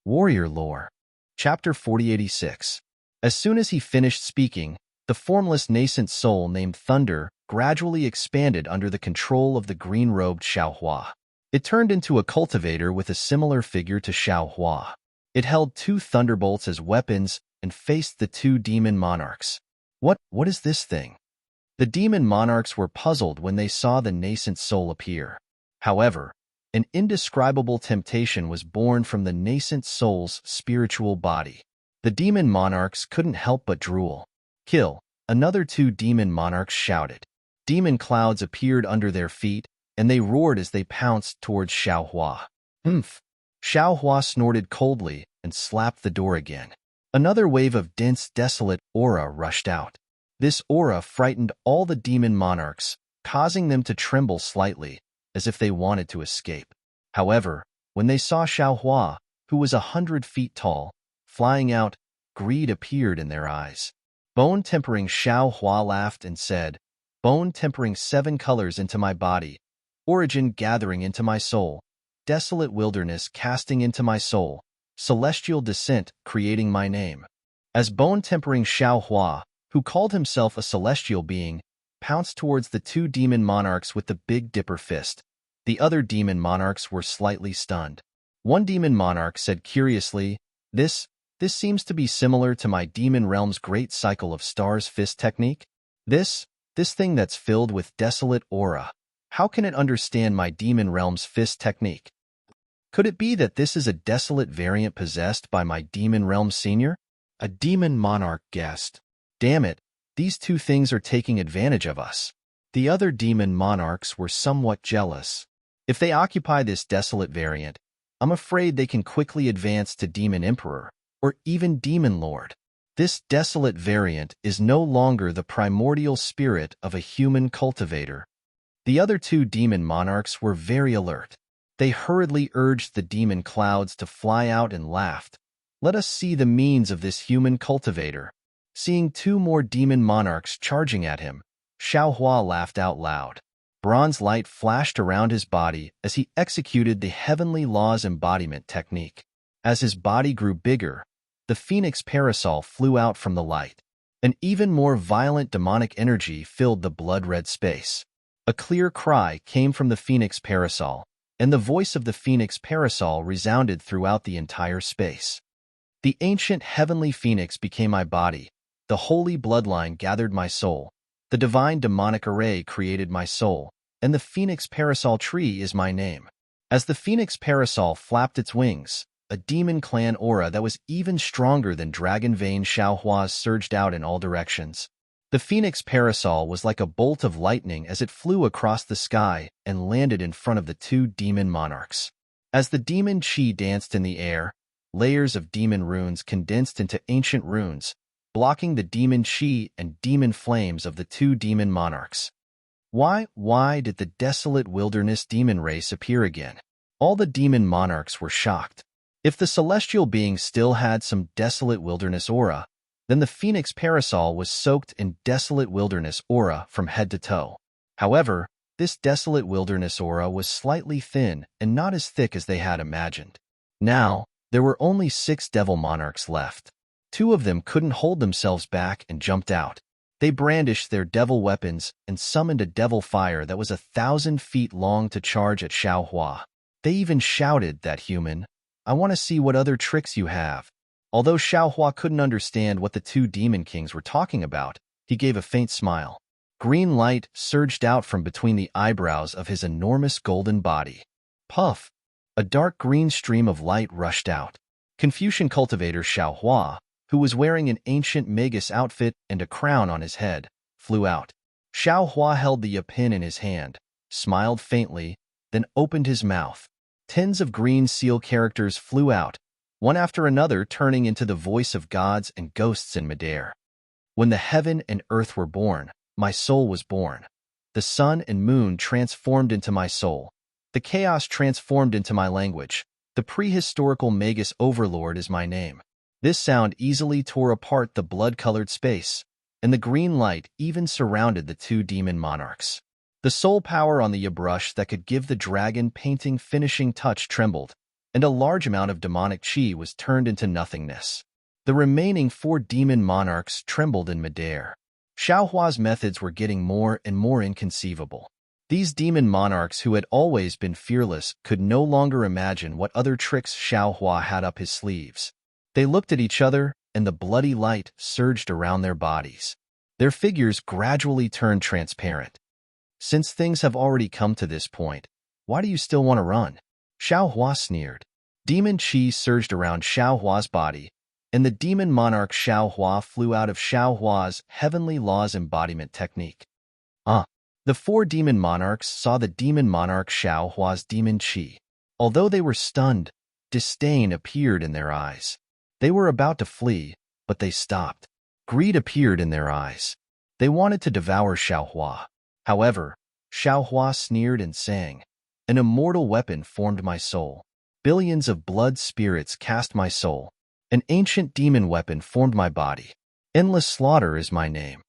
Warrior Lore. Chapter 4086. As soon as he finished speaking, the formless nascent soul named Thunder gradually expanded under the control of the green-robed Xiaohua. It turned into a cultivator with a similar figure to Xiaohua. It held two thunderbolts as weapons and faced the two demon monarchs. What is this thing? The demon monarchs were puzzled when they saw the nascent soul appear. However, an indescribable temptation was born from the nascent soul's spiritual body. The demon monarchs couldn't help but drool. Kill! Another two demon monarchs shouted. Demon clouds appeared under their feet, and they roared as they pounced towards Xiaohua. Humph! Xiaohua snorted coldly and slapped the door again. Another wave of dense, desolate aura rushed out. This aura frightened all the demon monarchs, causing them to tremble slightly, as if they wanted to escape. However, when they saw Xiaohua, who was 100 feet tall, flying out, greed appeared in their eyes. Bone-tempering Xiaohua laughed and said, "Bone-tempering 7 colors into my body, origin gathering into my soul, desolate wilderness casting into my soul, celestial descent creating my name." As bone-tempering Xiaohua, who called himself a celestial being, pounced towards the two demon monarchs with the Big Dipper fist, the other demon monarchs were slightly stunned. One demon monarch said curiously, This seems to be similar to my demon realm's great cycle of stars fist technique. This thing that's filled with desolate aura. How can it understand my demon realm's fist technique? Could it be that this is a desolate variant possessed by my demon realm senior? A demon monarch guessed. Damn it, these two things are taking advantage of us. The other demon monarchs were somewhat jealous. If they occupy this desolate variant, I'm afraid they can quickly advance to Demon Emperor, or even Demon Lord. This desolate variant is no longer the primordial spirit of a human cultivator. The other two demon monarchs were very alert. They hurriedly urged the demon clouds to fly out and laughed. Let us see the means of this human cultivator. Seeing two more demon monarchs charging at him, Xiaohua laughed out loud. Bronze light flashed around his body as he executed the heavenly law's embodiment technique. As his body grew bigger, the phoenix parasol flew out from the light. An even more violent demonic energy filled the blood-red space. A clear cry came from the phoenix parasol, and the voice of the phoenix parasol resounded throughout the entire space. The ancient heavenly phoenix became my body. The holy bloodline gathered my soul. The divine demonic array created my soul, and the phoenix parasol tree is my name. As the phoenix parasol flapped its wings, a demon clan aura that was even stronger than dragon vein Xiaohua's surged out in all directions. The phoenix parasol was like a bolt of lightning as it flew across the sky and landed in front of the two demon monarchs. As the demon chi danced in the air, layers of demon runes condensed into ancient runes, blocking the demon chi and demon flames of the two demon monarchs. Why did the desolate wilderness demon race appear again? All the demon monarchs were shocked. If the celestial being still had some desolate wilderness aura, then the phoenix parasol was soaked in desolate wilderness aura from head to toe. However, this desolate wilderness aura was slightly thin and not as thick as they had imagined. Now, there were only 6 devil monarchs left. 2 of them couldn't hold themselves back and jumped out. They brandished their devil weapons and summoned a devil fire that was 1,000 feet long to charge at Xiaohua. They even shouted, "That human, I want to see what other tricks you have." Although Xiaohua couldn't understand what the two demon kings were talking about, he gave a faint smile. Green light surged out from between the eyebrows of his enormous golden body. Puff! A dark green stream of light rushed out. Confucian cultivator Xiaohua, who was wearing an ancient magus outfit and a crown on his head, flew out. Xiaohua held the pin in his hand, smiled faintly, then opened his mouth. Tens of green seal characters flew out, one after another turning into the voice of gods and ghosts in midair. When the heaven and earth were born, my soul was born. The sun and moon transformed into my soul. The chaos transformed into my language. The prehistorical magus overlord is my name. This sound easily tore apart the blood-colored space, and the green light even surrounded the two demon monarchs. The soul power on the brush that could give the dragon painting finishing touch trembled, and a large amount of demonic chi was turned into nothingness. The remaining 4 demon monarchs trembled in midair. Xiaohua's methods were getting more and more inconceivable. These demon monarchs who had always been fearless could no longer imagine what other tricks Xiaohua had up his sleeves. They looked at each other, and the bloody light surged around their bodies. Their figures gradually turned transparent. Since things have already come to this point, why do you still want to run? Xiaohua sneered. Demon chi surged around Xiaohua's body, and the demon monarch Xiaohua flew out of Xiaohua's heavenly laws embodiment technique. The 4 demon monarchs saw the demon monarch Xiaohua's demon chi. Although they were stunned, disdain appeared in their eyes. They were about to flee, but they stopped. Greed appeared in their eyes. They wanted to devour Xiaohua. However, Xiaohua sneered and sang, "An immortal weapon formed my soul. Billions of blood spirits cast my soul. An ancient demon weapon formed my body. Endless slaughter is my name."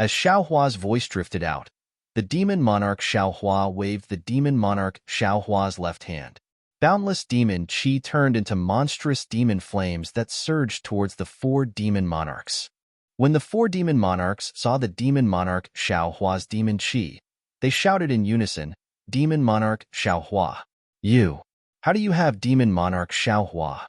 As Xiaohua's voice drifted out, the demon monarch Xiaohua waved the demon monarch Xiaohua's left hand. Boundless demon chi turned into monstrous demon flames that surged towards the 4 demon monarchs. When the 4 demon monarchs saw the demon monarch Xiaohua's demon chi, they shouted in unison, "Demon monarch Xiaohua! How do you have demon monarch Xiaohua?"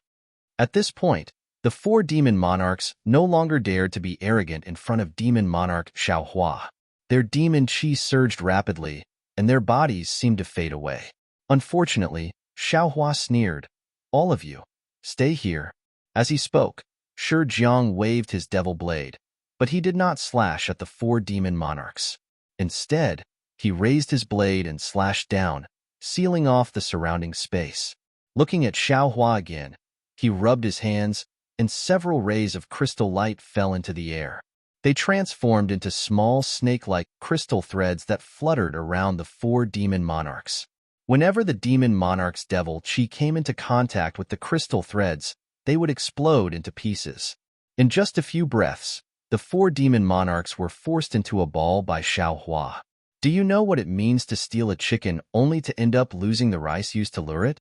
At this point, the 4 demon monarchs no longer dared to be arrogant in front of demon monarch Xiaohua. Their demon chi surged rapidly, and their bodies seemed to fade away. Unfortunately, Xiaohua sneered, "All of you, stay here." As he spoke, Shi Jiang waved his devil blade, but he did not slash at the 4 demon monarchs. Instead, he raised his blade and slashed down, sealing off the surrounding space. Looking at Xiaohua again, he rubbed his hands, and several rays of crystal light fell into the air. They transformed into small snake-like crystal threads that fluttered around the 4 demon monarchs. Whenever the demon monarch's devil chi came into contact with the crystal threads, they would explode into pieces. In just a few breaths, the 4 demon monarchs were forced into a ball by Xiaohua. Do you know what it means to steal a chicken only to end up losing the rice used to lure it?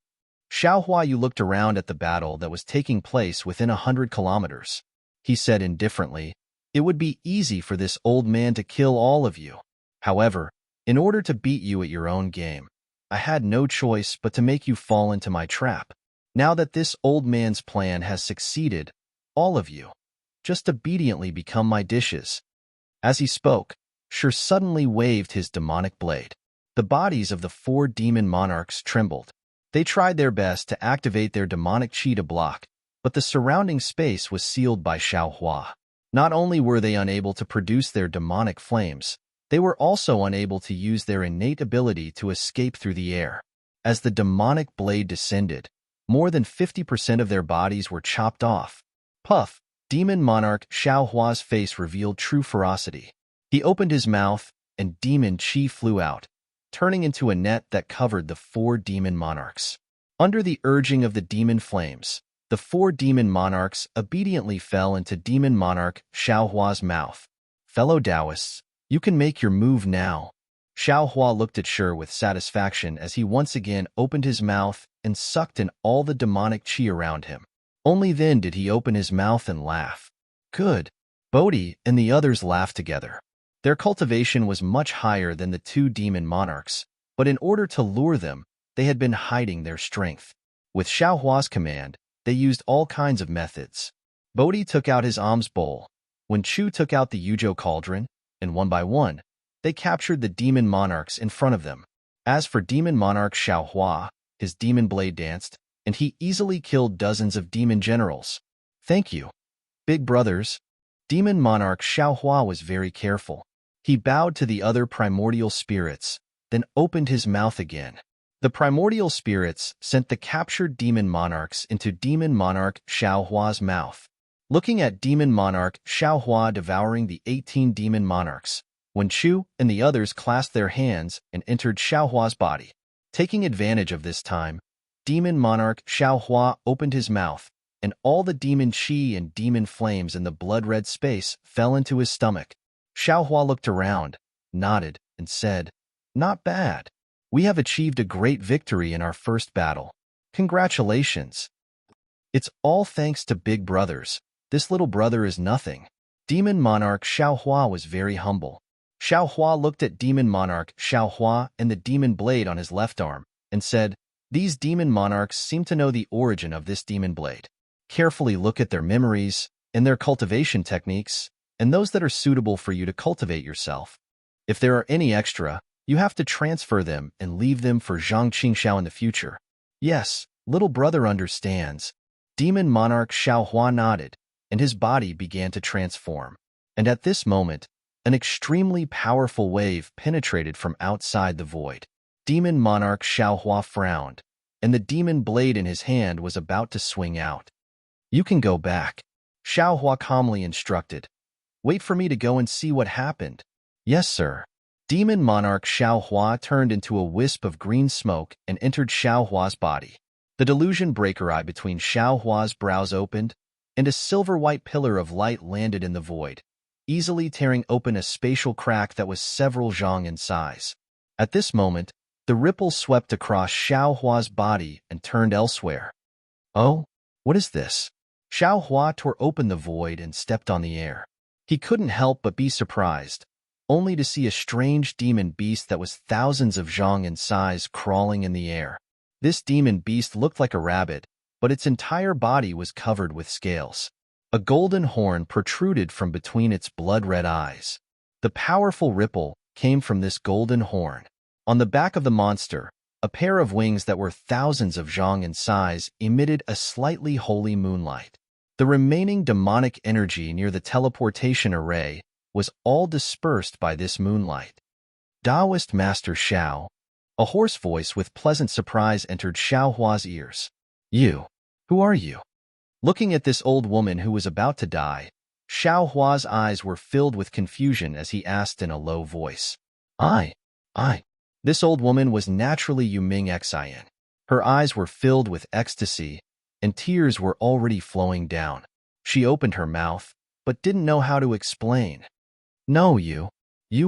Xiaohua, you looked around at the battle that was taking place within 100 kilometers. He said indifferently, "It would be easy for this old man to kill all of you. However, in order to beat you at your own game, I had no choice but to make you fall into my trap. Now that this old man's plan has succeeded, all of you, just obediently become my dishes." As he spoke, Shi suddenly waved his demonic blade. The bodies of the 4 demon monarchs trembled. They tried their best to activate their demonic chi to block, but the surrounding space was sealed by Xiaohua. Not only were they unable to produce their demonic flames, they were also unable to use their innate ability to escape through the air. As the demonic blade descended, more than 50% of their bodies were chopped off. Puff! Demon monarch Xiaohua's face revealed true ferocity. He opened his mouth, and demon chi flew out, turning into a net that covered the 4 demon monarchs. Under the urging of the demon flames, the 4 demon monarchs obediently fell into demon monarch Xiaohua's mouth. "Fellow Taoists, you can make your move now." Xiaohua looked at Shi with satisfaction as he once again opened his mouth and sucked in all the demonic chi around him. Only then did he open his mouth and laugh. "Good." Bodhi and the others laughed together. Their cultivation was much higher than the 2 demon monarchs, but in order to lure them, they had been hiding their strength. With Xiaohua's command, they used all kinds of methods. Bodhi took out his alms bowl, when Chu took out the Yuzhou cauldron, and one by one, they captured the demon monarchs in front of them. As for demon monarch Xiaohua, his demon blade danced, and he easily killed dozens of demon generals. "Thank you, big brothers." Demon monarch Xiaohua was very careful. He bowed to the other primordial spirits, then opened his mouth again. The primordial spirits sent the captured demon monarchs into demon monarch Xiaohua's mouth. Looking at demon monarch Xiaohua devouring the 18 demon monarchs, when Chu and the others clasped their hands and entered Xiaohua's body. Taking advantage of this time, demon monarch Xiaohua opened his mouth, and all the demon chi and demon flames in the blood-red space fell into his stomach. Xiaohua looked around, nodded, and said, "Not bad. We have achieved a great victory in our first battle." Congratulations. It's all thanks to big brothers. This little brother is nothing. Demon Monarch Xiaohua was very humble. Xiaohua looked at Demon Monarch Xiaohua and the demon blade on his left arm and said, "These demon monarchs seem to know the origin of this demon blade. Carefully look at their memories and their cultivation techniques and those that are suitable for you to cultivate yourself. If there are any extra, you have to transfer them and leave them for Zhang Qingxiao in the future." "Yes, little brother understands." Demon Monarch Xiaohua nodded, and his body began to transform. And at this moment, an extremely powerful wave penetrated from outside the void. Demon Monarch Xiaohua frowned, and the demon blade in his hand was about to swing out. "You can go back," Xiaohua calmly instructed. "Wait for me to go and see what happened." "Yes, sir." Demon Monarch Xiaohua turned into a wisp of green smoke and entered Xiaohua's body. The delusion breaker eye between Xiaohua's brows opened, and a silver-white pillar of light landed in the void, easily tearing open a spatial crack that was several zhang in size. At this moment, the ripple swept across Xiaohua's body and turned elsewhere. "Oh, what is this?" Xiaohua tore open the void and stepped on the air. He couldn't help but be surprised, only to see a strange demon beast that was thousands of zhang in size crawling in the air. This demon beast looked like a rabbit, but its entire body was covered with scales. A golden horn protruded from between its blood-red eyes. The powerful ripple came from this golden horn. On the back of the monster, a pair of wings that were thousands of zhang in size emitted a slightly holy moonlight. The remaining demonic energy near the teleportation array was all dispersed by this moonlight. "Taoist Master Xiao." A hoarse voice with pleasant surprise entered Xiaohua's ears. "You? Who are you?" Looking at this old woman who was about to die, Xiaohua's eyes were filled with confusion as he asked in a low voice. I. This old woman was naturally Yuming Xian. Her eyes were filled with ecstasy, and tears were already flowing down. She opened her mouth, but didn't know how to explain. "No, you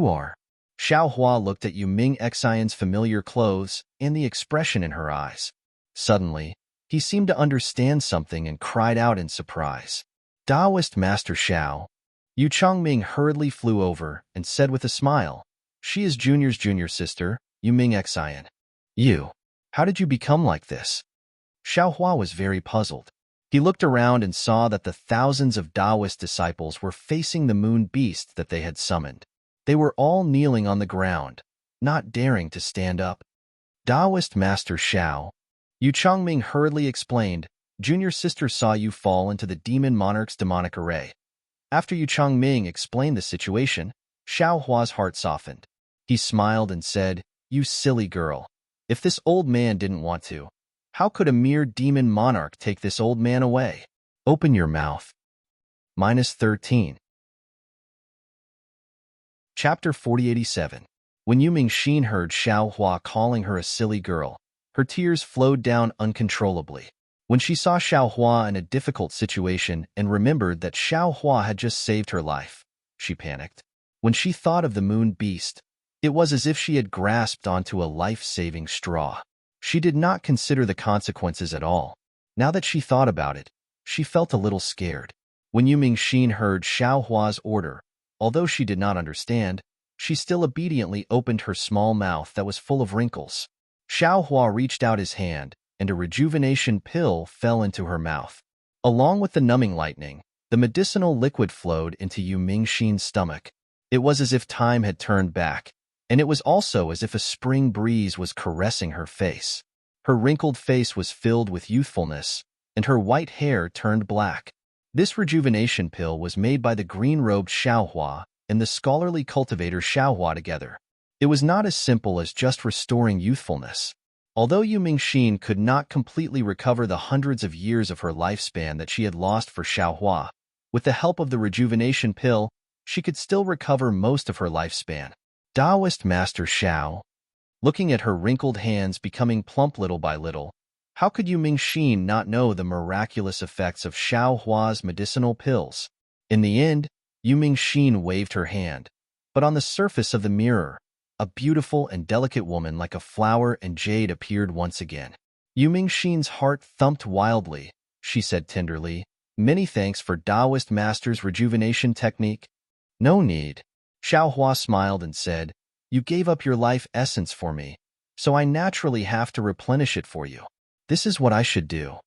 are." Xiaohua looked at Yuming Xian's familiar clothes and the expression in her eyes. Suddenly, he seemed to understand something and cried out in surprise. "Taoist Master Xiao." Yu Chongming hurriedly flew over and said with a smile, "She is Junior's junior sister, Yuming Xian." "You? How did you become like this?" Xiaohua was very puzzled. He looked around and saw that the thousands of Taoist disciples were facing the moon beast that they had summoned. They were all kneeling on the ground, not daring to stand up. "Taoist Master Xiao." Yu Chongming hurriedly explained, "Junior sister saw you fall into the demon monarch's demonic array." After Yu Chongming explained the situation, Xiaohua's heart softened. He smiled and said, "You silly girl. If this old man didn't want to, how could a mere demon monarch take this old man away? Open your mouth." -13. Chapter 4087. When Yu Mingxin heard Xiaohua calling her a silly girl, her tears flowed down uncontrollably. When she saw Xiaohua in a difficult situation and remembered that Xiaohua had just saved her life, she panicked. When she thought of the moon beast, it was as if she had grasped onto a life-saving straw. She did not consider the consequences at all. Now that she thought about it, she felt a little scared. When Yu Mingxin heard Xiaohua's order, although she did not understand, she still obediently opened her small mouth that was full of wrinkles. Xiaohua reached out his hand, and a rejuvenation pill fell into her mouth. Along with the numbing lightning, the medicinal liquid flowed into Yu Mingxin's stomach. It was as if time had turned back, and it was also as if a spring breeze was caressing her face. Her wrinkled face was filled with youthfulness, and her white hair turned black. This rejuvenation pill was made by the green-robed Xiaohua and the scholarly cultivator Xiaohua together. It was not as simple as just restoring youthfulness. Although Yu Mingxin could not completely recover the hundreds of years of her lifespan that she had lost for Xiaohua, with the help of the rejuvenation pill, she could still recover most of her lifespan. "Taoist Master Xiao." Looking at her wrinkled hands becoming plump little by little, how could Yu Mingxin not know the miraculous effects of Xiaohua's medicinal pills? In the end, Yu Mingxin waved her hand, but on the surface of the mirror, a beautiful and delicate woman like a flower and jade appeared once again. Mingxin's heart thumped wildly. She said tenderly, "Many thanks for Taoist Master's rejuvenation technique." "No need." Xiaohua smiled and said, "You gave up your life essence for me, so I naturally have to replenish it for you. This is what I should do."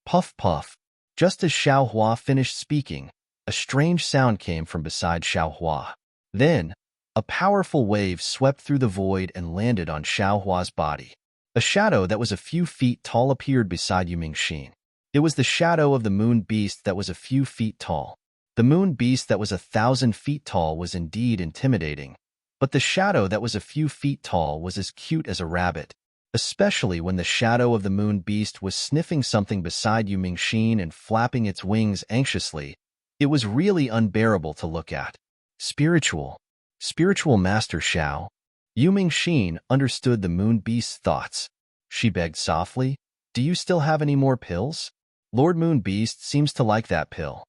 Puff puff. Just as Xiaohua finished speaking, a strange sound came from beside Xiaohua. Then, a powerful wave swept through the void and landed on Xiaohua's body. A shadow that was a few feet tall appeared beside Mingxin. It was the shadow of the moon beast that was a few feet tall. The moon beast that was 1,000 feet tall was indeed intimidating, but the shadow that was a few feet tall was as cute as a rabbit, especially when the shadow of the moon beast was sniffing something beside Mingxin and flapping its wings anxiously. It was really unbearable to look at. Spiritual Master Xiao. Mingxin understood the moon beast's thoughts. She begged softly, "Do you still have any more pills? Lord Moon Beast seems to like that pill."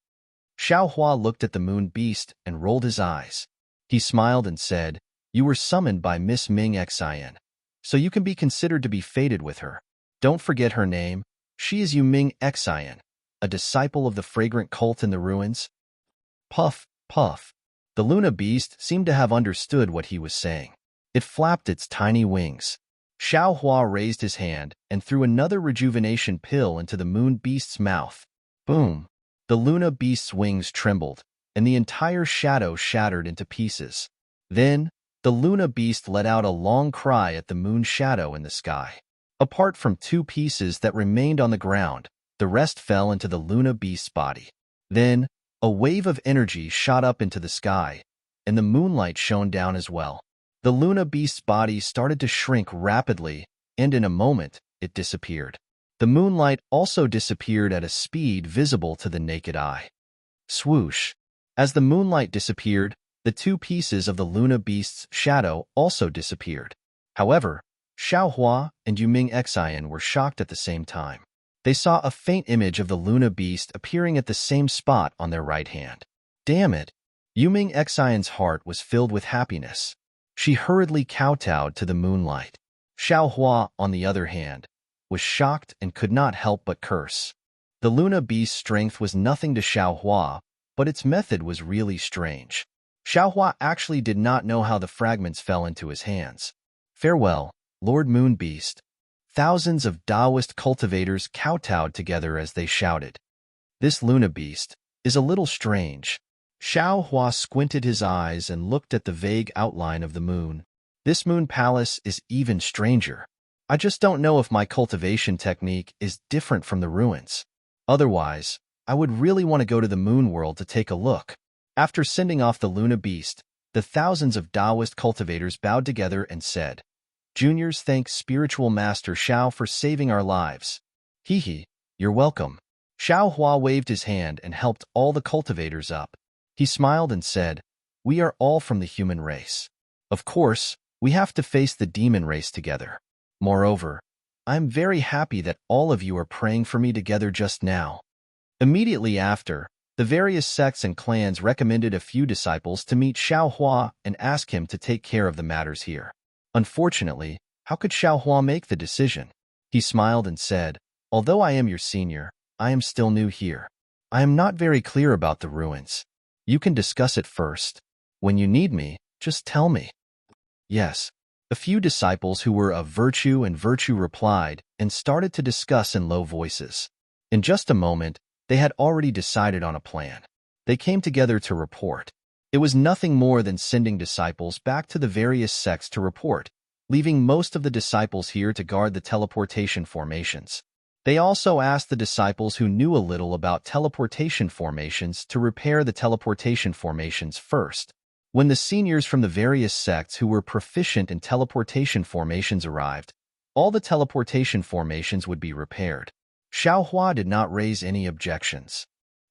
Xiaohua looked at the moon beast and rolled his eyes. He smiled and said, "You were summoned by Miss Ming Xian, so you can be considered to be fated with her. Don't forget her name. She is Ming Xian, a disciple of the fragrant cult in the ruins." Puff, puff. The Luna beast seemed to have understood what he was saying. It flapped its tiny wings. Xiaohua raised his hand and threw another rejuvenation pill into the moon beast's mouth. Boom! The Luna beast's wings trembled, and the entire shadow shattered into pieces. Then, the Luna beast let out a long cry at the moon shadow in the sky. Apart from 2 pieces that remained on the ground, the rest fell into the Luna beast's body. Then, a wave of energy shot up into the sky, and the moonlight shone down as well. The Luna beast's body started to shrink rapidly, and in a moment, it disappeared. The moonlight also disappeared at a speed visible to the naked eye. Swoosh! As the moonlight disappeared, the 2 pieces of the Luna beast's shadow also disappeared. However, Xiaohua and Ming Xian were shocked at the same time. They saw a faint image of the Luna beast appearing at the same spot on their right hand. Damn it! Ming Xian's heart was filled with happiness. She hurriedly kowtowed to the moonlight. Xiaohua, on the other hand, was shocked and could not help but curse. The Luna beast's strength was nothing to Xiaohua, but its method was really strange. Xiaohua actually did not know how the fragments fell into his hands. Farewell, Lord Moon Beast. Thousands of Taoist cultivators kowtowed together as they shouted. This Luna beast is a little strange. Xiaohua squinted his eyes and looked at the vague outline of the moon. This moon palace is even stranger. I just don't know if my cultivation technique is different from the ruins. Otherwise, I would really want to go to the moon world to take a look. After sending off the Luna beast, the thousands of Taoist cultivators bowed together and said, "Juniors thank Spiritual Master Xiao for saving our lives." "Hee, you're welcome." Xiaohua waved his hand and helped all the cultivators up. He smiled and said, "We are all from the human race. Of course, we have to face the demon race together. Moreover, I am very happy that all of you are praying for me together just now." Immediately after, the various sects and clans recommended a few disciples to meet Xiaohua and ask him to take care of the matters here. Unfortunately, how could Xiaohua make the decision? He smiled and said, "Although I am your senior, I am still new here. I am not very clear about the ruins. You can discuss it first. When you need me, just tell me." "Yes." A few disciples who were of virtue replied and started to discuss in low voices. In just a moment, they had already decided on a plan. They came together to report. It was nothing more than sending disciples back to the various sects to report, leaving most of the disciples here to guard the teleportation formations. They also asked the disciples who knew a little about teleportation formations to repair the teleportation formations first. When the seniors from the various sects who were proficient in teleportation formations arrived, all the teleportation formations would be repaired. Xiaohua did not raise any objections.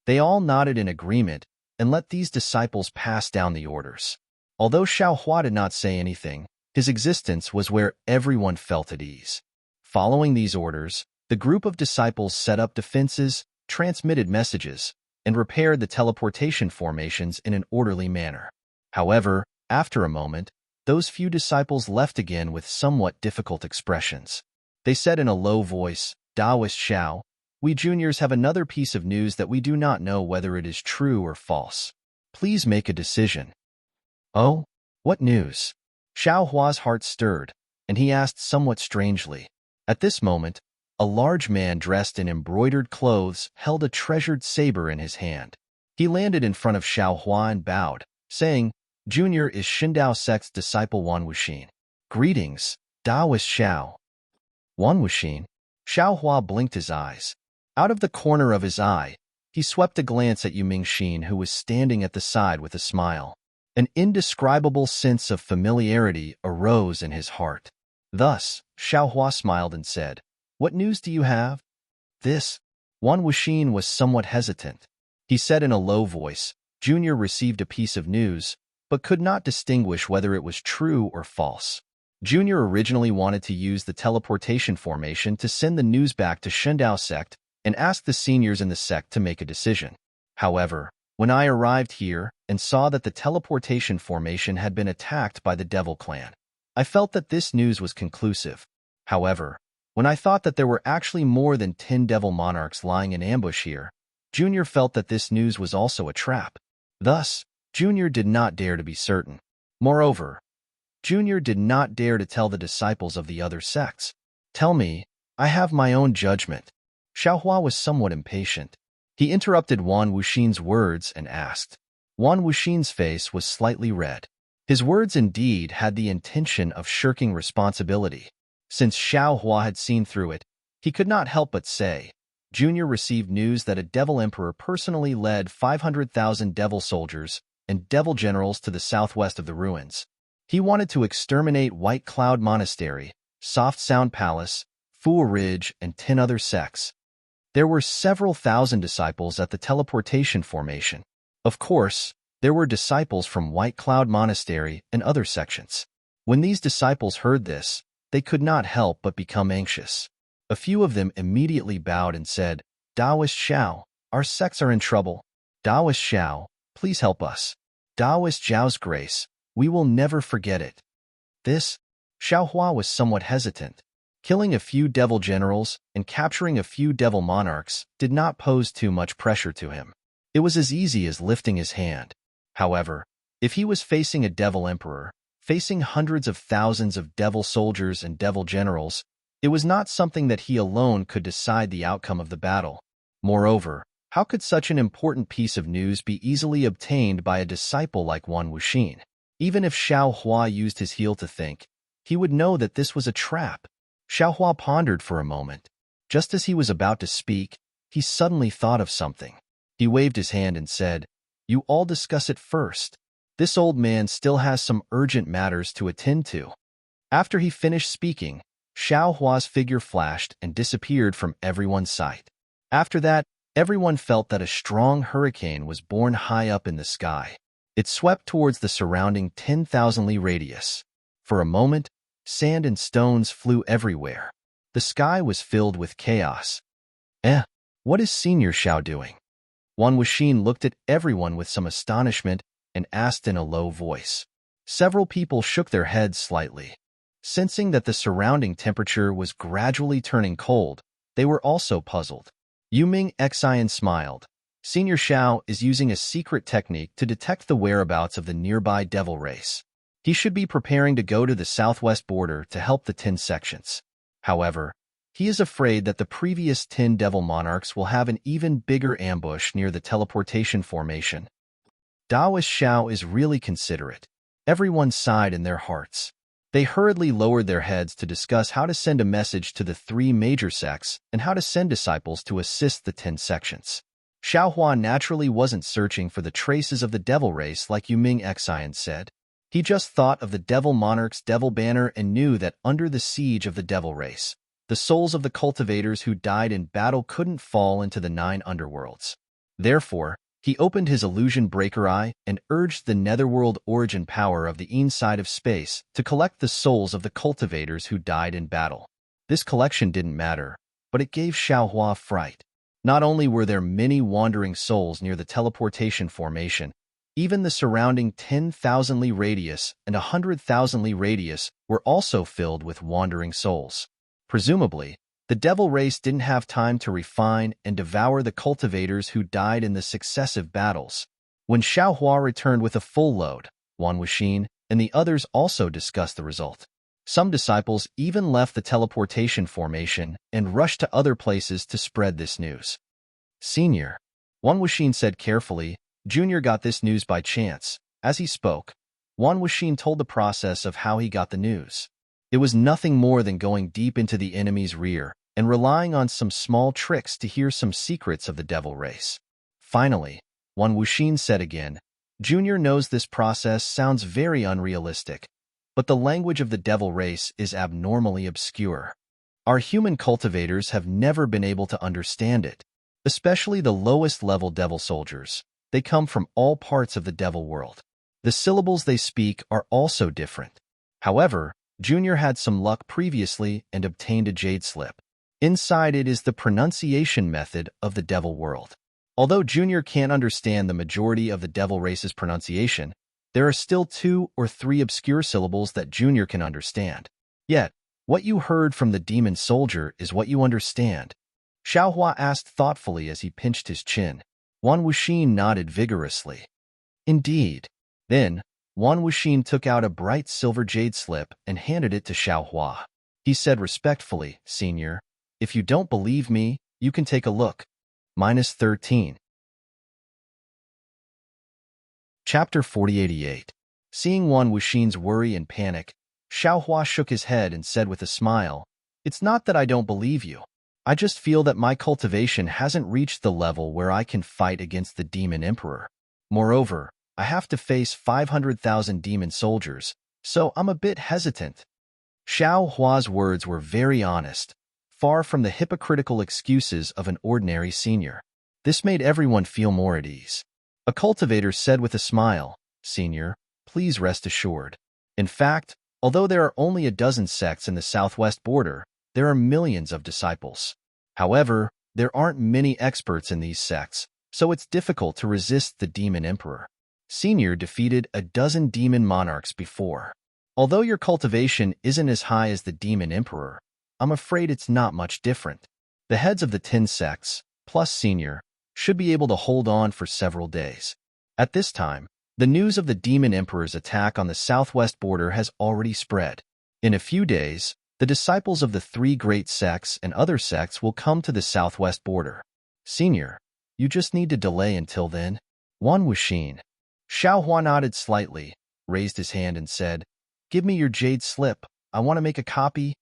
They all nodded in agreement and let these disciples pass down the orders. Although Xiaohua did not say anything, his existence was where everyone felt at ease. Following these orders, the group of disciples set up defenses, transmitted messages, and repaired the teleportation formations in an orderly manner. However, after a moment, those few disciples left again with somewhat difficult expressions. They said in a low voice, Taoist Xiao, we juniors have another piece of news that we do not know whether it is true or false. Please make a decision. Oh? What news? Xiao Hua's heart stirred, and he asked somewhat strangely. At this moment, a large man dressed in embroidered clothes held a treasured saber in his hand. He landed in front of Xiao Hua and bowed, saying, Junior is Shindao sect's disciple Wan Wuxin. Greetings, Taoist Xiao. Wan Wuxin? Xiao Hua blinked his eyes. Out of the corner of his eye, he swept a glance at Yu Mingxin, who was standing at the side with a smile. An indescribable sense of familiarity arose in his heart. Thus, Xiao Hua smiled and said, What news do you have? This. Wan Wuxin was somewhat hesitant. He said in a low voice, Junior received a piece of news, but could not distinguish whether it was true or false. Junior originally wanted to use the teleportation formation to send the news back to Shindao sect and ask the seniors in the sect to make a decision. However, when I arrived here and saw that the teleportation formation had been attacked by the Devil Clan, I felt that this news was conclusive. However, when I thought that there were actually more than 10 Devil Monarchs lying in ambush here, Junior felt that this news was also a trap. Thus, Junior did not dare to be certain. Moreover, Junior did not dare to tell the disciples of the other sects. Tell me, I have my own judgment. Xiao Hua was somewhat impatient. He interrupted Wan Wuxin's words and asked. Wan Wuxin's face was slightly red. His words indeed had the intention of shirking responsibility. Since Xiao Hua had seen through it, he could not help but say, Junior received news that a Devil Emperor personally led 500,000 Devil soldiers and Devil generals to the southwest of the ruins. He wanted to exterminate White Cloud Monastery, Soft Sound Palace, Fu Ridge, and 10 other sects. There were several thousand disciples at the teleportation formation. Of course, there were disciples from White Cloud Monastery and other sections. When these disciples heard this, they could not help but become anxious. A few of them immediately bowed and said, Taoist Xiao, our sects are in trouble. Taoist Xiao, please help us. Taoist Zhao's grace, we will never forget it. This, Xiao Hua was somewhat hesitant. Killing a few devil generals and capturing a few devil monarchs did not pose too much pressure to him. It was as easy as lifting his hand. However, if he was facing a devil emperor, facing hundreds of thousands of devil soldiers and devil generals, it was not something that he alone could decide the outcome of the battle. Moreover, how could such an important piece of news be easily obtained by a disciple like Wan Wuxin? Even if Xiao Hua used his heel to think, he would know that this was a trap. Xiao Hua pondered for a moment. Just as he was about to speak, he suddenly thought of something. He waved his hand and said, You all discuss it first. This old man still has some urgent matters to attend to. After he finished speaking, Xiao Hua's figure flashed and disappeared from everyone's sight. After that, everyone felt that a strong hurricane was born high up in the sky. It swept towards the surrounding 10,000 li radius. For a moment, sand and stones flew everywhere. The sky was filled with chaos. What is Senior Xiao doing? Wan Wuxin looked at everyone with some astonishment and asked in a low voice. Several people shook their heads slightly. Sensing that the surrounding temperature was gradually turning cold, they were also puzzled. Yu Mingxian smiled. Senior Xiao is using a secret technique to detect the whereabouts of the nearby devil race. He should be preparing to go to the southwest border to help the 10 sections. However, he is afraid that the previous 10 devil monarchs will have an even bigger ambush near the teleportation formation. Taoist Xiao is really considerate. Everyone sighed in their hearts. They hurriedly lowered their heads to discuss how to send a message to the 3 major sects and how to send disciples to assist the 10 sections. Xiao Hua naturally wasn't searching for the traces of the devil race like Yu Mingxian said. He just thought of the devil monarch's devil banner and knew that under the siege of the devil race, the souls of the cultivators who died in battle couldn't fall into the 9 underworlds. Therefore, he opened his illusion breaker eye and urged the netherworld origin power of the inside of space to collect the souls of the cultivators who died in battle. This collection didn't matter, but it gave Xiao Hua fright. Not only were there many wandering souls near the teleportation formation, even the surrounding 10,000 li radius and 100,000 li radius were also filled with wandering souls. Presumably, the devil race didn't have time to refine and devour the cultivators who died in the successive battles. When Xiaohua returned with a full load, Wan Wuxin and the others also discussed the result. Some disciples even left the teleportation formation and rushed to other places to spread this news. Senior, Wan Wuxin said carefully, Junior got this news by chance. As he spoke, Wan Wuxin told the process of how he got the news. It was nothing more than going deep into the enemy's rear and relying on some small tricks to hear some secrets of the devil race. Finally, Wan Wuxin said again, Junior knows this process sounds very unrealistic, but the language of the devil race is abnormally obscure. Our human cultivators have never been able to understand it, especially the lowest-level devil soldiers. They come from all parts of the devil world. The syllables they speak are also different. However, Junior had some luck previously and obtained a jade slip. Inside it is the pronunciation method of the devil world. Although Junior can't understand the majority of the devil race's pronunciation, there are still 2 or 3 obscure syllables that Junior can understand. Yet, what you heard from the demon soldier is what you understand. Xiaohua asked thoughtfully as he pinched his chin. Wan Wuxin nodded vigorously. Indeed. Then, Wan Wuxin took out a bright silver jade slip and handed it to Xiaohua. He said respectfully, Senior, if you don't believe me, you can take a look. -13. Chapter 4088. Seeing Wan Wuxin's worry and panic, Xiaohua shook his head and said with a smile, It's not that I don't believe you. I just feel that my cultivation hasn't reached the level where I can fight against the Demon Emperor. Moreover, I have to face 500,000 demon soldiers, so I'm a bit hesitant. Xiaohua's words were very honest, far from the hypocritical excuses of an ordinary senior. This made everyone feel more at ease. A cultivator said with a smile, Senior, please rest assured. In fact, although there are only a dozen sects in the southwest border, there are millions of disciples. However, there aren't many experts in these sects, so it's difficult to resist the Demon Emperor. Senior defeated a dozen demon monarchs before. Although your cultivation isn't as high as the Demon Emperor, I'm afraid it's not much different. The heads of the 10 sects, plus Senior, should be able to hold on for several days. At this time, the news of the Demon Emperor's attack on the southwest border has already spread. In a few days, the disciples of the 3 great sects and other sects will come to the southwest border. Senior, you just need to delay until then. Wan Wuxin. Xiaohua nodded slightly, raised his hand and said, Give me your jade slip. I want to make a copy.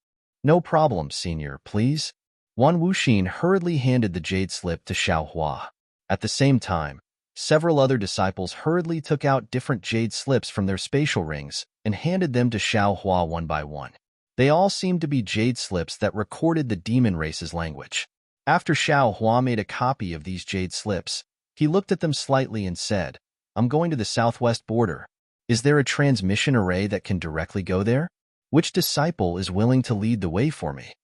No problem, Senior, please. Wan Wuxin hurriedly handed the jade slip to Xiaohua. At the same time, several other disciples hurriedly took out different jade slips from their spatial rings and handed them to Xiaohua one by one. They all seemed to be jade slips that recorded the demon race's language. After Xiaohua made a copy of these jade slips, he looked at them slightly and said, I'm going to the southwest border. Is there a transmission array that can directly go there? Which disciple is willing to lead the way for me?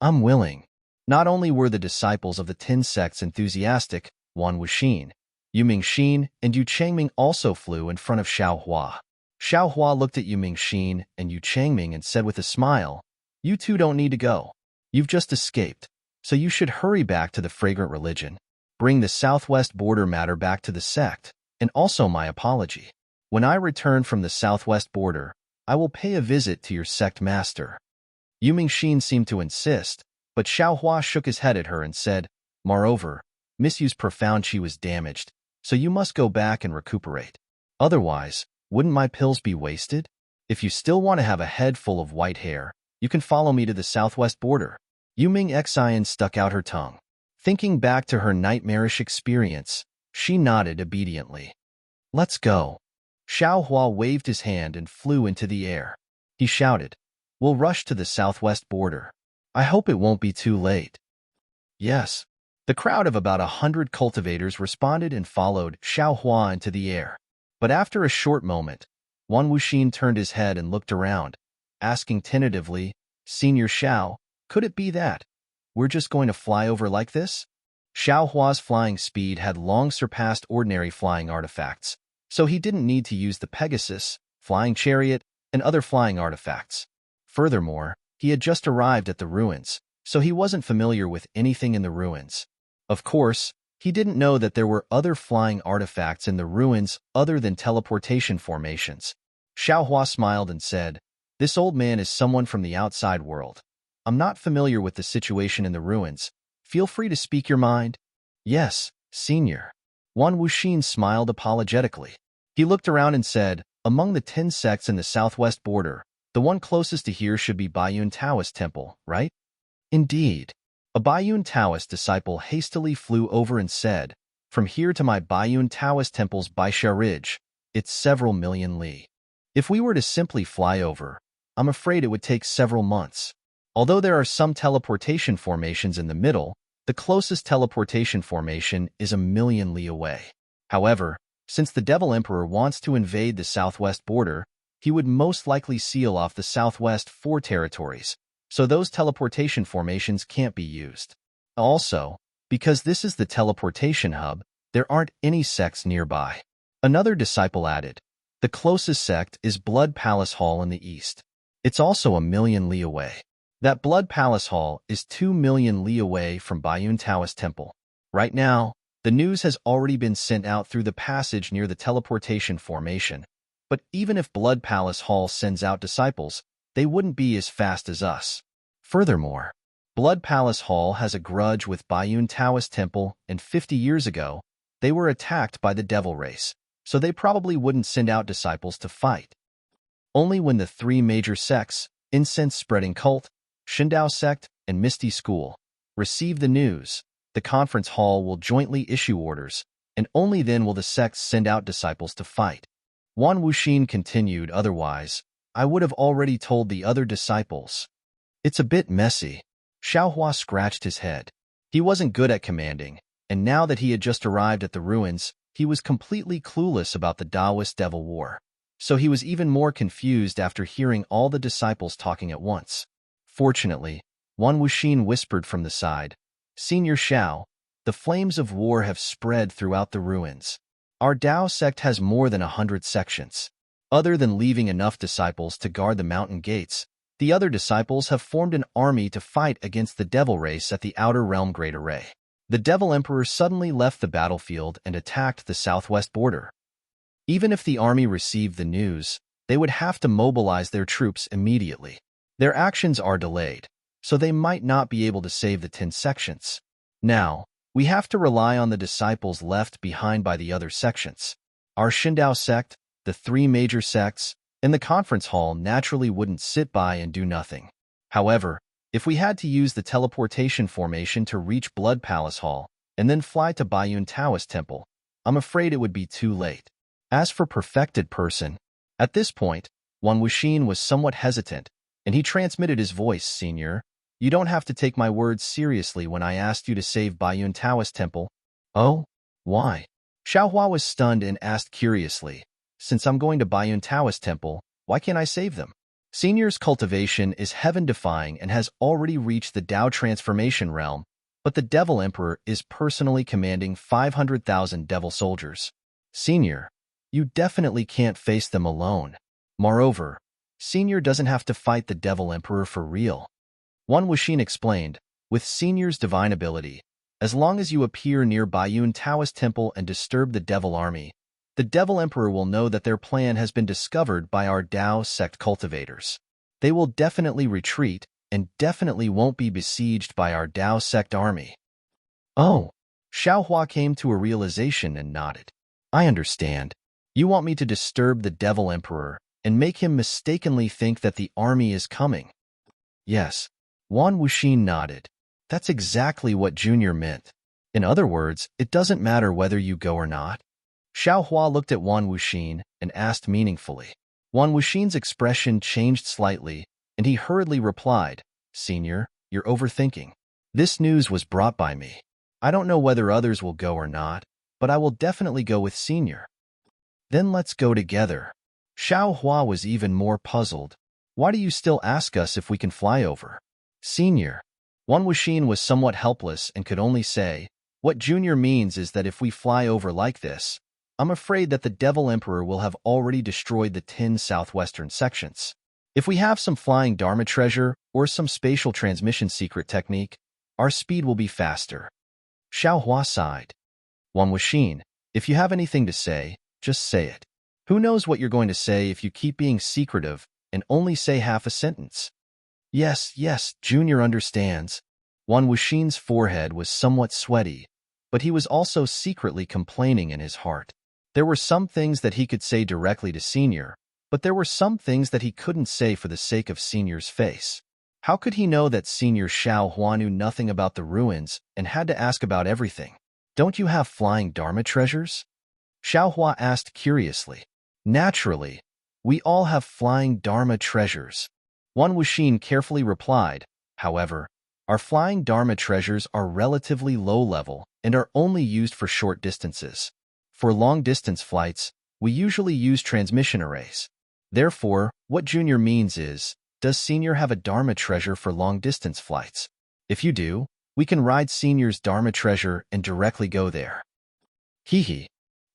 I'm willing. Not only were the disciples of the 10 sects enthusiastic, Wan Wuxin, Yu Mingxin, and Yu Changming also flew in front of Xiaohua. Xiaohua looked at Yu Mingxin and Yu Changming and said with a smile, You two don't need to go. You've just escaped, so you should hurry back to the fragrant religion. Bring the southwest border matter back to the sect, and also my apology. When I return from the southwest border, I will pay a visit to your sect master. Yu Mingxin seemed to insist, but Xiaohua shook his head at her and said, Moreover, Miss Yu's profound chi was damaged, so you must go back and recuperate. Otherwise, wouldn't my pills be wasted? If you still want to have a head full of white hair, you can follow me to the southwest border. Yu Ming Xian stuck out her tongue. Thinking back to her nightmarish experience, she nodded obediently. Let's go. Xiaohua waved his hand and flew into the air. He shouted, We'll rush to the southwest border. I hope it won't be too late. Yes. The crowd of about 100 cultivators responded and followed Xiaohua into the air. But after a short moment, Wan Wuxin turned his head and looked around, asking tentatively, Senior Xiao, could it be that we're just going to fly over like this? Xiaohua's flying speed had long surpassed ordinary flying artifacts, so he didn't need to use the Pegasus, flying chariot, and other flying artifacts. Furthermore, He had just arrived at the ruins, so he wasn't familiar with anything in the ruins. Of course, he didn't know that there were other flying artifacts in the ruins other than teleportation formations. Xiaohua smiled and said, "This old man is someone from the outside world. I'm not familiar with the situation in the ruins. Feel free to speak your mind." "Yes, senior." Wan Wuxin smiled apologetically. He looked around and said, "Among the 10 sects in the southwest border, the one closest to here should be Baiyun Taoist Temple, right?" "Indeed." A Baiyun Taoist disciple hastily flew over and said, "From here to my Baiyun Taoist Temple's Baisha Ridge, it's several million li. If we were to simply fly over, I'm afraid it would take several months. Although there are some teleportation formations in the middle, the closest teleportation formation is a million li away. However, since the Devil Emperor wants to invade the southwest border, he would most likely seal off the southwest 4 territories, so those teleportation formations can't be used. Also, because this is the teleportation hub, there aren't any sects nearby." Another disciple added, "The closest sect is Blood Palace Hall in the east. It's also a million li away. That Blood Palace Hall is 2 million li away from Baiyun Taoist Temple. Right now, the news has already been sent out through the passage near the teleportation formation, but even if Blood Palace Hall sends out disciples, they wouldn't be as fast as us. Furthermore, Blood Palace Hall has a grudge with Baiyun Taoist Temple, and 50 years ago, they were attacked by the Devil Race, so they probably wouldn't send out disciples to fight. Only when the 3 major sects, Incense-Spreading Cult, Shindao Sect, and Misty School, receive the news, the conference hall will jointly issue orders, and only then will the sects send out disciples to fight." Wan Wuxin continued, "Otherwise, I would have already told the other disciples." "It's a bit messy." Xiaohua scratched his head. He wasn't good at commanding, and now that he had just arrived at the ruins, he was completely clueless about the Taoist Devil War. So he was even more confused after hearing all the disciples talking at once. Fortunately, Wan Wuxin whispered from the side, "Senior Xiao, the flames of war have spread throughout the ruins. Our Dao sect has more than 100 sections. Other than leaving enough disciples to guard the mountain gates, the other disciples have formed an army to fight against the Devil Race at the Outer Realm Great Array. The Devil Emperor suddenly left the battlefield and attacked the southwest border. Even if the army received the news, they would have to mobilize their troops immediately. Their actions are delayed, so they might not be able to save the 10 sections. Now, we have to rely on the disciples left behind by the other sections. Our Shindao sect, the 3 major sects, and the conference hall naturally wouldn't sit by and do nothing. However, if we had to use the teleportation formation to reach Blood Palace Hall and then fly to Baiyun Taoist Temple, I'm afraid it would be too late." As for Perfected Person, at this point, Wan Wuxin was somewhat hesitant, and he transmitted his voice, "Senior, you don't have to take my words seriously when I asked you to save Baiyun Taoist Temple." "Oh? Why?" Xiaohua was stunned and asked curiously, "Since I'm going to Baiyun Taoist Temple, why can't I save them?" Senior's cultivation is heaven-defying and has already reached the Dao transformation realm, but the Devil Emperor is personally commanding 500,000 devil soldiers. "Senior, you definitely can't face them alone. Moreover, Senior doesn't have to fight the Devil Emperor for real." Wan Wuxin explained, "With Senior's divine ability, as long as you appear near Baiyun Taoist Temple and disturb the Devil Army, the Devil Emperor will know that their plan has been discovered by our Dao sect cultivators. They will definitely retreat and definitely won't be besieged by our Dao sect army." "Oh." Xiaohua came to a realization and nodded. "I understand. You want me to disturb the Devil Emperor and make him mistakenly think that the army is coming." "Yes." Wan Wuxin nodded. "That's exactly what Junior meant. In other words, it doesn't matter whether you go or not." Xiaohua looked at Wan Wuxin and asked meaningfully. Wan Wuxin's expression changed slightly, and he hurriedly replied, "Senior, you're overthinking. This news was brought by me. I don't know whether others will go or not, but I will definitely go with Senior." "Then let's go together." Xiaohua was even more puzzled. "Why do you still ask us if we can fly over?" "Senior." Wan Wuxin was somewhat helpless and could only say, "What Junior means is that if we fly over like this, I'm afraid that the Devil Emperor will have already destroyed the 10 southwestern sections. If we have some flying Dharma treasure or some spatial transmission secret technique, our speed will be faster. Xiaohua sighed. Wan Wuxin, if you have anything to say, just say it. Who knows what you're going to say if you keep being secretive and only say half a sentence? Yes, yes, Junior understands. Wan Wuxin's forehead was somewhat sweaty, but he was also secretly complaining in his heart. There were some things that he could say directly to Senior, but there were some things that he couldn't say for the sake of Senior's face. How could he know that Senior Xiaohua knew nothing about the ruins and had to ask about everything? Don't you have flying Dharma treasures? Xiaohua asked curiously. Naturally, we all have flying Dharma treasures. Wan Wuxin carefully replied. However, our flying Dharma treasures are relatively low level and are only used for short distances. For long-distance flights, we usually use transmission arrays. Therefore, what Junior means is, does Senior have a Dharma treasure for long-distance flights? If you do, we can ride Senior's Dharma treasure and directly go there. Hee hee.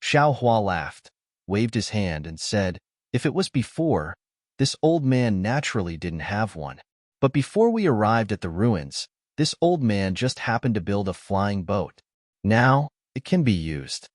Xiaohua laughed, waved his hand, and said, if it was before, this old man naturally didn't have one. But before we arrived at the ruins, this old man just happened to build a flying boat. Now, it can be used.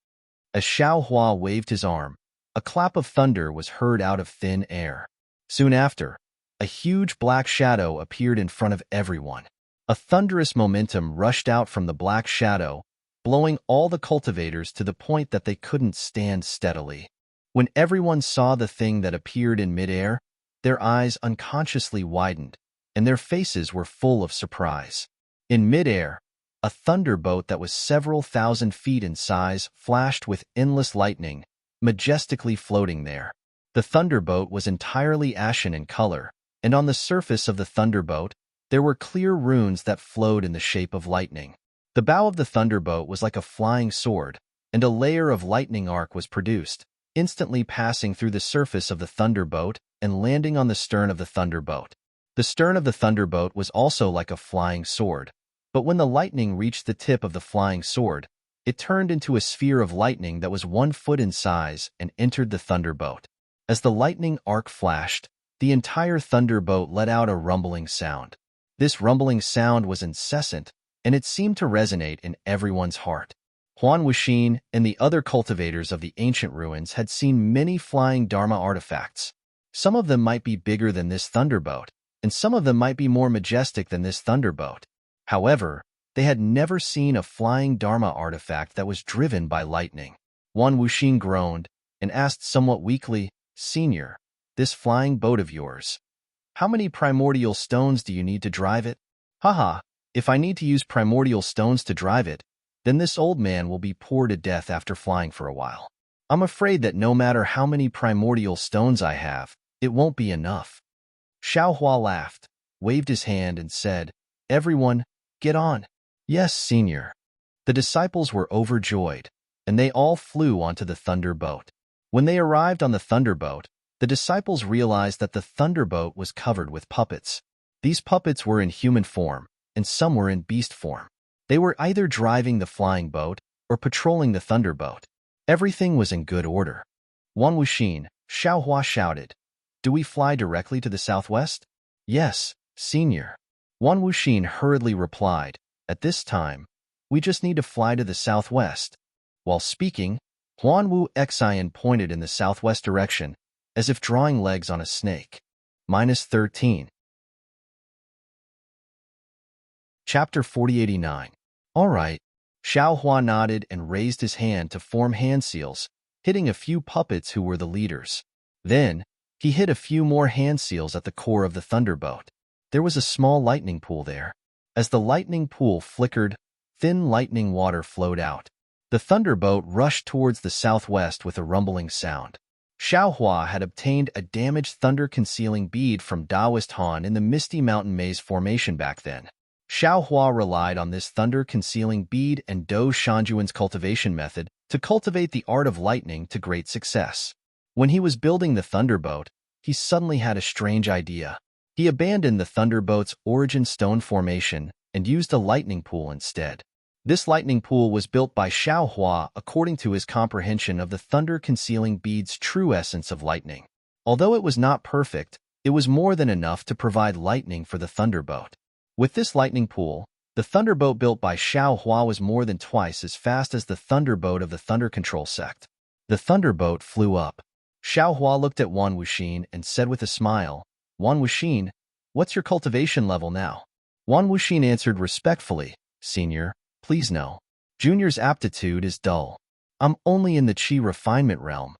As Xiaohua waved his arm, a clap of thunder was heard out of thin air. Soon after, a huge black shadow appeared in front of everyone. A thunderous momentum rushed out from the black shadow, blowing all the cultivators to the point that they couldn't stand steadily. When everyone saw the thing that appeared in midair, their eyes unconsciously widened, and their faces were full of surprise. In midair, a thunderboat that was several thousand feet in size flashed with endless lightning, majestically floating there. The thunderboat was entirely ashen in color, and on the surface of the thunderboat, there were clear runes that flowed in the shape of lightning. The bow of the thunderboat was like a flying sword, and a layer of lightning arc was produced, instantly passing through the surface of the thunderboat and landing on the stern of the thunderboat. The stern of the thunderboat was also like a flying sword, but when the lightning reached the tip of the flying sword, it turned into a sphere of lightning that was 1 foot in size and entered the thunderboat. As the lightning arc flashed, the entire thunderboat let out a rumbling sound. This rumbling sound was incessant, and it seemed to resonate in everyone's heart. Wan Wuxin and the other cultivators of the ancient ruins had seen many flying Dharma artifacts. Some of them might be bigger than this thunderboat, and some of them might be more majestic than this thunderboat. However, they had never seen a flying Dharma artifact that was driven by lightning. Wan Wuxin groaned and asked somewhat weakly, Senior, this flying boat of yours, how many primordial stones do you need to drive it? Haha, if I need to use primordial stones to drive it, then this old man will be poor to death after flying for a while. I'm afraid that no matter how many primordial stones I have, it won't be enough. Xiaohua laughed, waved his hand, and said, Everyone, get on. Yes, Senior. The disciples were overjoyed, and they all flew onto the thunderboat. When they arrived on the thunderboat, the disciples realized that the thunderboat was covered with puppets. These puppets were in human form, and some were in beast form. They were either driving the flying boat or patrolling the thunderboat. Everything was in good order. Wan Wuxin, Xiaohua shouted, Do we fly directly to the southwest? Yes, Senior. Wan Wuxin hurriedly replied, At this time, we just need to fly to the southwest. While speaking, Huan Wu Xian pointed in the southwest direction, as if drawing legs on a snake. -13. Chapter 4089. All right. Xiaohua nodded and raised his hand to form hand seals, hitting a few puppets who were the leaders. Then, he hit a few more hand seals at the core of the thunderboat. There was a small lightning pool there. As the lightning pool flickered, thin lightning water flowed out. The thunderboat rushed towards the southwest with a rumbling sound. Xiaohua had obtained a damaged thunder-concealing bead from Daoist Han in the Misty Mountain Maze formation back then. Xiaohua relied on this thunder-concealing bead and Dou Shanjuan's cultivation method to cultivate the art of lightning to great success. When he was building the thunderboat, he suddenly had a strange idea. He abandoned the thunderboat's origin stone formation and used a lightning pool instead. This lightning pool was built by Xiaohua according to his comprehension of the thunder-concealing bead's true essence of lightning. Although it was not perfect, It was more than enough to provide lightning for the thunderbolt. With this lightning pool, the thunderbolt built by Xiao Hua was more than twice as fast as the thunderbolt of the Thunder Control sect. The thunderbolt flew up. Xiao Hua looked at Wan Wuxin and said with a smile, "Wan Wuxin, what's your cultivation level now?" Wan Wuxin answered respectfully, "Senior, please no. Junior's aptitude is dull. I'm only in the Qi refinement realm."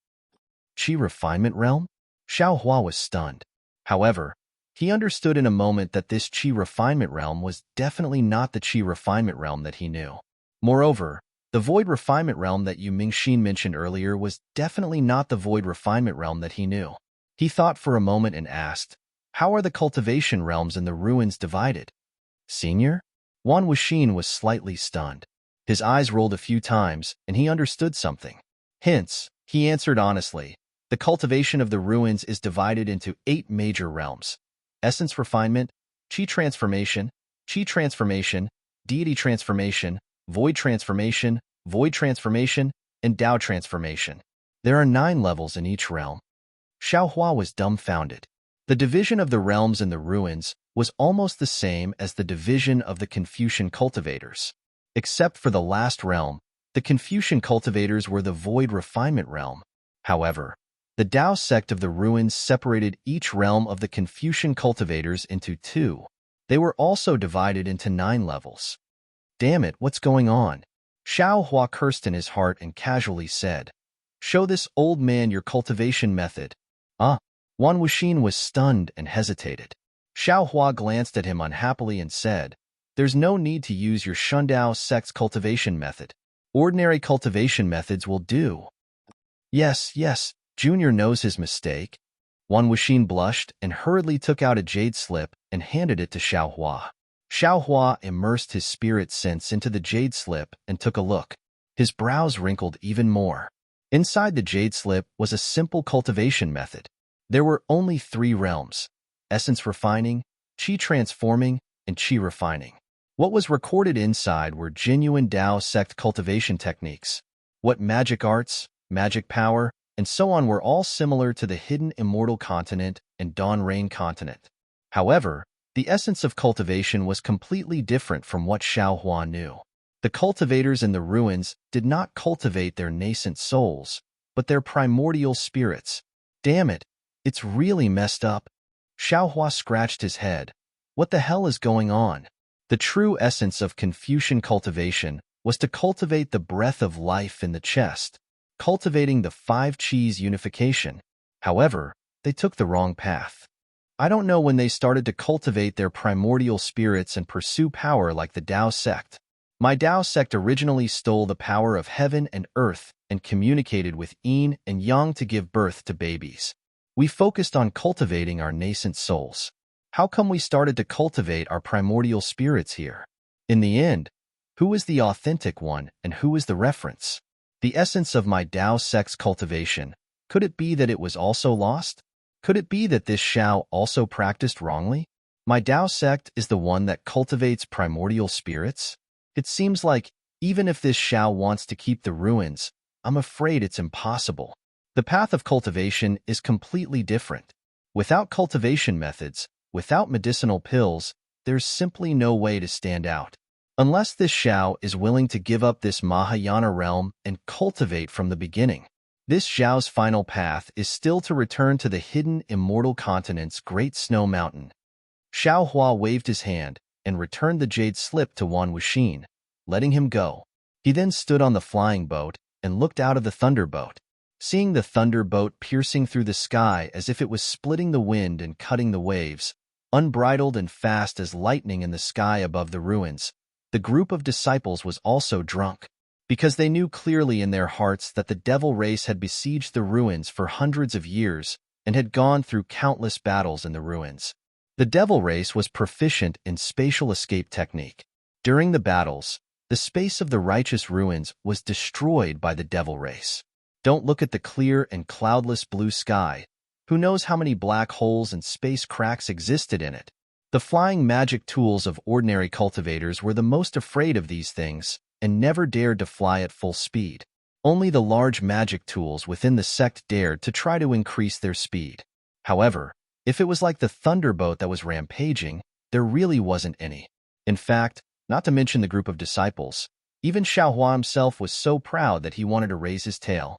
Qi refinement realm? Xiao Hua was stunned. However, he understood in a moment that this Qi refinement realm was definitely not the Qi refinement realm that he knew. Moreover, the Void refinement realm that Yu Mingxin mentioned earlier was definitely not the Void refinement realm that he knew. He thought for a moment and asked, "How are the cultivation realms and the ruins divided?" "Senior?" Wan Wuxin was slightly stunned. His eyes rolled a few times, and he understood something. Hence, he answered honestly, "The cultivation of the ruins is divided into 8 major realms: essence refinement, Qi transformation, Deity transformation, Void transformation, and Tao transformation. There are 9 levels in each realm." Xiao Hua was dumbfounded. The division of the realms in the ruins was almost the same as the division of the Confucian cultivators. Except for the last realm, the Confucian cultivators were the Void refinement realm. However, the Tao sect of the ruins separated each realm of the Confucian cultivators into 2. They were also divided into 9 levels. "Damn it, what's going on?" Xiao Hua cursed in his heart and casually said, "Show this old man your cultivation method." Wan Wuxin was stunned and hesitated. Xiao Hua glanced at him unhappily and said, "There's no need to use your Shundao sect's cultivation method. Ordinary cultivation methods will do." Yes, Junior knows his mistake." Wan Wuxin blushed and hurriedly took out a jade slip and handed it to Xiao Hua. Xiao Hua immersed his spirit sense into the jade slip and took a look. His brows wrinkled even more. Inside the jade slip was a simple cultivation method. There were only 3 realms: essence refining, Qi transforming, and Qi refining. What was recorded inside were genuine Tao sect cultivation techniques. What magic arts, magic power, and so on were all similar to the hidden immortal continent and dawn rain continent. However, the essence of cultivation was completely different from what Xiao Hua knew. The cultivators in the ruins did not cultivate their nascent souls, but their primordial spirits. Damn it, it's really messed up. Xiao Hua scratched his head. What the hell is going on? The true essence of Confucian cultivation was to cultivate the breath of life in the chest, cultivating the 5 Qis unification. However, they took the wrong path. I don't know when they started to cultivate their primordial spirits and pursue power like the Tao sect. My Tao sect originally stole the power of heaven and earth and communicated with yin and yang to give birth to babies. We focused on cultivating our nascent souls. How come we started to cultivate our primordial spirits here? In the end, who is the authentic one and who is the reference? The essence of my Tao sect's cultivation, could it be that it was also lost? Could it be that this Xiao also practiced wrongly? My Tao sect is the one that cultivates primordial spirits? It seems like, even if this Xiao wants to keep the ruins, I'm afraid it's impossible. The path of cultivation is completely different. Without cultivation methods, without medicinal pills, there's simply no way to stand out. Unless this Xiao is willing to give up this Mahayana realm and cultivate from the beginning. This Xiao's final path is still to return to the hidden immortal continent's great snow mountain. Xiao Hua waved his hand and returned the jade slip to Wan Wuxin, letting him go. He then stood on the flying boat and looked out of the thunderbolt. Seeing the thunderbolt piercing through the sky as if it was splitting the wind and cutting the waves, unbridled and fast as lightning in the sky above the ruins, the group of disciples was also drunk, because they knew clearly in their hearts that the devil race had besieged the ruins for hundreds of years and had gone through countless battles in the ruins. The devil race was proficient in spatial escape technique. During the battles, the space of the righteous ruins was destroyed by the devil race. Don't look at the clear and cloudless blue sky. Who knows how many black holes and space cracks existed in it? The flying magic tools of ordinary cultivators were the most afraid of these things and never dared to fly at full speed. Only the large magic tools within the sect dared to try to increase their speed. However, If it was like the thunderbolt that was rampaging, there really wasn't any. In fact, not to mention the group of disciples, even Xiaohua himself was so proud that he wanted to raise his tail.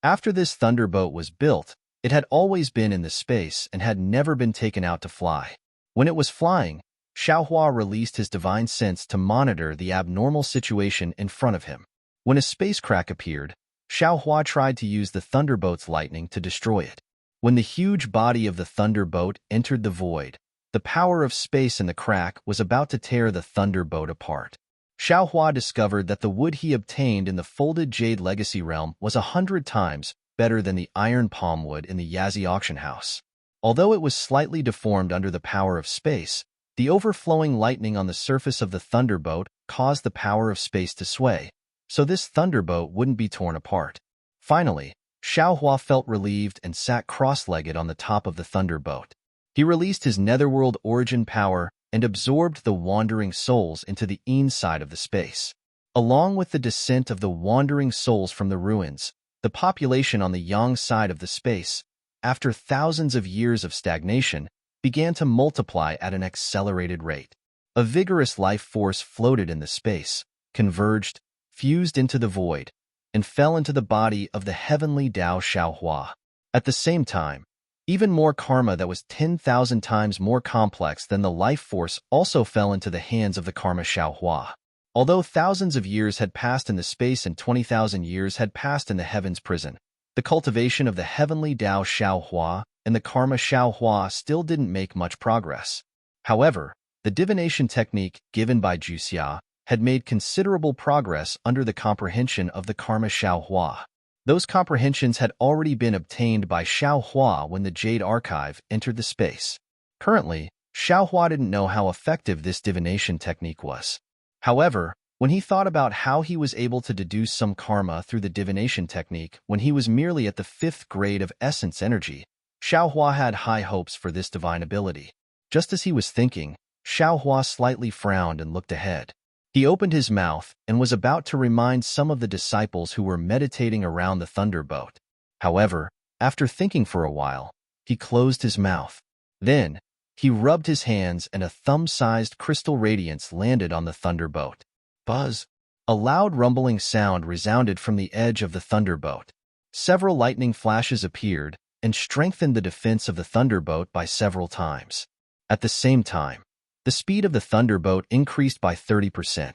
After this thunderbolt was built, it had always been in the space and had never been taken out to fly. When it was flying, Xiaohua released his divine sense to monitor the abnormal situation in front of him. When a space crack appeared, Xiaohua tried to use the thunderbolt's lightning to destroy it. When the huge body of the thunderbolt entered the void, the power of space in the crack was about to tear the thunderbolt apart. Xiaohua discovered that the wood he obtained in the folded jade legacy realm was 100 times better than the iron palm wood in the Yazi auction house. Although it was slightly deformed under the power of space, the overflowing lightning on the surface of the thunderbolt caused the power of space to sway, so this thunderbolt wouldn't be torn apart. Finally, Xiaohua felt relieved and sat cross-legged on the top of the thunderbolt. He released his netherworld origin power and absorbed the wandering souls into the inside of the space. Along with the descent of the wandering souls from the ruins, the population on the yang side of the space, after thousands of years of stagnation, began to multiply at an accelerated rate. A vigorous life force floated in the space, converged, fused into the void, and fell into the body of the heavenly Tao Xiaohua. At the same time, even more karma that was 10,000 times more complex than the life force also fell into the hands of the karma Xiaohua. Although thousands of years had passed in the space and 20,000 years had passed in the heavens prison, the cultivation of the heavenly Tao Xiaohua and the karma Xiaohua still didn't make much progress. However, the divination technique given by Juxia had made considerable progress under the comprehension of the karma Xiaohua. Those comprehensions had already been obtained by Xiaohua when the Jade Archive entered the space. Currently, Xiaohua didn't know how effective this divination technique was. However, when he thought about how he was able to deduce some karma through the divination technique when he was merely at the 5th grade of essence energy, Xiaohua had high hopes for this divine ability. Just as he was thinking, Xiaohua slightly frowned and looked ahead. He opened his mouth and was about to remind some of the disciples who were meditating around the thunderbolt. However, after thinking for a while, he closed his mouth. Then, he rubbed his hands and a thumb-sized crystal radiance landed on the thunderbolt. Buzz! A loud rumbling sound resounded from the edge of the thunderbolt. Several lightning flashes appeared and strengthened the defense of the thunderbolt by several times. At the same time, the speed of the thunderbolt increased by 30%.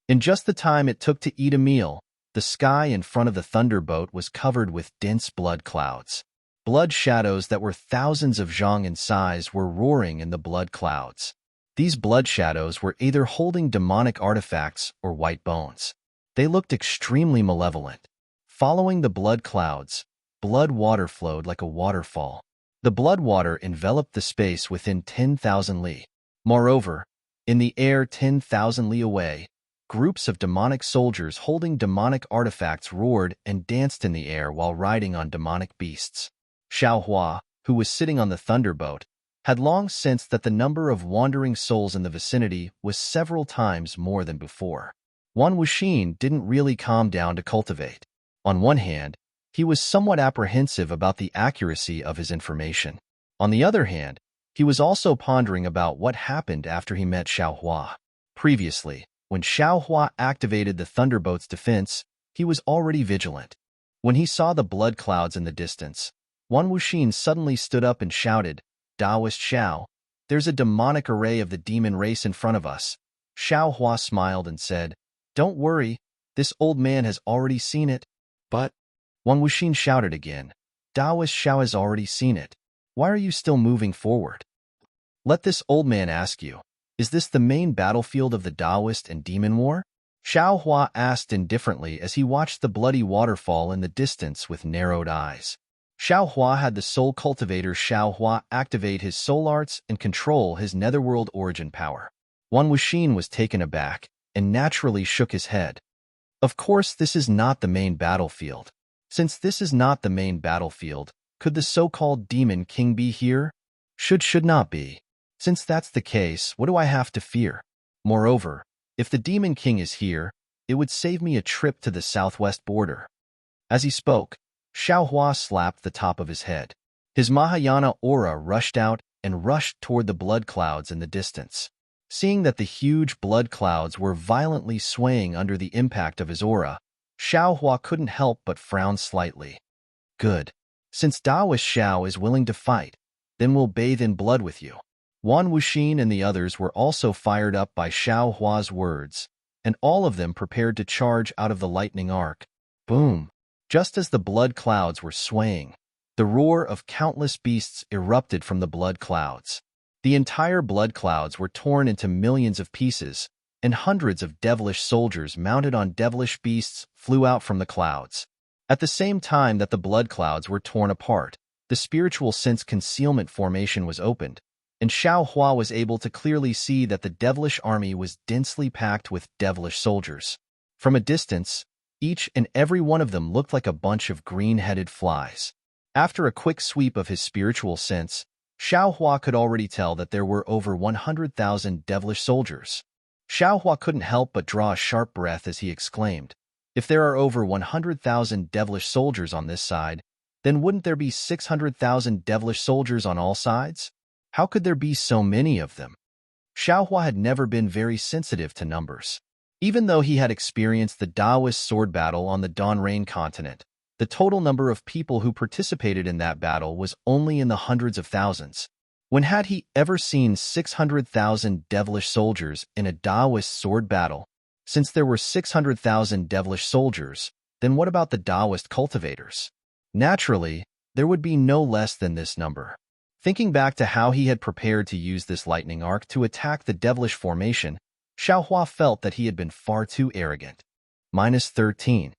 In just the time it took to eat a meal, the sky in front of the thunderbolt was covered with dense blood clouds. Blood shadows that were thousands of zhang in size were roaring in the blood clouds. These blood shadows were either holding demonic artifacts or white bones. They looked extremely malevolent. Following the blood clouds, blood water flowed like a waterfall. The blood water enveloped the space within 10,000 li. Moreover, in the air 10,000 li away, groups of demonic soldiers holding demonic artifacts roared and danced in the air while riding on demonic beasts. Xiaohua, who was sitting on the thunderbolt, had long sensed that the number of wandering souls in the vicinity was several times more than before. Wan Wuxin didn't really calm down to cultivate. On one hand, he was somewhat apprehensive about the accuracy of his information. On the other hand, he was also pondering about what happened after he met Xiaohua. Previously, when Xiaohua activated the thunderbolt's defense, he was already vigilant. When he saw the blood clouds in the distance, Wan Wuxin suddenly stood up and shouted, "Daoist Xiao, there's a demonic array of the demon race in front of us." Xiaohua smiled and said, "Don't worry, this old man has already seen it." But, Wan Wuxin shouted again, "Daoist Xiao has already seen it. Why are you still moving forward? Let this old man ask you, is this the main battlefield of the Taoist and demon war?" Xiaohua asked indifferently as he watched the bloody waterfall in the distance with narrowed eyes. Xiaohua had the soul cultivator Xiaohua activate his soul arts and control his netherworld origin power. Wan Wuxin was taken aback and naturally shook his head. Of course, this is not the main battlefield. Since this is not the main battlefield, could the so-called demon king be here? Should not be. Since that's the case, what do I have to fear? Moreover, if the demon king is here, it would save me a trip to the southwest border. As he spoke, Xiaohua slapped the top of his head. His Mahayana aura rushed out and rushed toward the blood clouds in the distance. Seeing that the huge blood clouds were violently swaying under the impact of his aura, Xiaohua couldn't help but frown slightly. Good. Since Daoist Xiao is willing to fight, then we'll bathe in blood with you. Wan Wuxin and the others were also fired up by Xiaohua's words, and all of them prepared to charge out of the lightning arc. Boom! Just as the blood clouds were swaying, the roar of countless beasts erupted from the blood clouds. The entire blood clouds were torn into millions of pieces, and hundreds of devilish soldiers mounted on devilish beasts flew out from the clouds. At the same time that the blood clouds were torn apart, the spiritual sense concealment formation was opened, and Xiaohua was able to clearly see that the devilish army was densely packed with devilish soldiers. From a distance, each and every one of them looked like a bunch of green-headed flies. After a quick sweep of his spiritual sense, Xiaohua could already tell that there were over 100,000 devilish soldiers. Xiaohua couldn't help but draw a sharp breath as he exclaimed, "If there are over 100,000 devilish soldiers on this side, then wouldn't there be 600,000 devilish soldiers on all sides? How could there be so many of them?" Xiaohua had never been very sensitive to numbers. Even though he had experienced the Daoist sword battle on the Donrain continent, the total number of people who participated in that battle was only in the hundreds of thousands. When had he ever seen 600,000 devilish soldiers in a Daoist sword battle? Since there were 600,000 devilish soldiers, then what about the Daoist cultivators? Naturally, there would be no less than this number. Thinking back to how he had prepared to use this lightning arc to attack the devilish formation, Xiaohua felt that he had been far too arrogant. -13.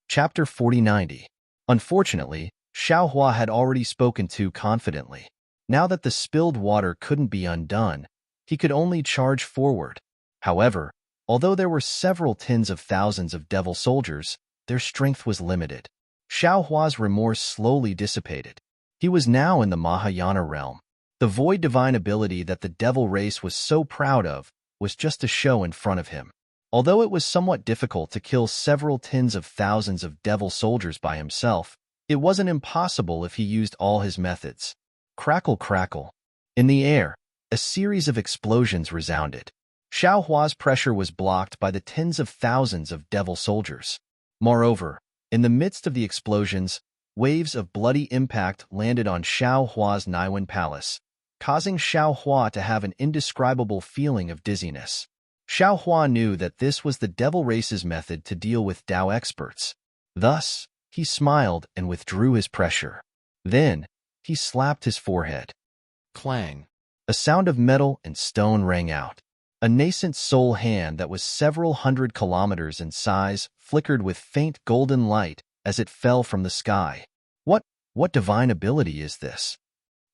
Chapter 4090. Unfortunately, Xiaohua had already spoken too confidently. Now that the spilled water couldn't be undone, he could only charge forward. However, although there were several tens of thousands of devil soldiers, their strength was limited. Xiaohua's remorse slowly dissipated. He was now in the Mahayana realm. The void divine ability that the devil race was so proud of was just a show in front of him. Although it was somewhat difficult to kill several tens of thousands of devil soldiers by himself, it wasn't impossible if he used all his methods. Crackle, crackle. In the air, a series of explosions resounded. Xiaohua's pressure was blocked by the tens of thousands of devil soldiers. Moreover, in the midst of the explosions, waves of bloody impact landed on Xiaohua's Naiwen Palace, causing Xiaohua to have an indescribable feeling of dizziness. Xiaohua knew that this was the devil race's method to deal with Dao experts. Thus, he smiled and withdrew his pressure. Then, he slapped his forehead. Clang! A sound of metal and stone rang out. A nascent soul hand that was several hundred kilometers in size flickered with faint golden light as it fell from the sky. What divine ability is this?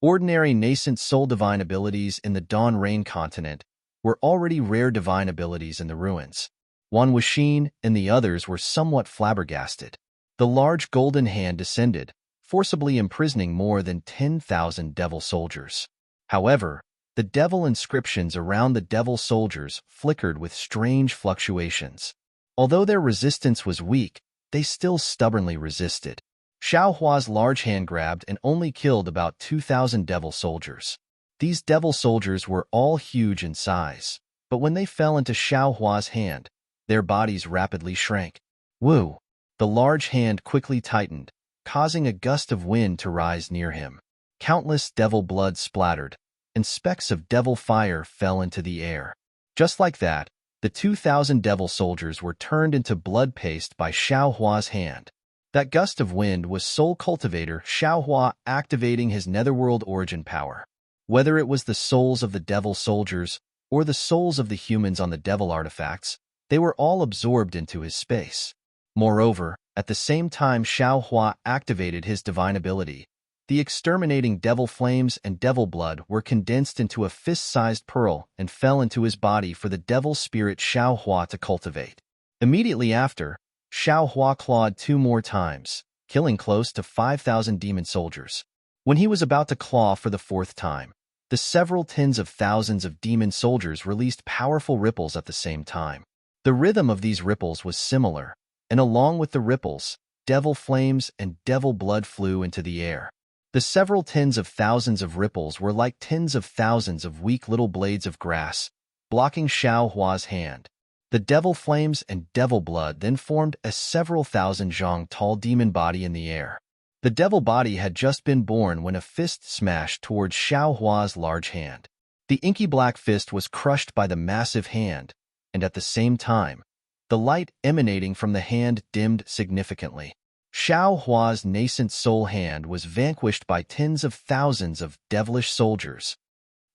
Ordinary nascent soul divine abilities in the Dawn Rain continent were already rare divine abilities in the ruins. Wan Wuxin and the others were somewhat flabbergasted. The large golden hand descended, forcibly imprisoning more than 10,000 devil soldiers. However, the devil inscriptions around the devil soldiers flickered with strange fluctuations. Although their resistance was weak, they still stubbornly resisted. Xiaohua's large hand grabbed and only killed about 2,000 devil soldiers. These devil soldiers were all huge in size, but when they fell into Xiaohua's hand, their bodies rapidly shrank. Woo! The large hand quickly tightened, causing a gust of wind to rise near him. Countless devil blood splattered, and specks of devil fire fell into the air. Just like that, the 2,000 devil soldiers were turned into blood paste by Xiaohua's hand. That gust of wind was Soul Cultivator Xiaohua activating his netherworld origin power. Whether it was the souls of the devil soldiers or the souls of the humans on the devil artifacts, they were all absorbed into his space. Moreover, at the same time Xiaohua activated his divine ability, the exterminating devil flames and devil blood were condensed into a fist-sized pearl and fell into his body for the devil spirit Xiaohua to cultivate. Immediately after, Xiaohua clawed 2 more times, killing close to 5,000 demon soldiers. When he was about to claw for the 4th time, the several tens of thousands of demon soldiers released powerful ripples at the same time. The rhythm of these ripples was similar, and along with the ripples, devil flames and devil blood flew into the air. The several tens of thousands of ripples were like tens of thousands of weak little blades of grass, blocking Xiao Hua's hand. The devil flames and devil blood then formed a several thousand zhang tall demon body in the air. The devil body had just been born when a fist smashed towards Xiao Hua's large hand. The inky black fist was crushed by the massive hand, and at the same time, the light emanating from the hand dimmed significantly. Xiao Hua's nascent soul hand was vanquished by tens of thousands of devilish soldiers.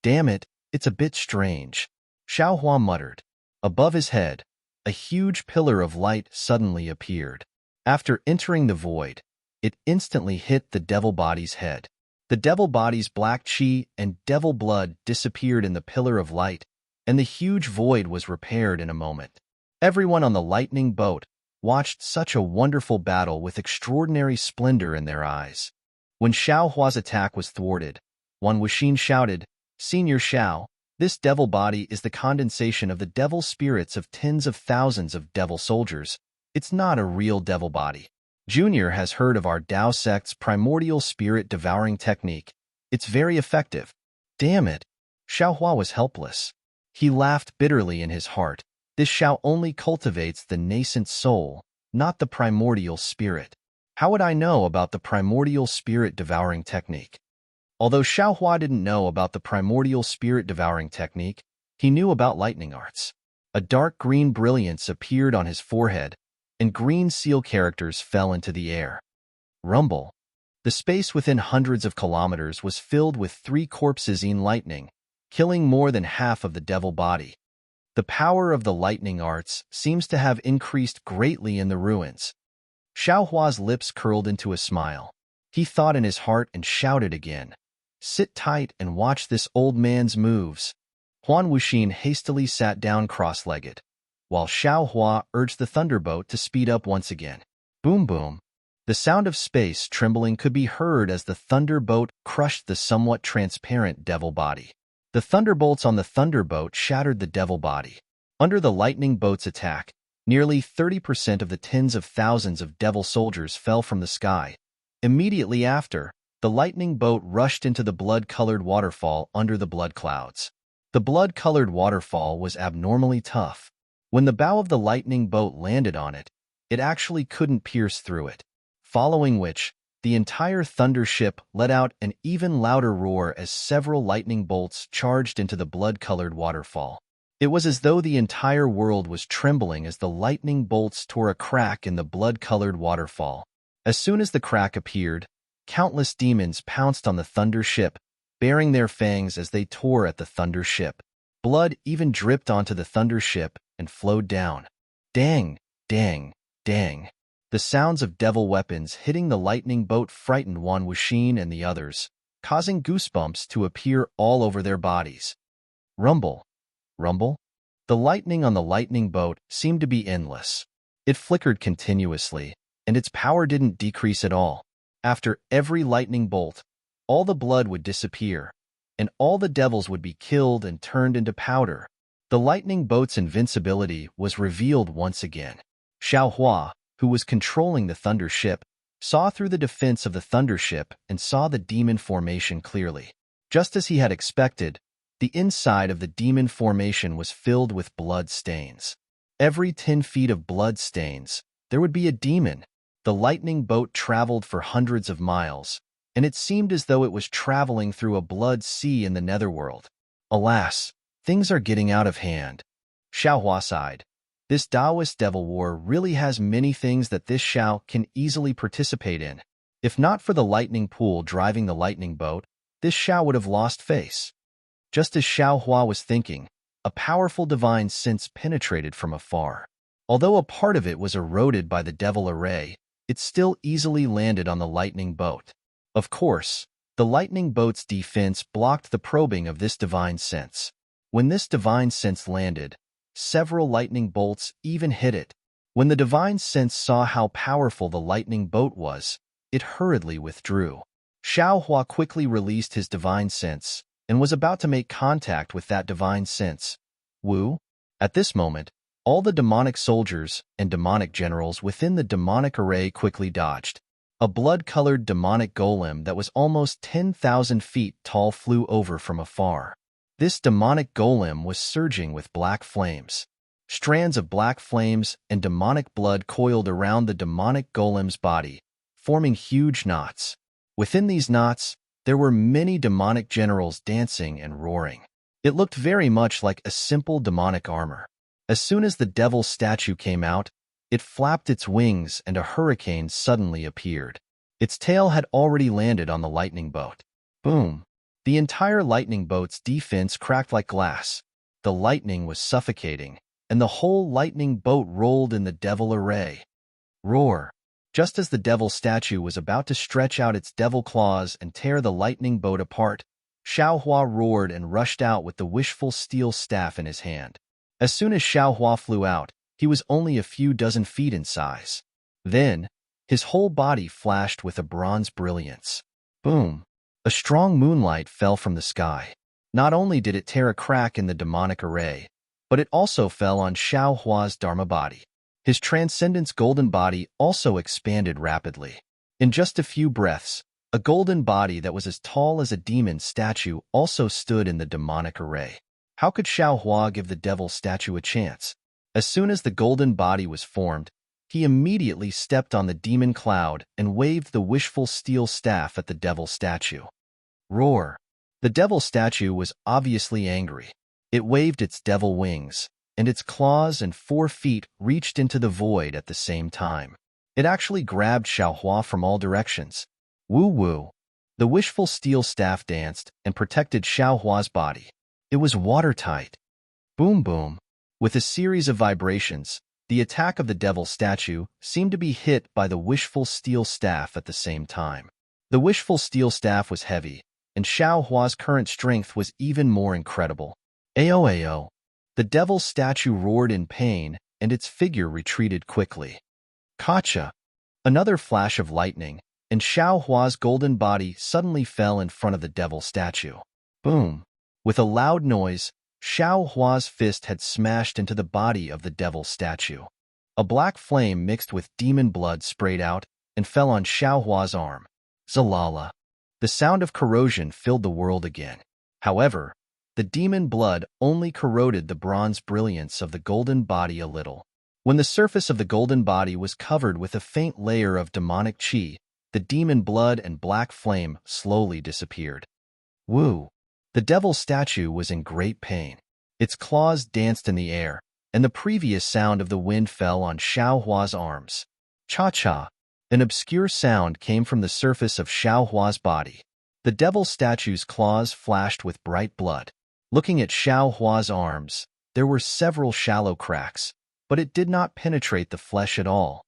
Damn it, it's a bit strange, Xiao Hua muttered. Above his head, a huge pillar of light suddenly appeared. After entering the void, it instantly hit the devil body's head. The devil body's black chi and devil blood disappeared in the pillar of light, and the huge void was repaired in a moment. Everyone on the lightning boat watched such a wonderful battle with extraordinary splendor in their eyes. When Xiao Hua's attack was thwarted, Wan Wuxin shouted, "Senior Xiao, this devil body is the condensation of the devil spirits of tens of thousands of devil soldiers. It's not a real devil body. Junior has heard of our Dao sect's primordial spirit devouring technique. It's very effective." Damn it! Xiao Hua was helpless. He laughed bitterly in his heart. This Xiao only cultivates the nascent soul, not the primordial spirit. How would I know about the primordial spirit devouring technique? Although Xiao Hua didn't know about the primordial spirit devouring technique, he knew about lightning arts. A dark green brilliance appeared on his forehead, and green seal characters fell into the air. Rumble. The space within hundreds of kilometers was filled with 3 corpses in lightning, killing more than half of the devil body. The power of the lightning arts seems to have increased greatly in the ruins. Xiao Hua's lips curled into a smile. He thought in his heart and shouted again, "Sit tight and watch this old man's moves." Huan Wuxin hastily sat down cross-legged, while Xiao Hua urged the thunderboat to speed up once again. Boom boom. The sound of space trembling could be heard as the thunderboat crushed the somewhat transparent devil body. The thunderbolts on the thunderboat shattered the devil body. Under the lightning boat's attack, nearly 30% of the tens of thousands of devil soldiers fell from the sky. Immediately after, the lightning boat rushed into the blood-colored waterfall under the blood clouds. The blood-colored waterfall was abnormally tough. When the bow of the lightning boat landed on it, it actually couldn't pierce through it. Following which, the entire thunder ship let out an even louder roar as several lightning bolts charged into the blood-colored waterfall. It was as though the entire world was trembling as the lightning bolts tore a crack in the blood-colored waterfall. As soon as the crack appeared, countless demons pounced on the thunder ship, baring their fangs as they tore at the thunder ship. Blood even dripped onto the thunder ship and flowed down. Dang, dang, dang. The sounds of devil weapons hitting the lightning boat frightened Wan Wuxin and the others, causing goosebumps to appear all over their bodies. Rumble. Rumble? The lightning on the lightning boat seemed to be endless. It flickered continuously, and its power didn't decrease at all. After every lightning bolt, all the blood would disappear, and all the devils would be killed and turned into powder. The lightning boat's invincibility was revealed once again. Xiao Hua, who was controlling the thunder ship, saw through the defense of the thunder ship and saw the demon formation clearly. Just as he had expected, the inside of the demon formation was filled with blood stains. Every 10 feet of blood stains, there would be a demon. The lightning boat traveled for hundreds of miles, and it seemed as though it was traveling through a blood sea in the netherworld. Alas, things are getting out of hand. Xiao Hua sighed. This Taoist devil war really has many things that this Xiao can easily participate in. If not for the lightning pool driving the lightning boat, this Xiao would have lost face. Just as Xiao Hua was thinking, a powerful divine sense penetrated from afar. Although a part of it was eroded by the devil array, it still easily landed on the lightning boat. Of course, the lightning boat's defense blocked the probing of this divine sense. When this divine sense landed, several lightning bolts even hit it. When the divine sense saw how powerful the lightning boat was, it hurriedly withdrew. Xiao Hua quickly released his divine sense and was about to make contact with that divine sense. Wu? At this moment, all the demonic soldiers and demonic generals within the demonic array quickly dodged. A blood-colored demonic golem that was almost 10,000 feet tall flew over from afar. This demonic golem was surging with black flames. Strands of black flames and demonic blood coiled around the demonic golem's body, forming huge knots. Within these knots, there were many demonic generals dancing and roaring. It looked very much like a simple demonic armor. As soon as the devil statue came out, it flapped its wings and a hurricane suddenly appeared. Its tail had already landed on the lightning boat. Boom! The entire lightning boat's defense cracked like glass. The lightning was suffocating, and the whole lightning boat rolled in the devil array. Roar! Just as the devil statue was about to stretch out its devil claws and tear the lightning boat apart, Xiaohua roared and rushed out with the wishful steel staff in his hand. As soon as Xiaohua flew out, he was only a few dozen feet in size. Then, his whole body flashed with a bronze brilliance. Boom! A strong moonlight fell from the sky. Not only did it tear a crack in the demonic array, but it also fell on Xiaohua's Dharma body. His transcendence golden body also expanded rapidly. In just a few breaths, a golden body that was as tall as a demon statue also stood in the demonic array. How could Xiaohua give the devil statue a chance? As soon as the golden body was formed, he immediately stepped on the demon cloud and waved the wishful steel staff at the devil statue. Roar! The devil statue was obviously angry. It waved its devil wings, and its claws and 4 feet reached into the void at the same time. It actually grabbed Xiaohua from all directions. Woo-woo! The wishful steel staff danced and protected Xiaohua's body. It was watertight. Boom-boom! With a series of vibrations, the attack of the devil statue seemed to be hit by the wishful steel staff at the same time. The wishful steel staff was heavy, and Xiaohua's current strength was even more incredible. Ao! The devil statue roared in pain, and its figure retreated quickly. Kacha! Another flash of lightning, and Xiaohua's golden body suddenly fell in front of the devil statue. Boom! With a loud noise, Xiaohua's fist had smashed into the body of the devil statue. A black flame mixed with demon blood sprayed out and fell on Xiaohua's arm. Zalala! The sound of corrosion filled the world again. However, the demon blood only corroded the bronze brilliance of the golden body a little. When the surface of the golden body was covered with a faint layer of demonic qi, the demon blood and black flame slowly disappeared. Woo! The devil statue was in great pain. Its claws danced in the air, and the previous sound of the wind fell on Xiaohua's arms. Cha-cha! An obscure sound came from the surface of Xiaohua's body. The devil statue's claws flashed with bright blood. Looking at Xiaohua's arms, there were several shallow cracks, but it did not penetrate the flesh at all.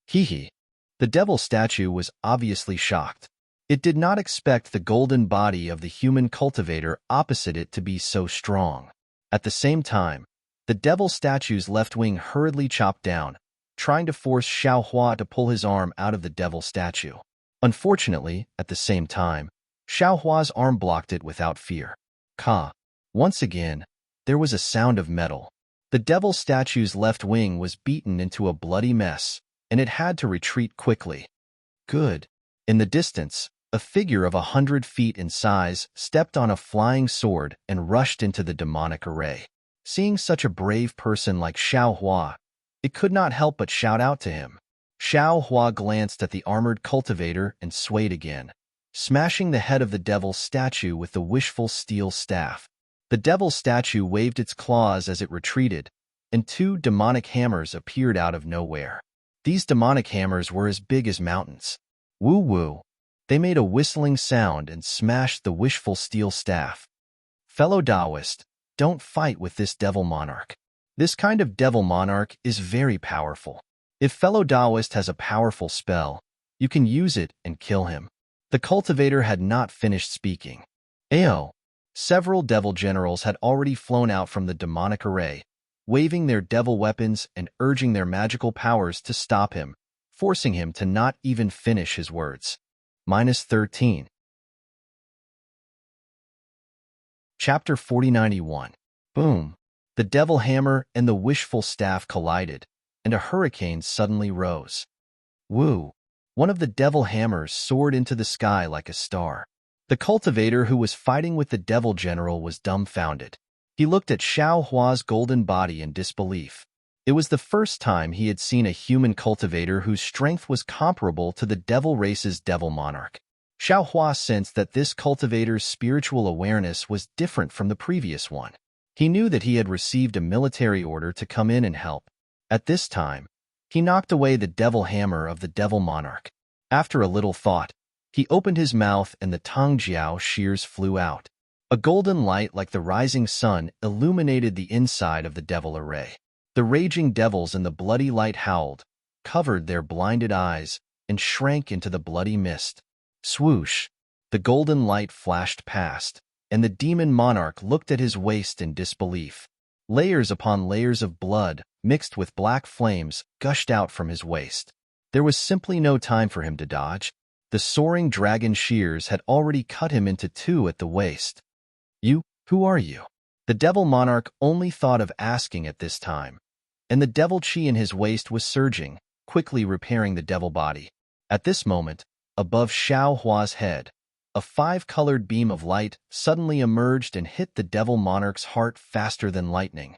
Hee. The devil statue was obviously shocked. It did not expect the golden body of the human cultivator opposite it to be so strong. At the same time, the devil statue's left wing hurriedly chopped down, trying to force Xiaohua to pull his arm out of the devil statue. Unfortunately, at the same time, Xiaohua's arm blocked it without fear. Ka! Once again, there was a sound of metal. The devil statue's left wing was beaten into a bloody mess, and it had to retreat quickly. Good. In the distance, a figure of 100 feet in size stepped on a flying sword and rushed into the demonic array. Seeing such a brave person like Xiaohua, it could not help but shout out to him. Xiaohua glanced at the armored cultivator and swayed again, smashing the head of the devil statue with the wishful steel staff. The devil statue waved its claws as it retreated, and 2 demonic hammers appeared out of nowhere. These demonic hammers were as big as mountains. Woo-woo! They made a whistling sound and smashed the wishful steel staff. Fellow Taoist, don't fight with this devil monarch. This kind of devil monarch is very powerful. If fellow Taoist has a powerful spell, you can use it and kill him. The cultivator had not finished speaking. Ao! Several devil generals had already flown out from the demonic array, waving their devil weapons and urging their magical powers to stop him, forcing him to not even finish his words. -13. Chapter 4091. Boom! The devil hammer and the wishful staff collided, and a hurricane suddenly rose. Woo! One of the devil hammers soared into the sky like a star. The cultivator who was fighting with the devil general was dumbfounded. He looked at Xiao Hua's golden body in disbelief. It was the first time he had seen a human cultivator whose strength was comparable to the devil race's devil monarch. Xiao Hua sensed that this cultivator's spiritual awareness was different from the previous one. He knew that he had received a military order to come in and help. At this time, he knocked away the devil hammer of the devil monarch. After a little thought, he opened his mouth and the Tongjiao shears flew out. A golden light like the rising sun illuminated the inside of the devil array. The raging devils in the bloody light howled, covered their blinded eyes, and shrank into the bloody mist. Swoosh! The golden light flashed past, and the demon monarch looked at his waist in disbelief. Layers upon layers of blood, mixed with black flames, gushed out from his waist. There was simply no time for him to dodge. The soaring dragon shears had already cut him into two at the waist. Who are you? The devil monarch only thought of asking at this time, and the devil chi in his waist was surging, quickly repairing the devil body. At this moment, above Xiao Hua's head, a five-colored beam of light suddenly emerged and hit the devil monarch's heart faster than lightning.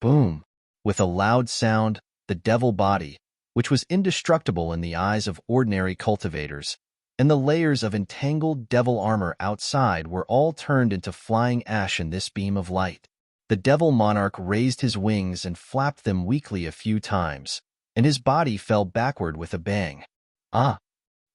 Boom! With a loud sound, the devil body, which was indestructible in the eyes of ordinary cultivators, and the layers of entangled devil armor outside were all turned into flying ash in this beam of light. The devil monarch raised his wings and flapped them weakly a few times, and his body fell backward with a bang. Ah!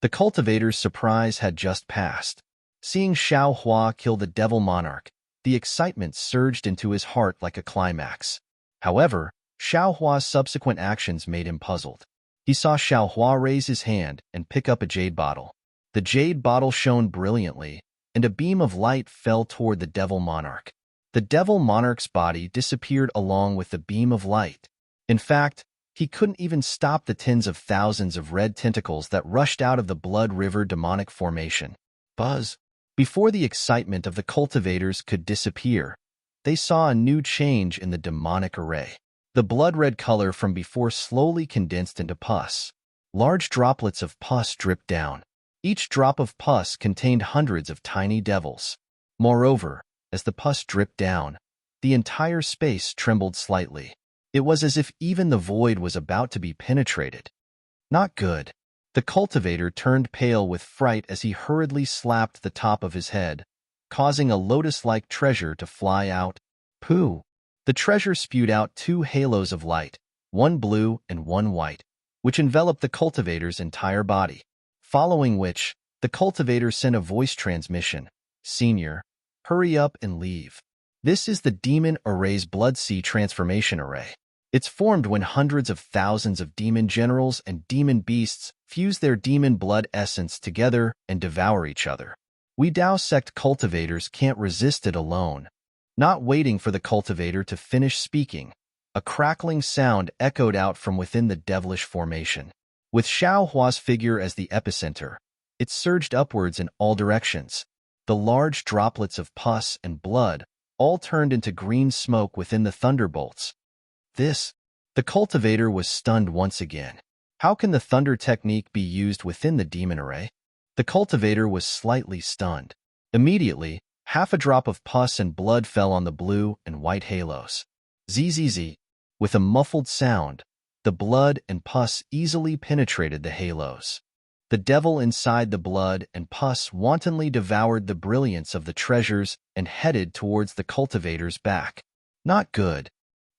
The cultivator's surprise had just passed. Seeing Xiao Hua kill the devil monarch, the excitement surged into his heart like a climax. However, Xiao Hua's subsequent actions made him puzzled. He saw Xiao Hua raise his hand and pick up a jade bottle. The jade bottle shone brilliantly, and a beam of light fell toward the devil monarch. The devil monarch's body disappeared along with the beam of light. In fact, he couldn't even stop the tens of thousands of red tentacles that rushed out of the Blood River demonic formation. Buzz! Before the excitement of the cultivators could disappear, they saw a new change in the demonic array. The blood-red color from before slowly condensed into pus. Large droplets of pus dripped down. Each drop of pus contained hundreds of tiny devils. Moreover, as the pus dripped down, the entire space trembled slightly. It was as if even the void was about to be penetrated. Not good. The cultivator turned pale with fright as he hurriedly slapped the top of his head, causing a lotus-like treasure to fly out. Pooh! The treasure spewed out two halos of light, one blue and one white, which enveloped the cultivator's entire body. Following which, the cultivator sent a voice transmission. Senior, hurry up and leave. This is the Demon Array's Blood Sea Transformation Array. It's formed when hundreds of thousands of demon generals and demon beasts fuse their demon blood essence together and devour each other. We Dao sect cultivators can't resist it alone. Not waiting for the cultivator to finish speaking, a crackling sound echoed out from within the devilish formation. With Xiao Hua's figure as the epicenter, it surged upwards in all directions. The large droplets of pus and blood all turned into green smoke within the thunderbolts. The cultivator was stunned once again. How can the thunder technique be used within the demon array? The cultivator was slightly stunned. Immediately, half a drop of pus and blood fell on the blue and white halos. Zzz. With a muffled sound, the blood and pus easily penetrated the halos. The devil inside the blood and pus wantonly devoured the brilliance of the treasures and headed towards the cultivator's back. Not good.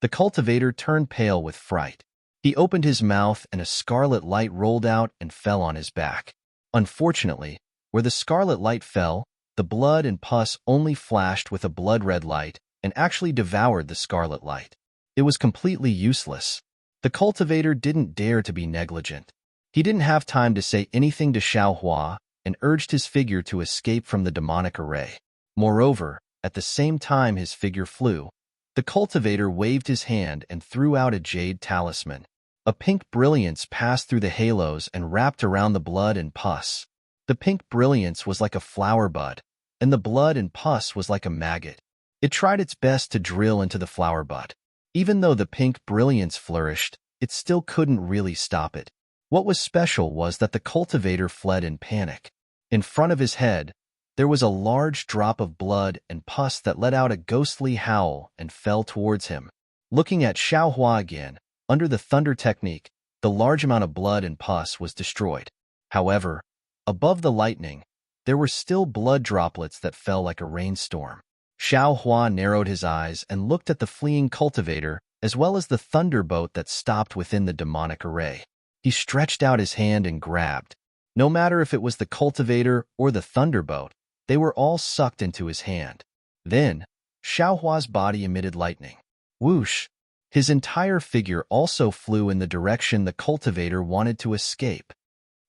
The cultivator turned pale with fright. He opened his mouth and a scarlet light rolled out and fell on his back. Unfortunately, where the scarlet light fell, the blood and pus only flashed with a blood-red light and actually devoured the scarlet light. It was completely useless. The cultivator didn't dare to be negligent. He didn't have time to say anything to Xiao Hua and urged his figure to escape from the demonic array. Moreover, at the same time his figure flew, the cultivator waved his hand and threw out a jade talisman. A pink brilliance passed through the halos and wrapped around the blood and pus. The pink brilliance was like a flower bud, and the blood and pus was like a maggot. It tried its best to drill into the flower bud. Even though the pink brilliance flourished, it still couldn't really stop it. What was special was that the cultivator fled in panic. In front of his head, there was a large drop of blood and pus that let out a ghostly howl and fell towards him. Looking at Xiaohua again, under the thunder technique, the large amount of blood and pus was destroyed. However, above the lightning, there were still blood droplets that fell like a rainstorm. Xiaohua narrowed his eyes and looked at the fleeing cultivator as well as the thunderbolt that stopped within the demonic array. He stretched out his hand and grabbed. No matter if it was the cultivator or the thunderbolt, they were all sucked into his hand. Then, Xiaohua's body emitted lightning. Whoosh! His entire figure also flew in the direction the cultivator wanted to escape.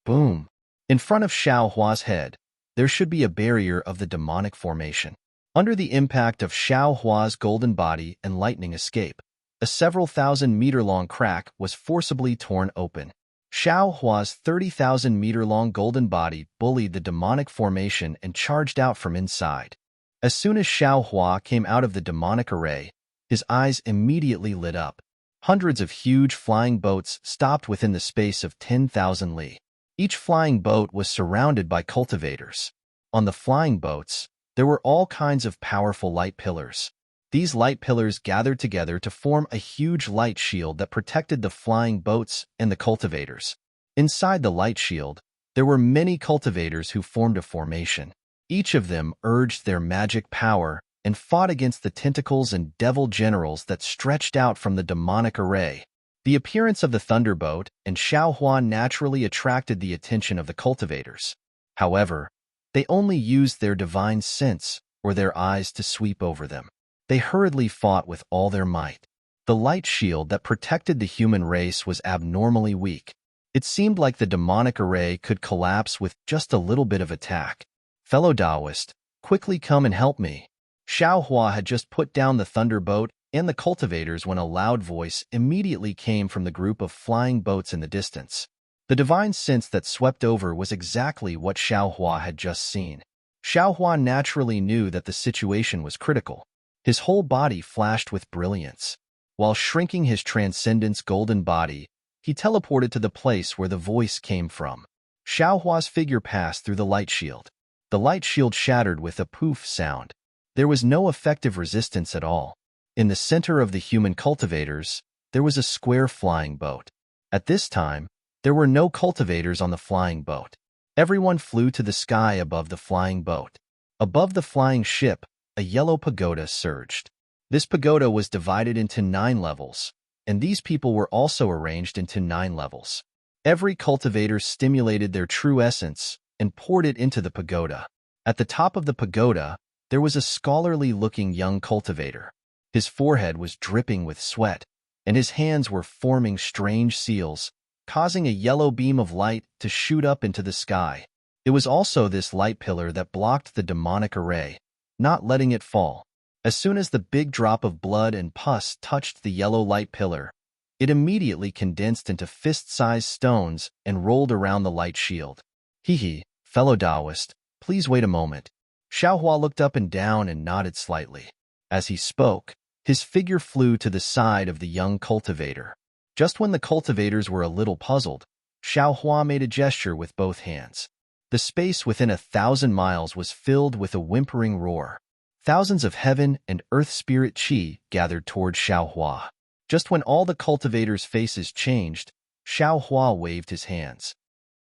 Boom! In front of Xiaohua's head, there should be a barrier of the demonic formation. Under the impact of Xiaohua's golden body and lightning escape, a several thousand-meter-long crack was forcibly torn open. Xiaohua's 30,000-meter-long golden body bullied the demonic formation and charged out from inside. As soon as Xiaohua came out of the demonic array, his eyes immediately lit up. Hundreds of huge flying boats stopped within the space of 10,000 li. Each flying boat was surrounded by cultivators. On the flying boats, there were all kinds of powerful light pillars. These light pillars gathered together to form a huge light shield that protected the flying boats and the cultivators. Inside the light shield, there were many cultivators who formed a formation. Each of them urged their magic power and fought against the tentacles and devil generals that stretched out from the demonic array. The appearance of the thunderbolt and Xiaohua naturally attracted the attention of the cultivators. However, they only used their divine sense or their eyes to sweep over them. They hurriedly fought with all their might. The light shield that protected the human race was abnormally weak. It seemed like the demonic array could collapse with just a little bit of attack. Fellow Taoist, quickly come and help me. Xiaohua had just put down the thunderbolt and the cultivators when a loud voice immediately came from the group of flying boats in the distance. The divine sense that swept over was exactly what Xiaohua had just seen. Xiaohua naturally knew that the situation was critical. His whole body flashed with brilliance. While shrinking his transcendence golden body, he teleported to the place where the voice came from. Xiaohua's figure passed through the light shield. The light shield shattered with a poof sound. There was no effective resistance at all. In the center of the human cultivators, there was a square flying boat. At this time, there were no cultivators on the flying boat. Everyone flew to the sky above the flying boat. Above the flying ship, a yellow pagoda surged. This pagoda was divided into 9 levels, and these people were also arranged into 9 levels. Every cultivator stimulated their true essence and poured it into the pagoda. At the top of the pagoda, there was a scholarly-looking young cultivator. His forehead was dripping with sweat, and his hands were forming strange seals, causing a yellow beam of light to shoot up into the sky. It was also this light pillar that blocked the demonic array, not letting it fall. As soon as the big drop of blood and pus touched the yellow light pillar, it immediately condensed into fist-sized stones and rolled around the light shield. Hee, fellow Taoist, please wait a moment. Xiaohua looked up and down and nodded slightly. As he spoke, his figure flew to the side of the young cultivator. Just when the cultivators were a little puzzled, Xiaohua made a gesture with both hands. The space within 1,000 miles was filled with a whimpering roar. Thousands of heaven and earth spirit qi gathered toward Xiaohua. Just when all the cultivators' faces changed, Xiaohua waved his hands.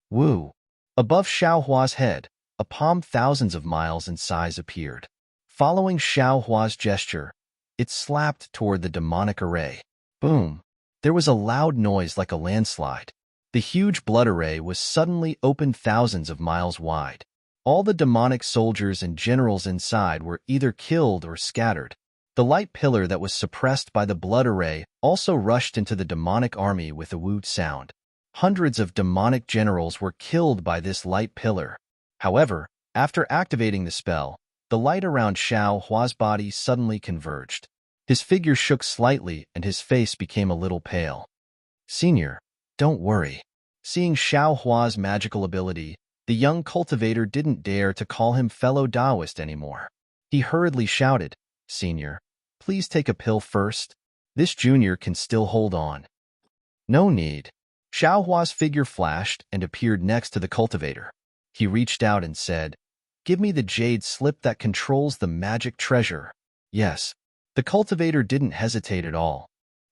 Woo! Above Xiaohua's head, a palm thousands of miles in size appeared. Following Xiaohua's gesture, it slapped toward the demonic array. Boom! There was a loud noise like a landslide. The huge blood array was suddenly opened thousands of miles wide. All the demonic soldiers and generals inside were either killed or scattered. The light pillar that was suppressed by the blood array also rushed into the demonic army with a woot sound. Hundreds of demonic generals were killed by this light pillar. However, after activating the spell, the light around Xiaohua's body suddenly converged. His figure shook slightly and his face became a little pale. Senior, don't worry. Seeing Xiaohua's magical ability, the young cultivator didn't dare to call him fellow Taoist anymore. He hurriedly shouted, Senior, please take a pill first. This junior can still hold on. No need. Xiaohua's figure flashed and appeared next to the cultivator. He reached out and said, "Give me the jade slip that controls the magic treasure." Yes. The cultivator didn't hesitate at all.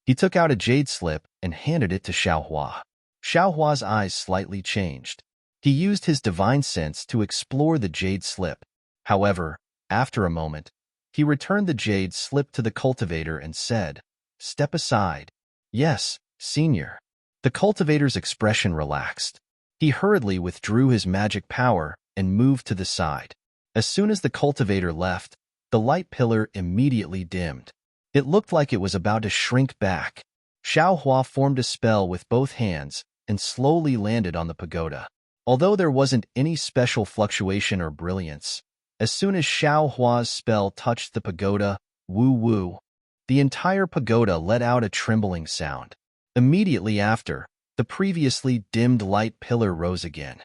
He took out a jade slip and handed it to Xiaohua. Xiaohua's eyes slightly changed. He used his divine sense to explore the jade slip. However, after a moment, he returned the jade slip to the cultivator and said, "Step aside." "Yes, Senior." The cultivator's expression relaxed. He hurriedly withdrew his magic power and moved to the side. As soon as the cultivator left, the light pillar immediately dimmed. It looked like it was about to shrink back. Xiaohua formed a spell with both hands and slowly landed on the pagoda. Although there wasn't any special fluctuation or brilliance, as soon as Xiaohua's spell touched the pagoda, woo-woo, the entire pagoda let out a trembling sound. Immediately after, the previously dimmed light pillar rose again.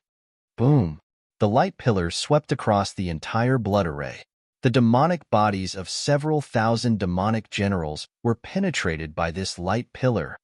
Boom! The light pillar swept across the entire blood array. The demonic bodies of several thousand demonic generals were penetrated by this light pillar.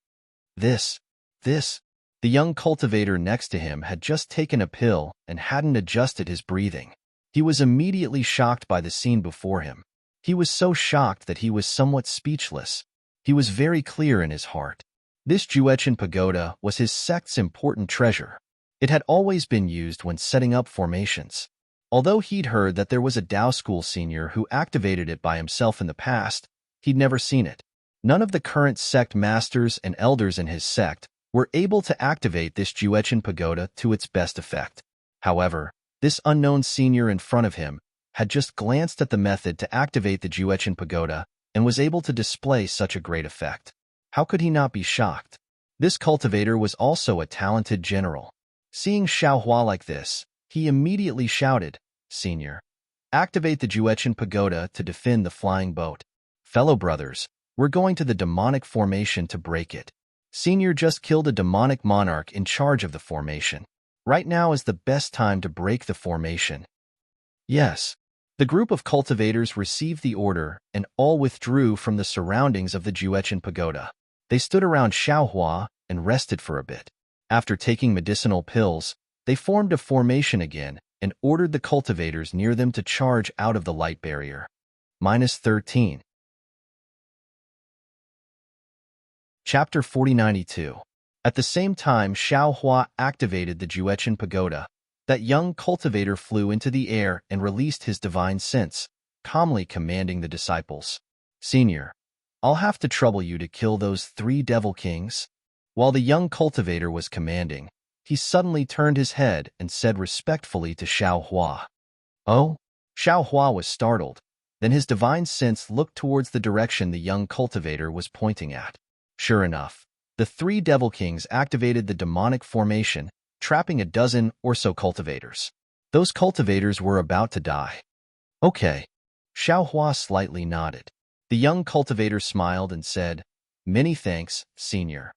This. The young cultivator next to him had just taken a pill and hadn't adjusted his breathing. He was immediately shocked by the scene before him. He was so shocked that he was somewhat speechless. He was very clear in his heart. This Juechen pagoda was his sect's important treasure. It had always been used when setting up formations. Although he'd heard that there was a Dao School senior who activated it by himself in the past, he'd never seen it. None of the current sect masters and elders in his sect were able to activate this Juechen pagoda to its best effect. However, this unknown senior in front of him had just glanced at the method to activate the Juechen pagoda and was able to display such a great effect. How could he not be shocked? This cultivator was also a talented general. Seeing Xiaohua like this, he immediately shouted, "Senior, activate the Juechen pagoda to defend the flying boat. Fellow brothers, we're going to the demonic formation to break it. Senior just killed a demonic monarch in charge of the formation. Right now is the best time to break the formation." Yes. The group of cultivators received the order and all withdrew from the surroundings of the Juechen pagoda. They stood around Xiaohua and rested for a bit. After taking medicinal pills, they formed a formation again and ordered the cultivators near them to charge out of the light barrier. -13. Chapter 4092. At the same time Xiaohua activated the Juechen pagoda, that young cultivator flew into the air and released his divine sense, calmly commanding the disciples, "Senior, I'll have to trouble you to kill those 3 devil kings." While the young cultivator was commanding, he suddenly turned his head and said respectfully to Xiaohua, "Oh?" Xiaohua was startled. Then his divine sense looked towards the direction the young cultivator was pointing at. Sure enough, the 3 devil kings activated the demonic formation, trapping a dozen or so cultivators. Those cultivators were about to die. "Okay." Xiaohua slightly nodded. The young cultivator smiled and said, "Many thanks, Senior."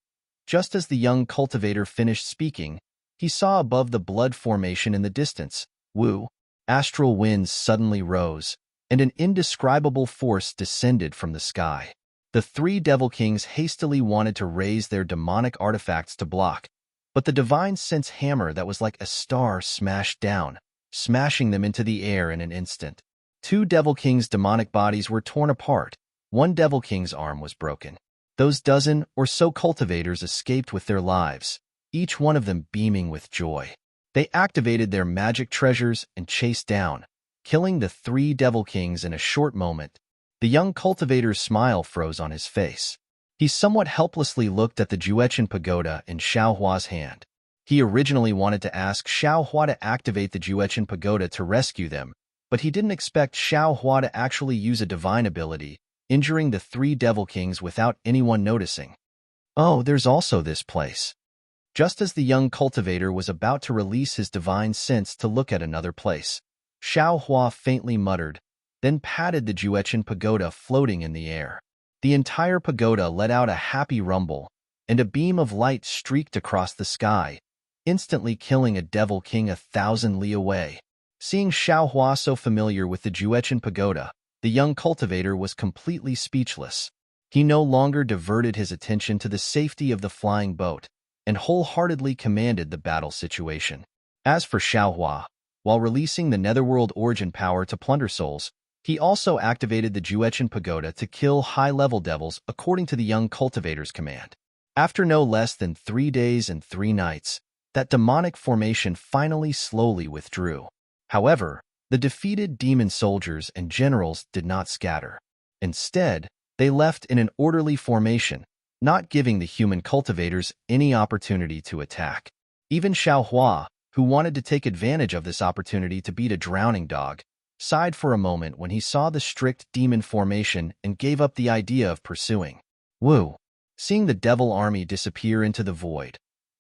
Just as the young cultivator finished speaking, he saw above the blood formation in the distance, woo, astral winds suddenly rose, and an indescribable force descended from the sky. The 3 devil kings hastily wanted to raise their demonic artifacts to block, but the divine sense hammer that was like a star smashed down, smashing them into the air in an instant. 2 devil kings' demonic bodies were torn apart. 1 devil king's arm was broken. Those dozen or so cultivators escaped with their lives, each one of them beaming with joy. They activated their magic treasures and chased down, killing the 3 devil kings in a short moment. The young cultivator's smile froze on his face. He somewhat helplessly looked at the Juechen pagoda in Xiaohua's hand. He originally wanted to ask Xiaohua to activate the Juechen pagoda to rescue them, but he didn't expect Xiaohua to actually use a divine ability, injuring the 3 devil kings without anyone noticing. "Oh, there's also this place." Just as the young cultivator was about to release his divine sense to look at another place, Xiaohua faintly muttered, then patted the Juechen pagoda floating in the air. The entire pagoda let out a happy rumble, and a beam of light streaked across the sky, instantly killing a devil king 1,000 li away. Seeing Xiaohua so familiar with the Juechen pagoda, the young cultivator was completely speechless. He no longer diverted his attention to the safety of the flying boat. and wholeheartedly commanded the battle situation. As for Xiaohua, while releasing the Netherworld origin power to plunder souls, he also activated the Juechen Pagoda to kill high-level devils according to the young cultivator's command. After no less than 3 days and 3 nights, that demonic formation finally slowly withdrew. However, the defeated demon soldiers and generals did not scatter. Instead, they left in an orderly formation, not giving the human cultivators any opportunity to attack. Even Xiaohua, who wanted to take advantage of this opportunity to beat a drowning dog, sighed for a moment when he saw the strict demon formation and gave up the idea of pursuing. Woo! Seeing the devil army disappear into the void,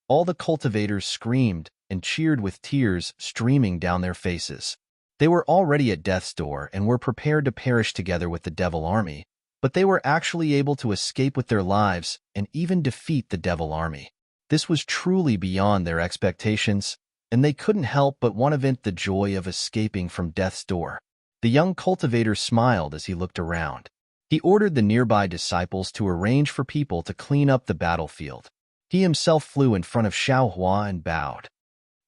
all the cultivators screamed and cheered with tears streaming down their faces. They were already at death's door and were prepared to perish together with the devil army, but they were actually able to escape with their lives and even defeat the devil army. This was truly beyond their expectations, and they couldn't help but want to vent the joy of escaping from death's door. The young cultivator smiled as he looked around. He ordered the nearby disciples to arrange for people to clean up the battlefield. He himself flew in front of Xiaohua and bowed.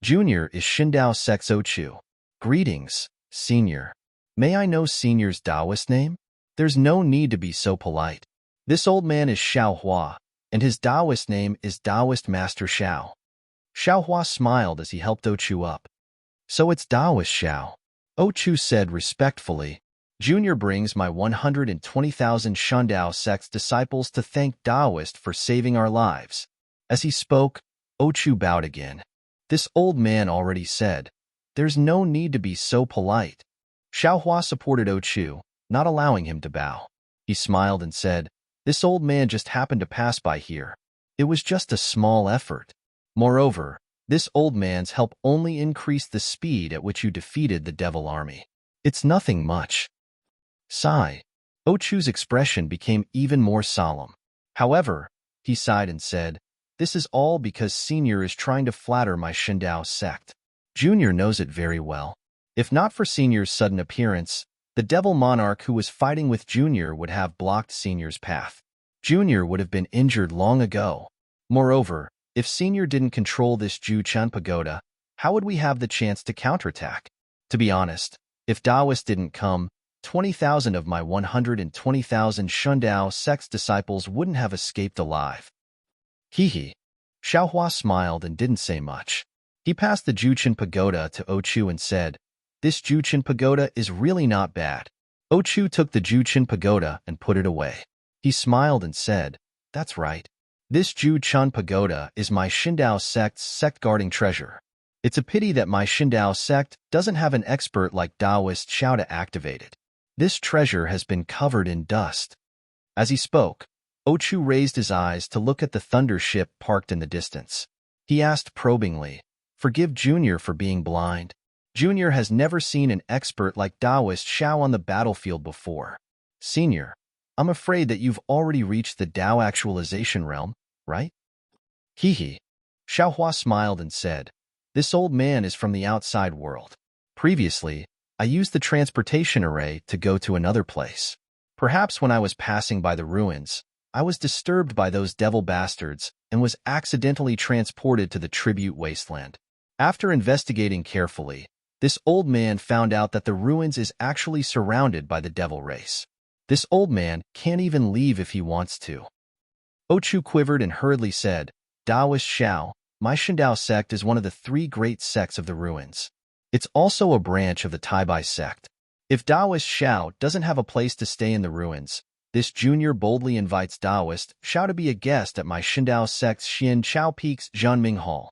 Junior is Xindao Sexo Chu. Greetings, Senior. May I know Senior's Taoist name? There's no need to be so polite. This old man is Xiaohua, and his Taoist name is Taoist Master Xiao. Xiaohua smiled as he helped Ochu up. So it's Taoist Xiao. Ochu said respectfully. Junior brings my 120,000 Shundao sect's disciples to thank Taoist for saving our lives. As he spoke, Ochu bowed again. This old man already said, there's no need to be so polite. Xiaohua supported Ochu, not allowing him to bow. He smiled and said, this old man just happened to pass by here. It was just a small effort. Moreover, this old man's help only increased the speed at which you defeated the devil army. It's nothing much. Sigh. Ochu's expression became even more solemn. However, he sighed and said, this is all because Senior is trying to flatter my Shindao sect. Junior knows it very well. If not for Senior's sudden appearance, the devil monarch who was fighting with Junior would have blocked Senior's path. Junior would have been injured long ago. Moreover, if Senior didn't control this Juechen Pagoda, how would we have the chance to counterattack? To be honest, if Taoist didn't come, 20,000 of my 120,000 Shundao sect's disciples wouldn't have escaped alive. Hee. Xiaohua smiled and didn't say much. He passed the Juechen Pagoda to Ochu and said, this Juechen Pagoda is really not bad. Ochu took the Juechen Pagoda and put it away. He smiled and said, that's right. This Juechen Pagoda is my Shindao sect's sect-guarding treasure. It's a pity that my Shindao sect doesn't have an expert like Taoist Xiao to activate it. This treasure has been covered in dust. As he spoke, Ochu raised his eyes to look at the thunder ship parked in the distance. He asked probingly, forgive Junior for being blind. Junior has never seen an expert like Taoist Xiao on the battlefield before. Senior, I'm afraid that you've already reached the Tao actualization realm, right? Hee. Xiaohua smiled and said, this old man is from the outside world. Previously, I used the transportation array to go to another place. Perhaps when I was passing by the ruins, I was disturbed by those devil bastards and was accidentally transported to the tribute wasteland. After investigating carefully, this old man found out that the ruins is actually surrounded by the devil race. This old man can't even leave if he wants to. Ochu quivered and hurriedly said, Taoist Xiao, my Shindao sect is one of the 3 great sects of the ruins. It's also a branch of the Taibai sect. If Taoist Xiao doesn't have a place to stay in the ruins, this junior boldly invites Taoist Xiao to be a guest at my Shindao sect's Xian Chao Peak's Zhanming Hall.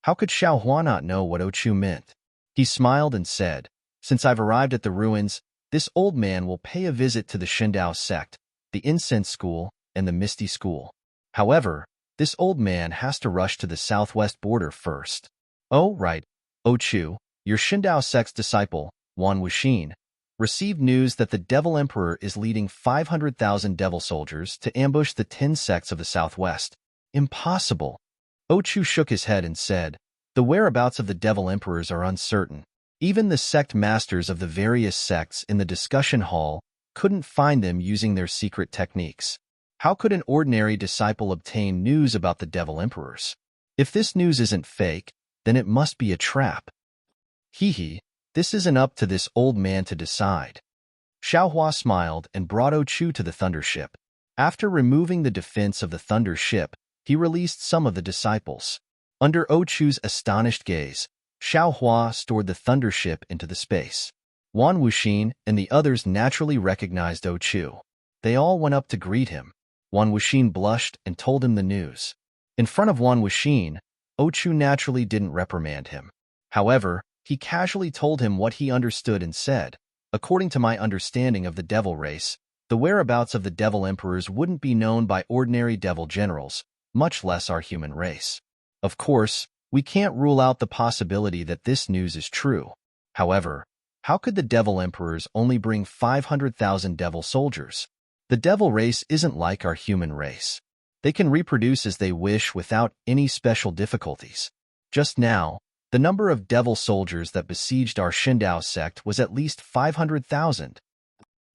How could Xiaohua not know what Ochu meant? He smiled and said, since I've arrived at the ruins, this old man will pay a visit to the Shindao sect, the incense school, and the misty school. However, this old man has to rush to the southwest border first. Oh, right. Ochu, your Shindao sect's disciple, Wan Wuxin, received news that the Devil Emperor is leading 500,000 devil soldiers to ambush the 10 sects of the southwest. Impossible. Ochu shook his head and said, the whereabouts of the Devil Emperors are uncertain. Even the sect masters of the various sects in the discussion hall couldn't find them using their secret techniques. How could an ordinary disciple obtain news about the Devil Emperors? If this news isn't fake, then it must be a trap. Hee, this isn't up to this old man to decide. Xiaohua smiled and brought Chu to the thunder ship. After removing the defense of the thunder ship, he released some of the disciples. Under Chu's astonished gaze, Xiaohua stored the thunder ship into the space. Wan Wuxin and the others naturally recognized Chu. They all went up to greet him. Wan Wuxin blushed and told him the news. In front of Wan Wuxin, Chu naturally didn't reprimand him. However, he casually told him what he understood and said, "According to my understanding of the devil race, the whereabouts of the devil emperors wouldn't be known by ordinary devil generals, much less our human race. Of course, we can't rule out the possibility that this news is true. However, how could the devil emperors only bring 500,000 devil soldiers? The devil race isn't like our human race. They can reproduce as they wish without any special difficulties. Just now, the number of devil soldiers that besieged our Shindao sect was at least 500,000.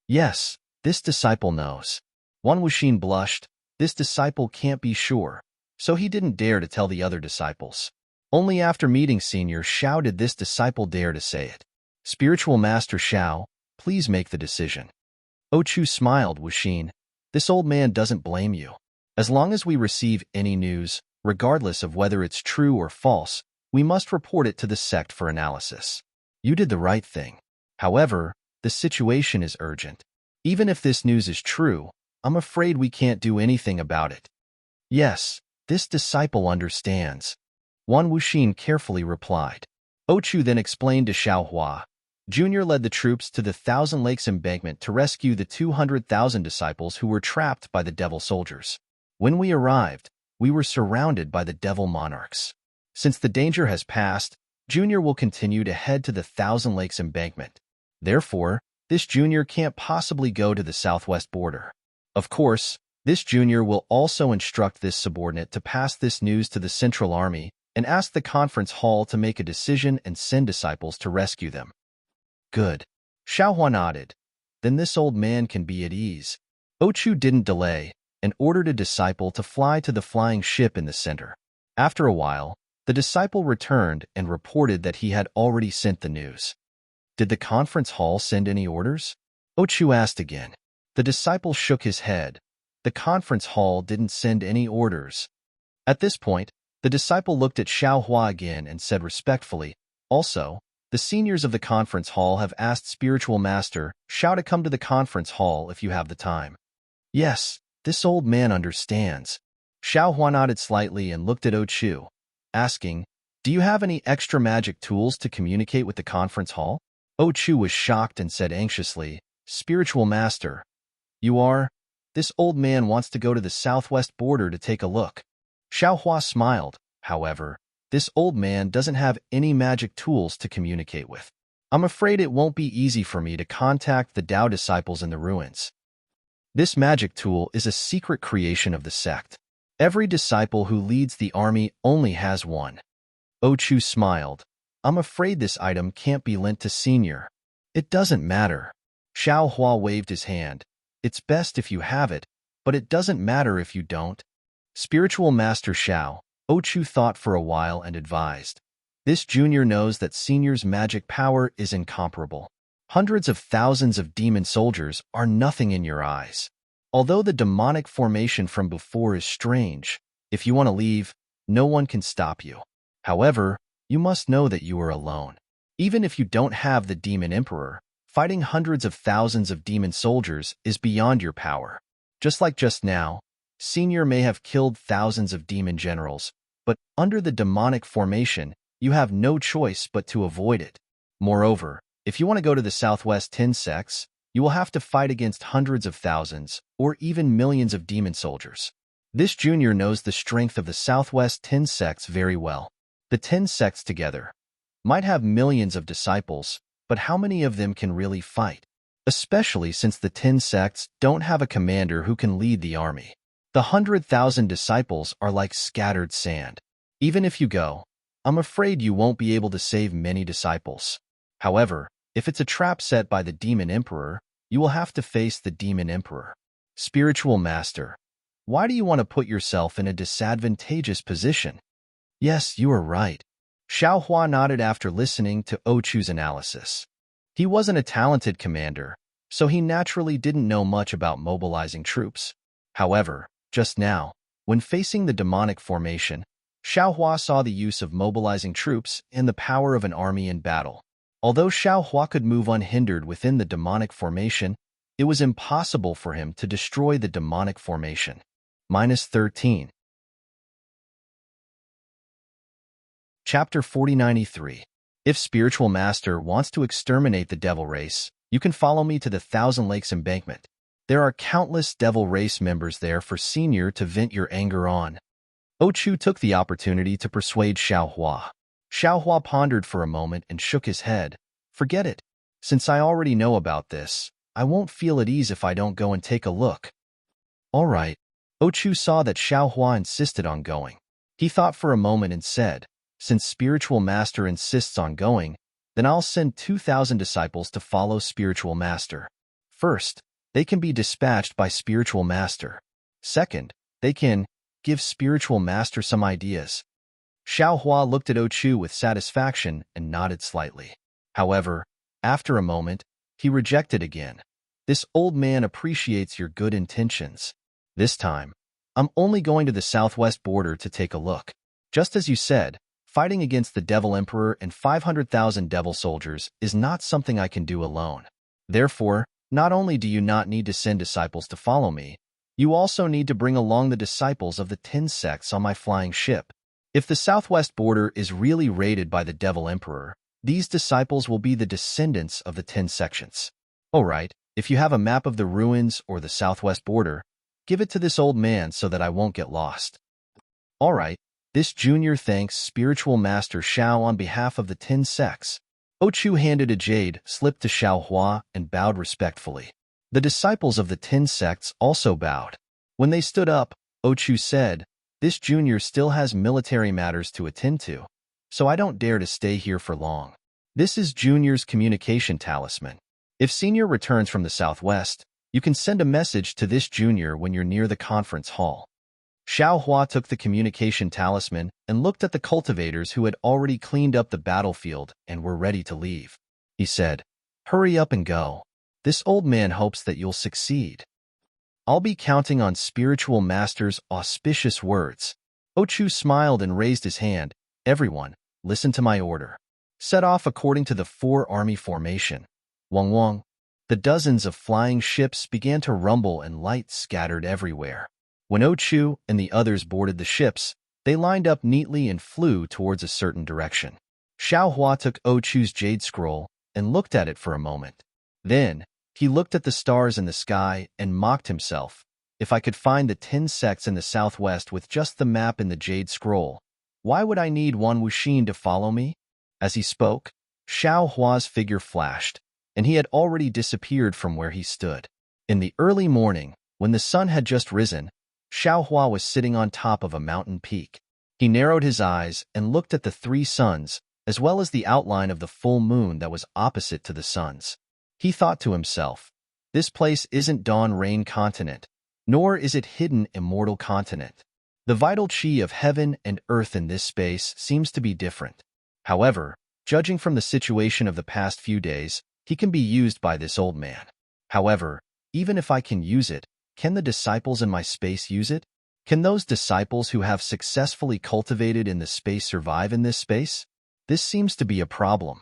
Yes, this disciple knows. Wan Wuxin blushed. This disciple can't be sure, so he didn't dare to tell the other disciples. Only after meeting Senior Xiao did this disciple dare to say it. Spiritual Master Xiao, please make the decision. Chu smiled. Wuxin, this old man doesn't blame you. As long as we receive any news, regardless of whether it's true or false, we must report it to the sect for analysis. You did the right thing. However, the situation is urgent. Even if this news is true, I'm afraid we can't do anything about it. Yes, this disciple understands. Wan Wuxin carefully replied. Chu then explained to Xiaohua. Junior led the troops to the Thousand Lakes embankment to rescue the 200,000 disciples who were trapped by the devil soldiers. When we arrived, we were surrounded by the devil monarchs. Since the danger has passed, Junior will continue to head to the Thousand Lakes embankment. Therefore, this Junior can't possibly go to the southwest border. Of course, this Junior will also instruct this subordinate to pass this news to the Central Army and ask the conference hall to make a decision and send disciples to rescue them. Good. Xiaohua nodded. Then this old man can be at ease. Chu didn't delay and ordered a disciple to fly to the flying ship in the center. After a while, the disciple returned and reported that he had already sent the news. Did the conference hall send any orders? Chu asked again. The disciple shook his head. The conference hall didn't send any orders. At this point, the disciple looked at Xiaohua again and said respectfully, also, the seniors of the conference hall have asked Spiritual Master Xiao to come to the conference hall if you have the time. Yes, this old man understands. Xiaohua nodded slightly and looked at Chu, asking, do you have any extra magic tools to communicate with the conference hall? Chu was shocked and said anxiously, Spiritual Master, you are? This old man wants to go to the southwest border to take a look. Xiaohua smiled. However, this old man doesn't have any magic tools to communicate with. I'm afraid it won't be easy for me to contact the Dao disciples in the ruins. This magic tool is a secret creation of the sect. Every disciple who leads the army only has one. Chu smiled. I'm afraid this item can't be lent to Senior. It doesn't matter. Xiaohua waved his hand. It's best if you have it, but it doesn't matter if you don't. Spiritual Master Xiao, Chu thought for a while and advised. This Junior knows that Senior's magic power is incomparable. Hundreds of thousands of demon soldiers are nothing in your eyes. Although the demonic formation from before is strange, if you want to leave, no one can stop you. However, you must know that you are alone. Even if you don't have the Demon Emperor, fighting hundreds of thousands of demon soldiers is beyond your power. Just like just now, Senior may have killed thousands of demon generals, but under the demonic formation, you have no choice but to avoid it. Moreover, if you want to go to the Southwest 10 sects, you will have to fight against hundreds of thousands or even millions of demon soldiers. This Junior knows the strength of the Southwest 10 sects very well. The 10 sects together might have millions of disciples, but how many of them can really fight? Especially since the 10 sects don't have a commander who can lead the army. The 100,000 disciples are like scattered sand. Even if you go, I'm afraid you won't be able to save many disciples. However, if it's a trap set by the Demon Emperor, you will have to face the Demon Emperor. Spiritual Master, why do you want to put yourself in a disadvantageous position? Yes, you are right. Xiaohua nodded after listening to Ochu's analysis. He wasn't a talented commander, so he naturally didn't know much about mobilizing troops. However, just now, when facing the demonic formation, Xiaohua saw the use of mobilizing troops and the power of an army in battle. Although Xiaohua could move unhindered within the demonic formation, it was impossible for him to destroy the demonic formation. -13. Chapter 4093. If Spiritual Master wants to exterminate the devil race, you can follow me to the Thousand Lakes Embankment. There are countless devil race members there for Senior to vent your anger on. Ochu took the opportunity to persuade Xiaohua. Xiaohua pondered for a moment and shook his head. Forget it. Since I already know about this, I won't feel at ease if I don't go and take a look. All right. Ochu saw that Xiaohua insisted on going. He thought for a moment and said, since Spiritual Master insists on going, then I'll send 2,000 disciples to follow Spiritual Master. First, they can be dispatched by Spiritual Master. Second, they can give Spiritual Master some ideas. Xiaohua looked at Ochu with satisfaction and nodded slightly. However, after a moment, he rejected again. This old man appreciates your good intentions. This time, I'm only going to the southwest border to take a look. Just as you said, fighting against the Devil Emperor and 500,000 devil soldiers is not something I can do alone. Therefore, not only do you not need to send disciples to follow me, you also need to bring along the disciples of the 10 sects on my flying ship. If the southwest border is really raided by the Devil Emperor, these disciples will be the descendants of the 10 sections. All right, if you have a map of the ruins or the southwest border, give it to this old man so that I won't get lost. All right, this junior thanks Spiritual Master Xiao on behalf of the 10 sects. Ochu handed a jade slip to Xiaohua and bowed respectfully. The disciples of the 10 sects also bowed. When they stood up, Ochu said, this junior still has military matters to attend to, so I don't dare to stay here for long. This is Junior's communication talisman. If Senior returns from the southwest, you can send a message to this junior when you're near the conference hall. Xiaohua took the communication talisman and looked at the cultivators who had already cleaned up the battlefield and were ready to leave. He said, hurry up and go. This old man hopes that you'll succeed. I'll be counting on Spiritual Master's auspicious words. Ochu smiled and raised his hand. Everyone, listen to my order. Set off according to the 4-army formation. Wang Wang. The dozens of flying ships began to rumble and light scattered everywhere. When Ochu and the others boarded the ships, they lined up neatly and flew towards a certain direction. Xiaohua took Ochu's jade scroll and looked at it for a moment. Then, he looked at the stars in the sky and mocked himself. If I could find the 10 sects in the southwest with just the map in the jade scroll, why would I need one Wuxin to follow me? As he spoke, Xiaohua's figure flashed, and he had already disappeared from where he stood. In the early morning, when the sun had just risen, Xiaohua was sitting on top of a mountain peak. He narrowed his eyes and looked at the 3 suns, as well as the outline of the full moon that was opposite to the suns. He thought to himself, this place isn't Dawn Rain Continent, nor is it Hidden Immortal Continent. The vital chi of heaven and earth in this space seems to be different. However, judging from the situation of the past few days, he can be used by this old man. However, even if I can use it, can the disciples in my space use it? Can those disciples who have successfully cultivated in the space survive in this space? This seems to be a problem.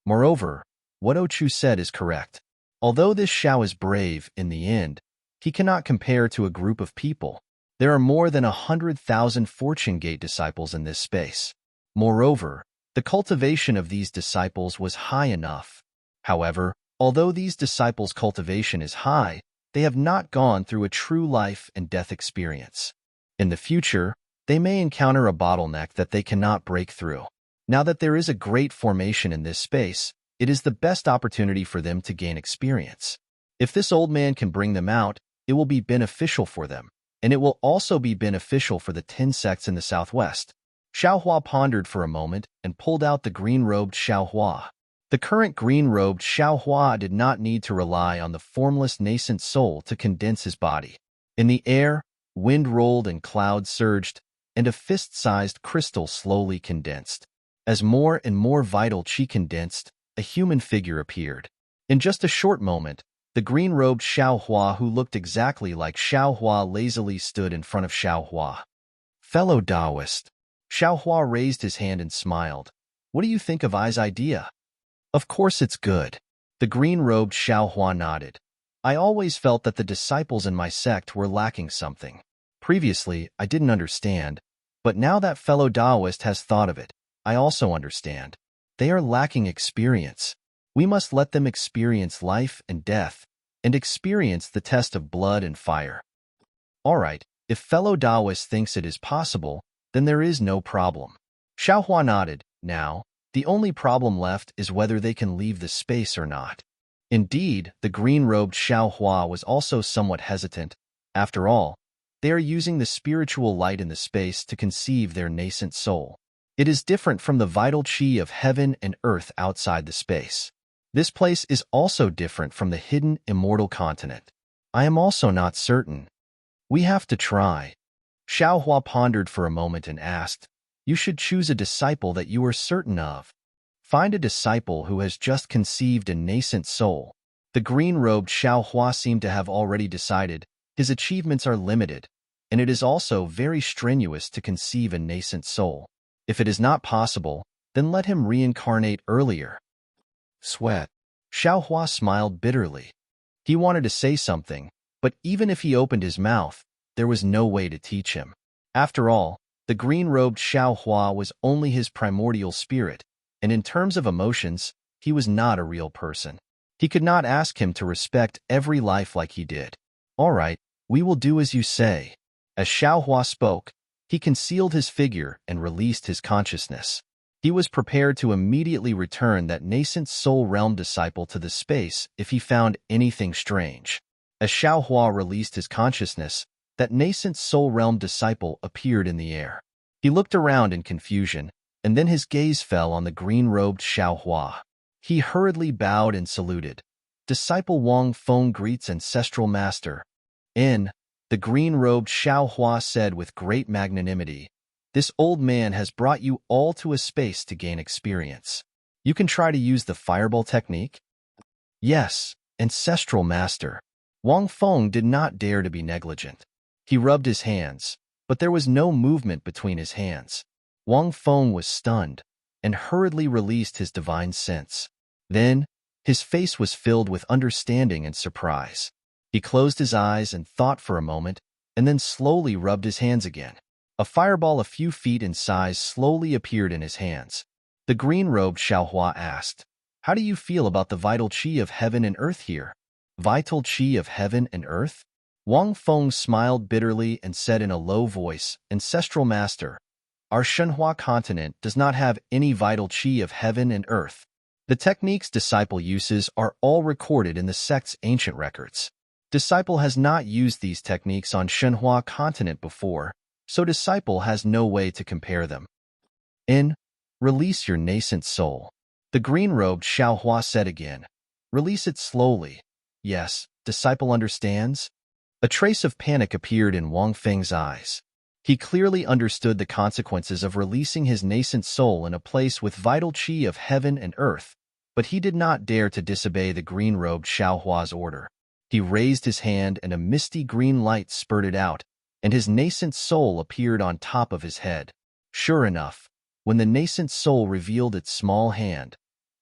Moreover, what Ochu said is correct. Although this Xiao is brave in the end, he cannot compare to a group of people. There are more than 100,000 Fortune Gate disciples in this space. Moreover, the cultivation of these disciples was high enough. However, although these disciples' cultivation is high, they have not gone through a true life and death experience. In the future, they may encounter a bottleneck that they cannot break through. Now that there is a great formation in this space, it is the best opportunity for them to gain experience. If this old man can bring them out, it will be beneficial for them, and it will also be beneficial for the 10 sects in the southwest. Xiaohua pondered for a moment and pulled out the green-robed Xiaohua. The current green-robed Xiaohua did not need to rely on the formless nascent soul to condense his body. In the air, wind rolled and clouds surged, and a fist-sized crystal slowly condensed. As more and more vital qi condensed, a human figure appeared. In just a short moment, the green-robed Xiaohua who looked exactly like Xiaohua lazily stood in front of Xiaohua. Fellow Taoist. Xiaohua raised his hand and smiled. What do you think of I's idea? Of course it's good. The green-robed Xiaohua nodded. I always felt that the disciples in my sect were lacking something. Previously, I didn't understand, but now that fellow Taoist has thought of it, I also understand. They are lacking experience. We must let them experience life and death, and experience the test of blood and fire. All right, if fellow Taoist thinks it is possible, then there is no problem. Xiaohua nodded. Now, the only problem left is whether they can leave the space or not. Indeed, the green-robed Xiaohua was also somewhat hesitant. After all, they are using the spiritual light in the space to conceive their nascent soul. It is different from the vital qi of heaven and earth outside the space. This place is also different from the hidden immortal continent. I am also not certain. We have to try. Xiaohua pondered for a moment and asked, You should choose a disciple that you are certain of. Find a disciple who has just conceived a nascent soul. The green-robed Xiaohua seemed to have already decided. His achievements are limited, and it is also very strenuous to conceive a nascent soul. If it is not possible, then let him reincarnate earlier. Sweat. Xiaohua smiled bitterly. He wanted to say something, but even if he opened his mouth, there was no way to teach him. After all, the green-robed Xiaohua was only his primordial spirit, and in terms of emotions, he was not a real person. He could not ask him to respect every life like he did. All right, we will do as you say. As Xiaohua spoke, he concealed his figure and released his consciousness. He was prepared to immediately return that nascent soul realm disciple to the space if he found anything strange. As Xiaohua released his consciousness, that nascent soul realm disciple appeared in the air. He looked around in confusion, and then his gaze fell on the green-robed Xiaohua. He hurriedly bowed and saluted. Disciple Wang Feng greets ancestral master. The green-robed Xiaohua said with great magnanimity, This old man has brought you all to a space to gain experience. You can try to use the fireball technique? Yes, ancestral master. Wang Feng did not dare to be negligent. He rubbed his hands, but there was no movement between his hands. Wang Feng was stunned and hurriedly released his divine sense. Then, his face was filled with understanding and surprise. He closed his eyes and thought for a moment, and then slowly rubbed his hands again. A fireball a few feet in size slowly appeared in his hands. The green-robed Xiaohua asked, How do you feel about the vital qi of heaven and earth here? Vital qi of heaven and earth? Wang Feng smiled bitterly and said in a low voice, Ancestral master, our Shenhua continent does not have any vital qi of heaven and earth. The techniques disciple uses are all recorded in the sect's ancient records. Disciple has not used these techniques on Shenhua continent before, so disciple has no way to compare them. Release your nascent soul. The green-robed Xiaohua said again. Release it slowly. Yes, disciple understands. A trace of panic appeared in Wang Feng's eyes. He clearly understood the consequences of releasing his nascent soul in a place with vital qi of heaven and earth, but he did not dare to disobey the green-robed Xiaohua's order. He raised his hand and a misty green light spurted out, and his nascent soul appeared on top of his head. Sure enough, when the nascent soul revealed its small hand,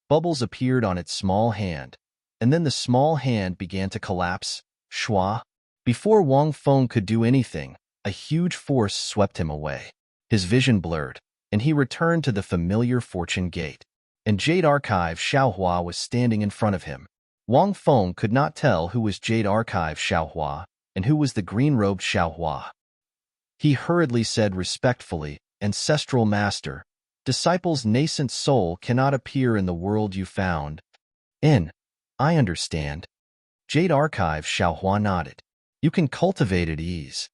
bubbles appeared on its small hand, and then the small hand began to collapse. Shua. Before Wang Feng could do anything, a huge force swept him away. His vision blurred, and he returned to the familiar fortune gate. And Jade Archive Xiaohua was standing in front of him. Wang Feng could not tell who was Jade Archive Xiaohua and who was the green-robed Xiaohua. He hurriedly said respectfully, Ancestral Master, disciple's nascent soul cannot appear in the world you found. I understand. Jade Archive Xiaohua nodded. You can cultivate at ease.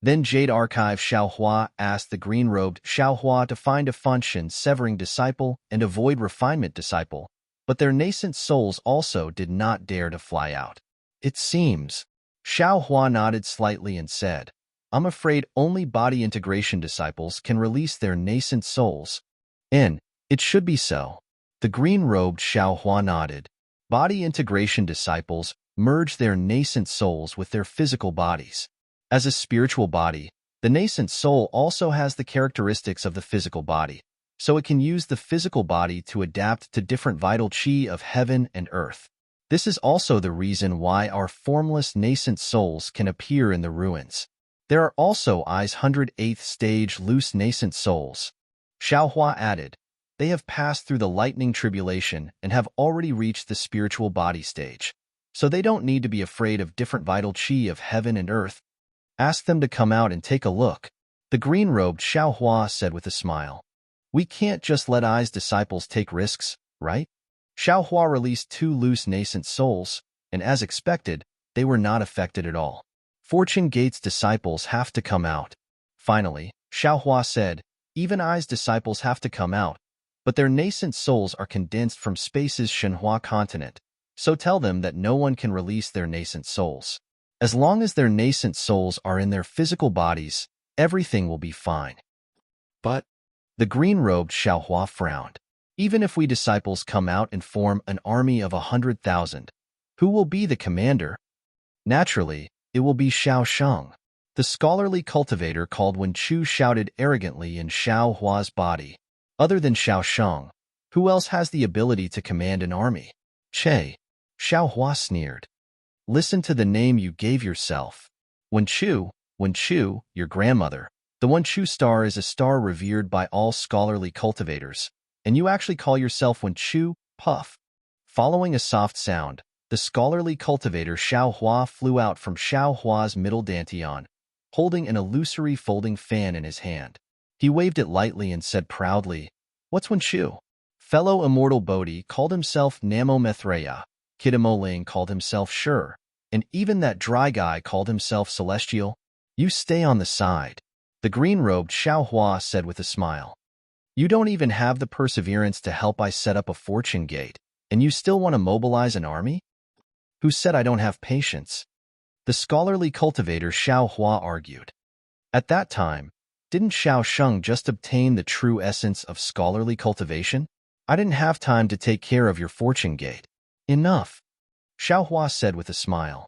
Then Jade Archive Xiaohua asked the green-robed Xiaohua to find a function severing disciple and avoid refinement disciple, but their nascent souls also did not dare to fly out. It seems. Xiaohua nodded slightly and said, I'm afraid only body integration disciples can release their nascent souls. And it should be so. The green-robed Xiaohua nodded. Body integration disciples merge their nascent souls with their physical bodies. As a spiritual body, the nascent soul also has the characteristics of the physical body, so it can use the physical body to adapt to different vital qi of heaven and earth. This is also the reason why our formless nascent souls can appear in the ruins. There are also I's 108th stage loose nascent souls. Xiaohua added, they have passed through the lightning tribulation and have already reached the spiritual body stage, so they don't need to be afraid of different vital qi of heaven and earth. Ask them to come out and take a look. The green-robed Xiaohua said with a smile. We can't just let I's disciples take risks, right? Xiaohua released 2 loose nascent souls, and as expected, they were not affected at all. Fortune Gate's disciples have to come out. Finally, Xiaohua said, even I's disciples have to come out, but their nascent souls are condensed from space's Shenhua continent, so tell them that no one can release their nascent souls. As long as their nascent souls are in their physical bodies, everything will be fine. But the green-robed Xiaohua frowned. Even if we disciples come out and form an army of 100,000, who will be the commander? Naturally, it will be Xiao Sheng. The scholarly cultivator called when Chu shouted arrogantly in Xiao Hua's body. Other than Xiao Sheng, who else has the ability to command an army? Che. Xiao Hua sneered. Listen to the name you gave yourself. Wen Chu, your grandmother. The Wen Chu star is a star revered by all scholarly cultivators, and you actually call yourself Wen Chu, puff. Following a soft sound, the scholarly cultivator Xiao Hua flew out from Xiao Hua's middle dantian, holding an illusory folding fan in his hand. He waved it lightly and said proudly, What's Wen Chu? Fellow immortal Bodhi called himself Namo Mithreya, Kidamo called himself Sure, and even that dry guy called himself Celestial. You stay on the side. The green-robed Xiao Hua said with a smile. You don't even have the perseverance to help I set up a fortune gate, and you still want to mobilize an army? Who said I don't have patience? The scholarly cultivator Xiao Hua argued. At that time, didn't Xiao Sheng just obtain the true essence of scholarly cultivation? I didn't have time to take care of your fortune gate. Enough, Xiao Hua said with a smile.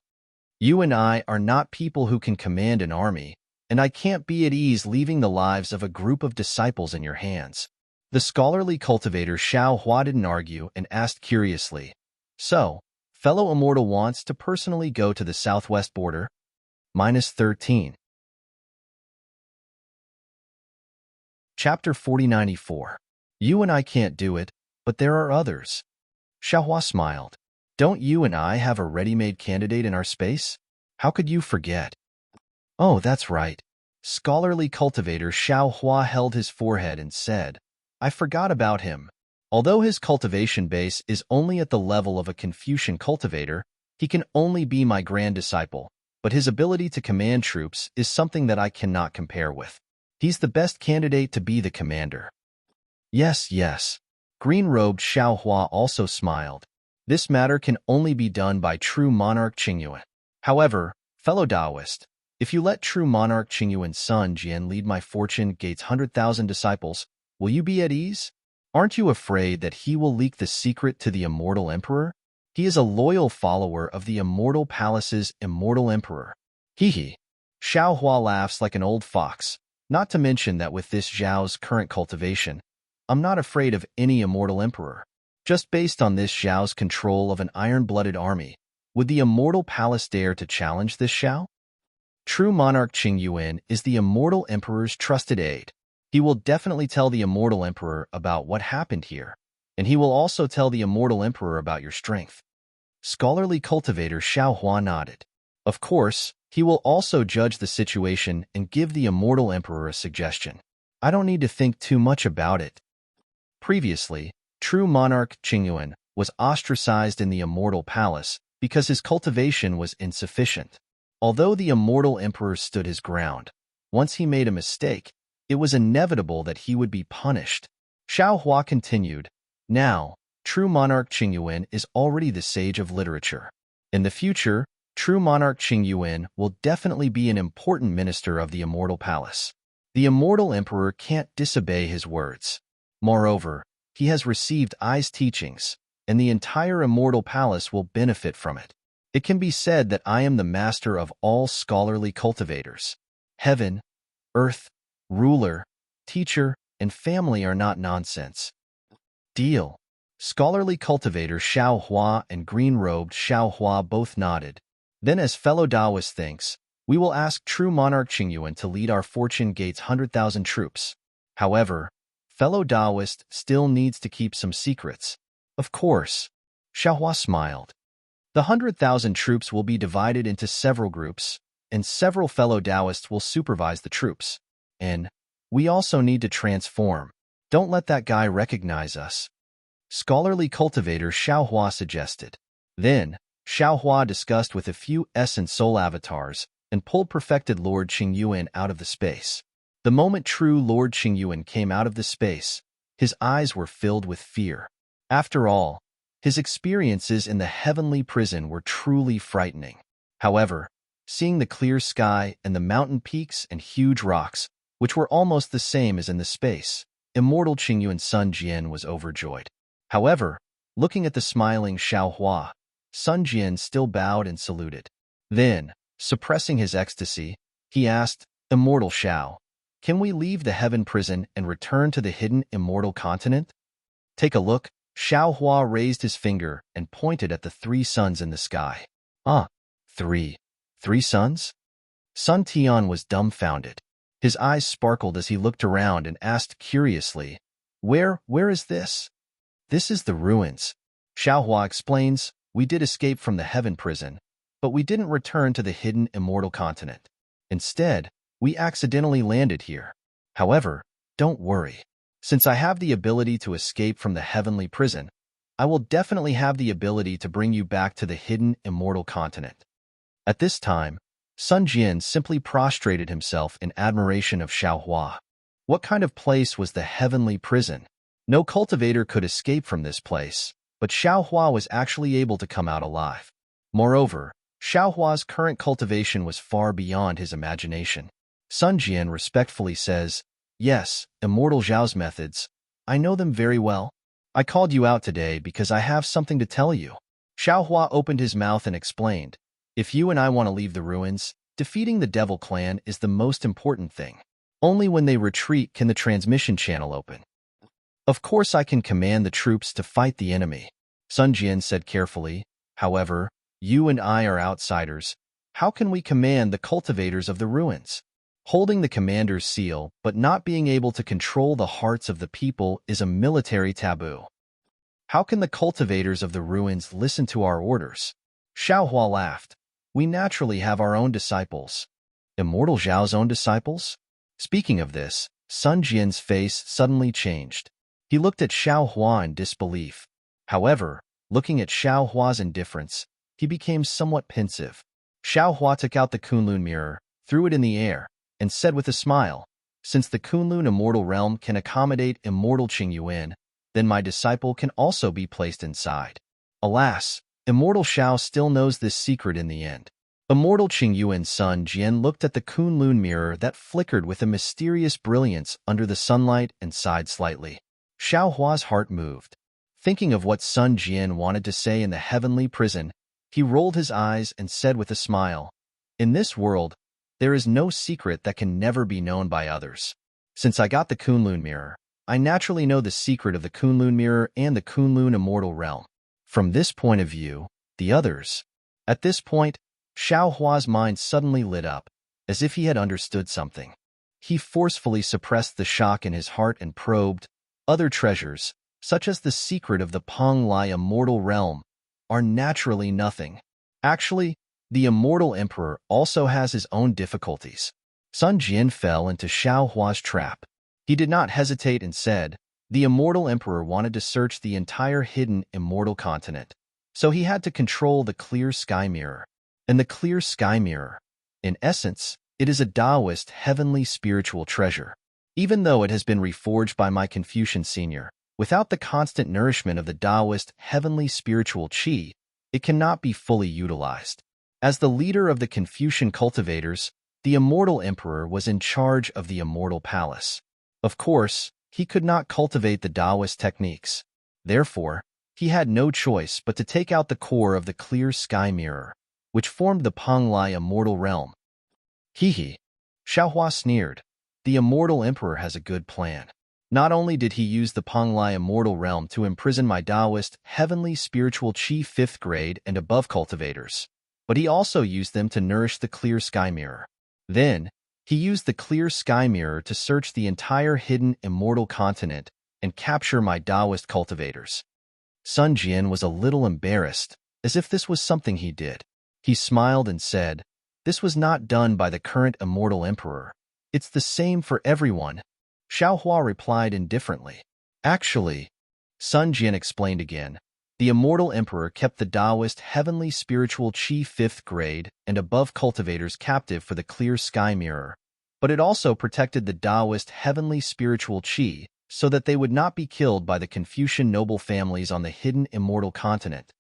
You and I are not people who can command an army, and I can't be at ease leaving the lives of a group of disciples in your hands. The scholarly cultivator Xiao Hua didn't argue and asked curiously, So, fellow immortal wants to personally go to the southwest border? -13. Chapter 4094. You and I can't do it, but there are others. Xiao Hua smiled. Don't you and I have a ready-made candidate in our space? How could you forget? Oh, that's right. Scholarly cultivator Xiao Hua held his forehead and said, I forgot about him. Although his cultivation base is only at the level of a Confucian cultivator, he can only be my grand disciple, but his ability to command troops is something that I cannot compare with. He's the best candidate to be the commander. Yes. Green-robed Xiao Hua also smiled. This matter can only be done by true monarch Qingyuan. However, fellow Taoist, if you let true monarch Qingyuan's son Jian lead my fortune gate's 100,000 disciples, will you be at ease? Aren't you afraid that he will leak the secret to the immortal emperor? He is a loyal follower of the immortal palace's immortal emperor. Hee. Xiao Hua laughs like an old fox, not to mention that with this Zhao's current cultivation, I'm not afraid of any immortal emperor. Just based on this Zhao's control of an iron-blooded army, would the immortal palace dare to challenge this Zhao? True monarch Qingyuan is the immortal emperor's trusted aide. He will definitely tell the immortal emperor about what happened here, and he will also tell the immortal emperor about your strength. Scholarly cultivator Xiao Hua nodded. Of course, he will also judge the situation and give the immortal emperor a suggestion. I don't need to think too much about it. Previously, true monarch Qingyuan was ostracized in the immortal palace because his cultivation was insufficient. Although the immortal emperor stood his ground, once he made a mistake, it was inevitable that he would be punished. Xiao Hua continued, Now, true monarch Qingyuan is already the sage of literature. In the future, true monarch Qing Yuan will definitely be an important minister of the immortal palace. The immortal emperor can't disobey his words. Moreover, he has received I's teachings, and the entire immortal palace will benefit from it. It can be said that I am the master of all scholarly cultivators. Heaven, earth, ruler, teacher, and family are not nonsense. Deal. Scholarly cultivator Xiao Hua and green-robed Xiao Hua both nodded. Then, as fellow Taoist thinks, we will ask true monarch Qing Yuan to lead our Fortune Gate's 100,000 troops. However, fellow Taoist still needs to keep some secrets. Of course. Xiao Hua smiled. The 100,000 troops will be divided into several groups, and several fellow Taoists will supervise the troops. And we also need to transform. Don't let that guy recognize us. Scholarly cultivator Xiao Hua suggested. Then, Xiao Hua discussed with a few essence soul avatars and pulled perfected Lord Qing Yuan out of the space. The moment true Lord Qing Yuan came out of the space, his eyes were filled with fear. After all, his experiences in the heavenly prison were truly frightening. However, seeing the clear sky and the mountain peaks and huge rocks, which were almost the same as in the space, immortal Qing Yuan's son Jian was overjoyed. However, looking at the smiling Xiao Hua, Sun Jian still bowed and saluted. Then, suppressing his ecstasy, he asked, Immortal Xiao, can we leave the heaven prison and return to the hidden immortal continent? Take a look. Xiao Hua raised his finger and pointed at the 3 suns in the sky. Ah, 3. 3 suns? Sun Tian was dumbfounded. His eyes sparkled as he looked around and asked curiously, Where is this? This is the ruins. Xiao Hua explains, we did escape from the heaven prison, but we didn't return to the hidden immortal continent. Instead, we accidentally landed here. However, don't worry. Since I have the ability to escape from the heavenly prison, I will definitely have the ability to bring you back to the hidden immortal continent. At this time, Sun Jian simply prostrated himself in admiration of Xiao Hua. What kind of place was the heavenly prison? No cultivator could escape from this place, but Xiao Hua was actually able to come out alive. Moreover, Xiao Hua's current cultivation was far beyond his imagination. Sun Jian respectfully says, Yes, Immortal Zhao's methods. I know them very well. I called you out today because I have something to tell you. Xiao Hua opened his mouth and explained, If you and I want to leave the ruins, defeating the Devil Clan is the most important thing. Only when they retreat can the transmission channel open. Of course I can command the troops to fight the enemy, Sun Jian said carefully. However, you and I are outsiders. How can we command the cultivators of the ruins? Holding the commander's seal but not being able to control the hearts of the people is a military taboo. How can the cultivators of the ruins listen to our orders? Xiao Hua laughed. We naturally have our own disciples. Immortal Zhao's own disciples? Speaking of this, Sun Jian's face suddenly changed. He looked at Xiao Hua in disbelief. However, looking at Xiao Hua's indifference, he became somewhat pensive. Xiao Hua took out the Kunlun mirror, threw it in the air, and said with a smile, Since the Kunlun immortal realm can accommodate immortal Qing Yuan, then my disciple can also be placed inside. Alas, immortal Xiao still knows this secret in the end. Immortal Qing Yuan's son Jian looked at the Kunlun mirror that flickered with a mysterious brilliance under the sunlight and sighed slightly. Xiao Hua's heart moved. Thinking of what Sun Jian wanted to say in the heavenly prison, he rolled his eyes and said with a smile, In this world, there is no secret that can never be known by others. Since I got the Kunlun mirror, I naturally know the secret of the Kunlun mirror and the Kunlun immortal realm. From this point of view, the others. At this point, Xiao Hua's mind suddenly lit up, as if he had understood something. He forcefully suppressed the shock in his heart and probed. Other treasures, such as the secret of the Peng Lai immortal realm, are naturally nothing. Actually, the immortal emperor also has his own difficulties. Sun Jian fell into Xiao Hua's trap. He did not hesitate and said, The immortal emperor wanted to search the entire hidden immortal continent, so he had to control the clear sky mirror. And the clear sky mirror, in essence, it is a Taoist heavenly spiritual treasure. Even though it has been reforged by my Confucian senior, without the constant nourishment of the Taoist heavenly spiritual qi, it cannot be fully utilized. As the leader of the Confucian cultivators, the immortal emperor was in charge of the immortal palace. Of course, he could not cultivate the Taoist techniques. Therefore, he had no choice but to take out the core of the clear sky mirror, which formed the Panglai immortal realm. Hee. Xiaohua sneered. The immortal emperor has a good plan. Not only did he use the Panglai immortal realm to imprison my Taoist, heavenly spiritual chi 5th grade and above cultivators, but he also used them to nourish the clear sky mirror. Then, he used the clear sky mirror to search the entire hidden immortal continent and capture my Taoist cultivators. Sun Jian was a little embarrassed, as if this was something he did. He smiled and said, "This was not done by the current immortal emperor. It's the same for everyone." Xiaohua replied indifferently. Actually, Sun Jian explained again, the immortal emperor kept the Taoist heavenly spiritual chi 5th grade and above cultivators captive for the clear sky mirror, but it also protected the Taoist heavenly spiritual chi so that they would not be killed by the Confucian noble families on the hidden immortal continent.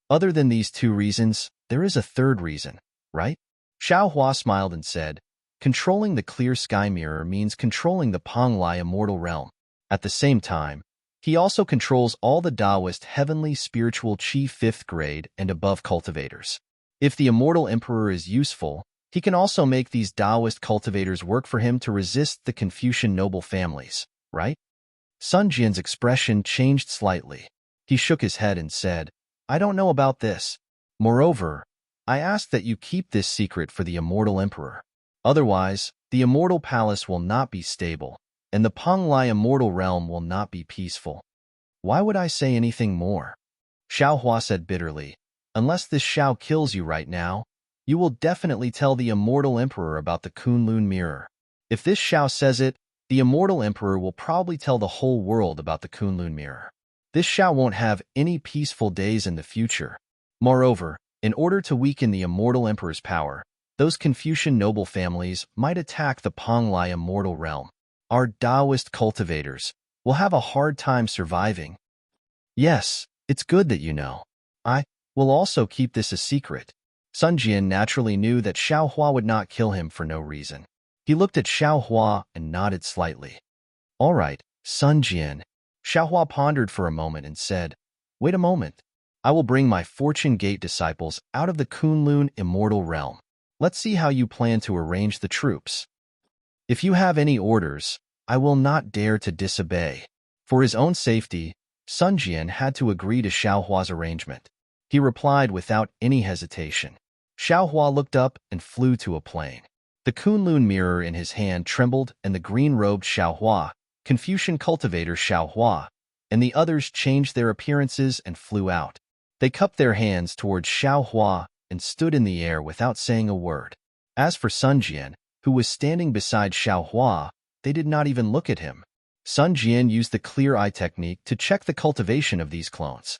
Other than these two reasons, there is a third reason, right? Xiaohua smiled and said, controlling the clear sky mirror means controlling the Panglai immortal realm. At the same time, he also controls all the Taoist heavenly spiritual chi 5th grade and above cultivators. If the immortal emperor is useful, he can also make these Taoist cultivators work for him to resist the Confucian noble families, right? Sun Jian's expression changed slightly. He shook his head and said, I don't know about this. Moreover, I ask that you keep this secret for the immortal emperor. Otherwise, the immortal palace will not be stable, and the Panglai immortal realm will not be peaceful. Why would I say anything more? Xiaohua said bitterly, unless this Xiao kills you right now, you will definitely tell the immortal emperor about the Kunlun mirror. If this Xiao says it, the immortal emperor will probably tell the whole world about the Kunlun mirror. This Xiao won't have any peaceful days in the future. Moreover, in order to weaken the immortal emperor's power, those Confucian noble families might attack the Panglai immortal realm. Our Taoist cultivators will have a hard time surviving. Yes, it's good that you know. I will also keep this a secret. Sun Jian naturally knew that Xiaohua would not kill him for no reason. He looked at Xiaohua and nodded slightly. All right, Sun Jian. Xiaohua pondered for a moment and said, wait a moment. I will bring my Fortune Gate disciples out of the Kunlun immortal realm. Let's see how you plan to arrange the troops. If you have any orders, I will not dare to disobey. For his own safety, Sun Jian had to agree to Xiaohua's arrangement. He replied without any hesitation. Xiaohua looked up and flew to a plane. The Kunlun mirror in his hand trembled, and the green-robed Xiaohua, Confucian cultivator Xiaohua, and the others changed their appearances and flew out. They cupped their hands towards Xiaohua and stood in the air without saying a word. As for Sun Jian, who was standing beside Xiaohua, they did not even look at him. Sun Jian used the clear eye technique to check the cultivation of these clones.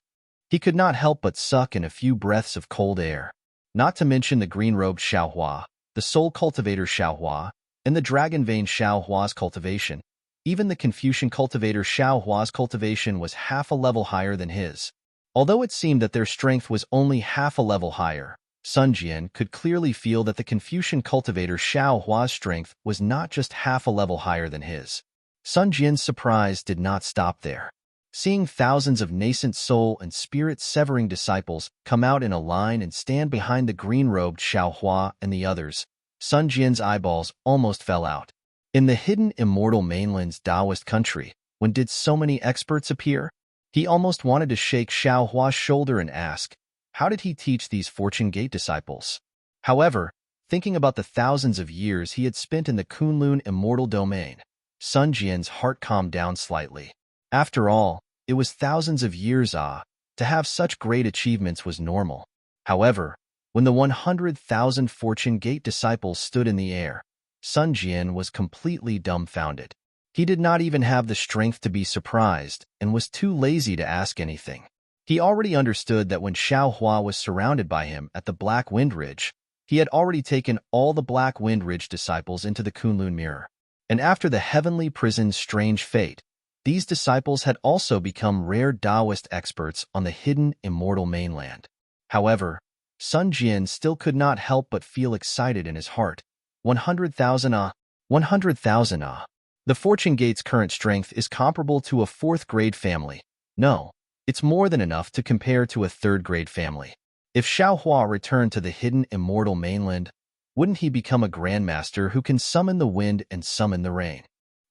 He could not help but suck in a few breaths of cold air. Not to mention the green-robed Xiaohua, the soul cultivator Xiaohua, and the dragon vein Xiaohua's cultivation. Even the Confucian cultivator Xiaohua's cultivation was half a level higher than his. Although it seemed that their strength was only half a level higher, Sun Jian could clearly feel that the Confucian cultivator Xiaohua's strength was not just half a level higher than his. Sun Jian's surprise did not stop there. Seeing thousands of nascent soul and spirit-severing disciples come out in a line and stand behind the green-robed Xiaohua and the others, Sun Jian's eyeballs almost fell out. In the hidden immortal mainland's Taoist country, when did so many experts appear? He almost wanted to shake Xiaohua's shoulder and ask, how did he teach these Fortune Gate disciples? However, thinking about the thousands of years he had spent in the Kunlun immortal domain, Sun Jian's heart calmed down slightly. After all, it was thousands of years, to have such great achievements was normal. However, when the 100,000 Fortune Gate disciples stood in the air, Sun Jian was completely dumbfounded. He did not even have the strength to be surprised and was too lazy to ask anything. He already understood that when Xiaohua was surrounded by him at the Black Wind Ridge, he had already taken all the Black Wind Ridge disciples into the Kunlun mirror. And after the heavenly prison's strange fate, these disciples had also become rare Taoist experts on the hidden immortal mainland. However, Sun Jian still could not help but feel excited in his heart. 100,000 ah. 100,000 ah. The Fortune Gate's current strength is comparable to a 4th-grade family. No, it's more than enough to compare to a 3rd-grade family. If Xiaohua returned to the hidden immortal mainland, wouldn't he become a grandmaster who can summon the wind and summon the rain?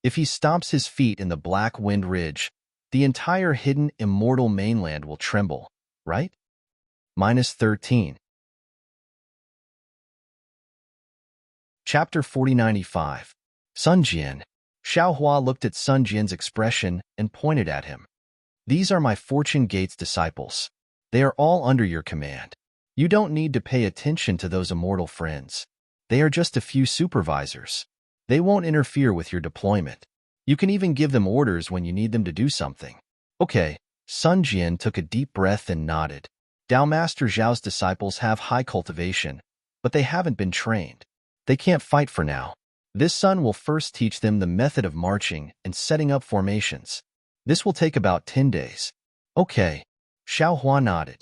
If he stomps his feet in the Black Wind Ridge, the entire hidden immortal mainland will tremble, right? -13. Chapter 4095. Sun Jian. Xiaohua looked at Sun Jian's expression and pointed at him. These are my Fortune Gate's disciples. They are all under your command. You don't need to pay attention to those immortal friends. They are just a few supervisors. They won't interfere with your deployment. You can even give them orders when you need them to do something. Okay. Sun Jian took a deep breath and nodded. Dao Master Zhao's disciples have high cultivation, but they haven't been trained. They can't fight for now. This sun will first teach them the method of marching and setting up formations. This will take about 10 days. Okay. Xiaohua nodded.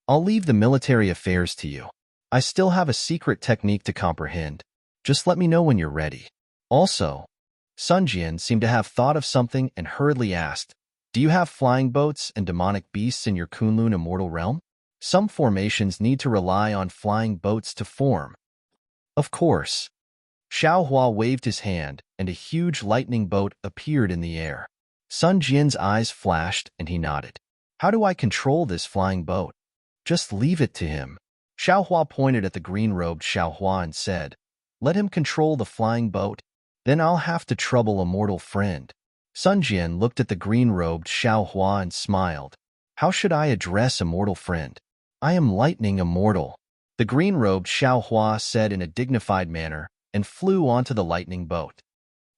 I'll leave the military affairs to you. I still have a secret technique to comprehend. Just let me know when you're ready. Also, Sun Jian seemed to have thought of something and hurriedly asked, do you have flying boats and demonic beasts in your Kunlun immortal realm? Some formations need to rely on flying boats to form. Of course. Xiaohua waved his hand, and a huge lightning boat appeared in the air. Sun Jian's eyes flashed, and he nodded. How do I control this flying boat? Just leave it to him. Xiaohua pointed at the green-robed Xiaohua and said, let him control the flying boat, then I'll have to trouble a mortal friend. Sun Jian looked at the green-robed Xiaohua and smiled. How should I address a mortal friend? I am lightning immortal. The green-robed Xiaohua said in a dignified manner and flew onto the lightning boat.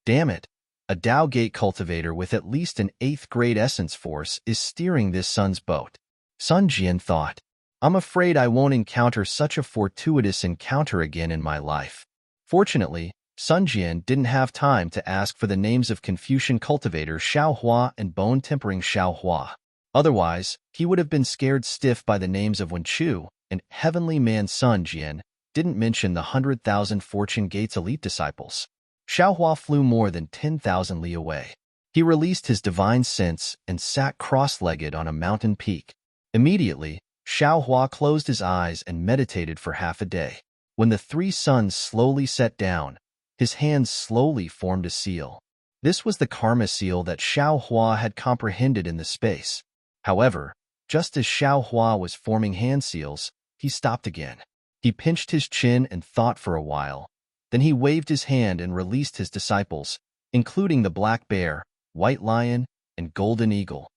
Damn it! A Dao Gate cultivator with at least an 8th-grade essence force is steering this sun's boat. Sun Jian thought, I'm afraid I won't encounter such a fortuitous encounter again in my life. Fortunately, Sun Jian didn't have time to ask for the names of Confucian cultivator Xiaohua and bone-tempering Xiaohua. Otherwise, he would have been scared stiff by the names of Wenchu, and heavenly man. Sun Jian didn't mention the 100,000 Fortune Gate's elite disciples. Xiaohua flew more than 10,000 li away. He released his divine sense and sat cross-legged on a mountain peak. Immediately, Xiaohua closed his eyes and meditated for half a day. When the 3 suns slowly set down, his hands slowly formed a seal. This was the karma seal that Xiaohua had comprehended in the space. However, just as Xiaohua was forming hand seals, he stopped again. He pinched his chin and thought for a while. Then he waved his hand and released his disciples, including the black bear, white lion, and golden eagle.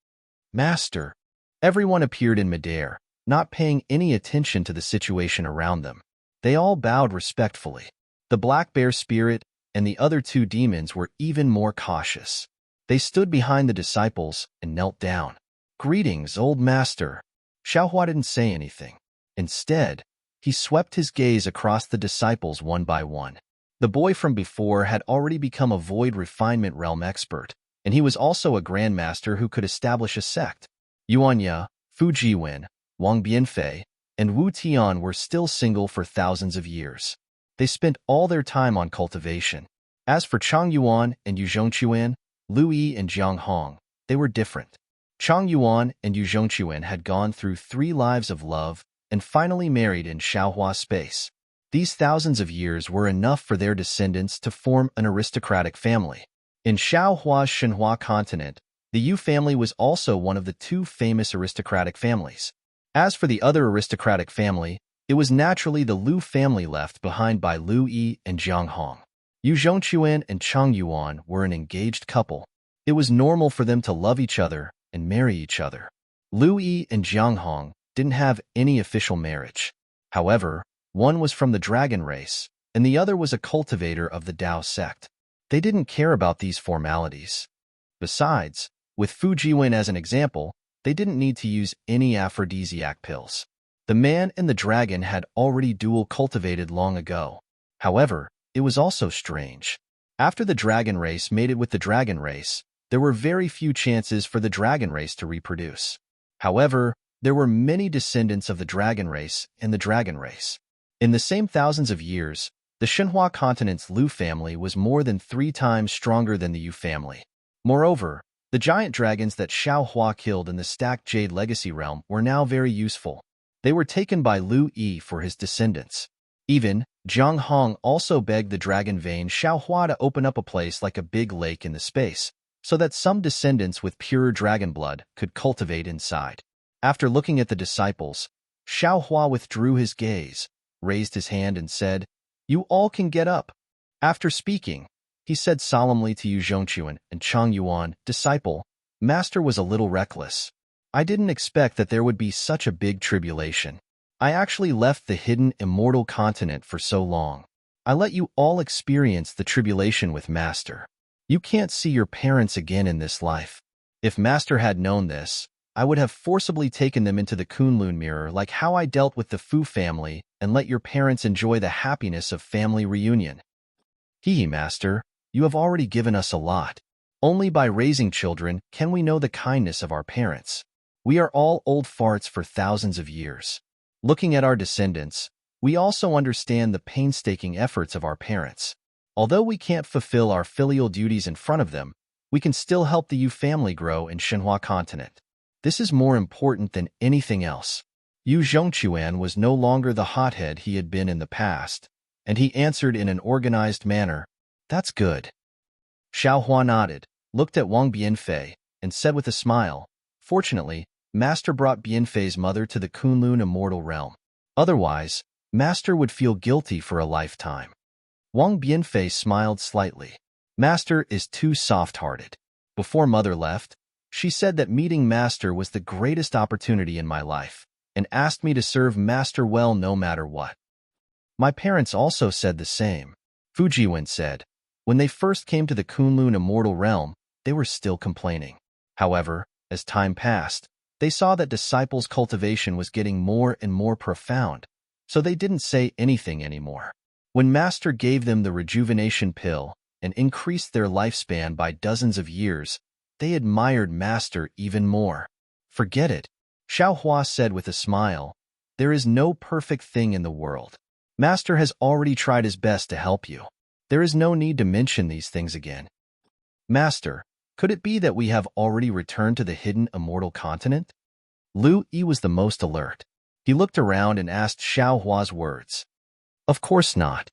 Master! Everyone appeared in midair, not paying any attention to the situation around them. They all bowed respectfully. The black bear spirit and the other 2 demons were even more cautious. They stood behind the disciples and knelt down. Greetings, old master. Xiaohua didn't say anything. Instead, he swept his gaze across the disciples one by one. The boy from before had already become a void refinement realm expert, and he was also a grandmaster who could establish a sect. Yuanya, Fu Jiwen, Wang Bianfei, and Wu Tian were still single for thousands of years. They spent all their time on cultivation. As for Chang Yuan and Yu Zhongquan, Lu Yi and Jiang Hong, they were different. Chang Yuan and Yu Zhongquan had gone through 3 lives of love and finally married in Xiaohua space. These thousands of years were enough for their descendants to form an aristocratic family. In Xiaohua's Shenhua continent, the Yu family was also one of the 2 famous aristocratic families. As for the other aristocratic family, it was naturally the Lu family left behind by Lu Yi and Jiang Hong. Yu Zhongquan and Chang Yuan were an engaged couple. It was normal for them to love each other and marry each other. Lu Yi and Jiang Hong didn't have any official marriage. However, one was from the dragon race, and the other was a cultivator of the Dao sect. They didn't care about these formalities. Besides, with Fu Jiwen as an example, they didn't need to use any aphrodisiac pills. The man and the dragon had already dual cultivated long ago. However, it was also strange. After the dragon race mated with the dragon race, there were very few chances for the dragon race to reproduce. However, There were many descendants of the dragon race and the dragon race. In the same thousands of years, the Shenhua continent's Lu family was more than 3 times stronger than the Yu family. Moreover, the giant dragons that Xiao Hua killed in the stacked Jade Legacy realm were now very useful. They were taken by Lu Yi for his descendants. Even, Jiang Hong also begged the dragon vein Xiao Hua to open up a place like a big lake in the space, so that some descendants with purer dragon blood could cultivate inside. After looking at the disciples, Xiao Hua withdrew his gaze, raised his hand and said, "You all can get up." After speaking, he said solemnly to Yu Zhongquan and Chang Yuan, "Disciple, Master was a little reckless. I didn't expect that there would be such a big tribulation. I actually left the hidden immortal continent for so long. I let you all experience the tribulation with Master. You can't see your parents again in this life. If Master had known this, I would have forcibly taken them into the Kunlun mirror like how I dealt with the Fu family and let your parents enjoy the happiness of family reunion. Hehe, Master, you have already given us a lot. Only by raising children can we know the kindness of our parents. We are all old farts for thousands of years. Looking at our descendants, we also understand the painstaking efforts of our parents. Although we can't fulfill our filial duties in front of them, we can still help the Yu family grow in Shenhua continent. This is more important than anything else." Yu Zhongquan was no longer the hothead he had been in the past, and he answered in an organized manner, "That's good." Xiao Hua nodded, looked at Wang Bianfei, and said with a smile, "Fortunately, Master brought Bianfei's mother to the Kunlun immortal realm. Otherwise, Master would feel guilty for a lifetime." Wang Bianfei smiled slightly. "Master is too soft-hearted. Before Mother left, she said that meeting Master was the greatest opportunity in my life, and asked me to serve Master well no matter what." "My parents also said the same," Fujiwen said. "When they first came to the Kunlun immortal realm, they were still complaining. However, as time passed, they saw that disciples' cultivation was getting more and more profound, so they didn't say anything anymore. When Master gave them the rejuvenation pill and increased their lifespan by dozens of years, they admired Master even more." "Forget it," Xiao Hua said with a smile. "There is no perfect thing in the world. Master has already tried his best to help you. There is no need to mention these things again." "Master, could it be that we have already returned to the hidden immortal continent?" Lu Yi was the most alert. He looked around and asked Xiao Hua's words. "Of course not."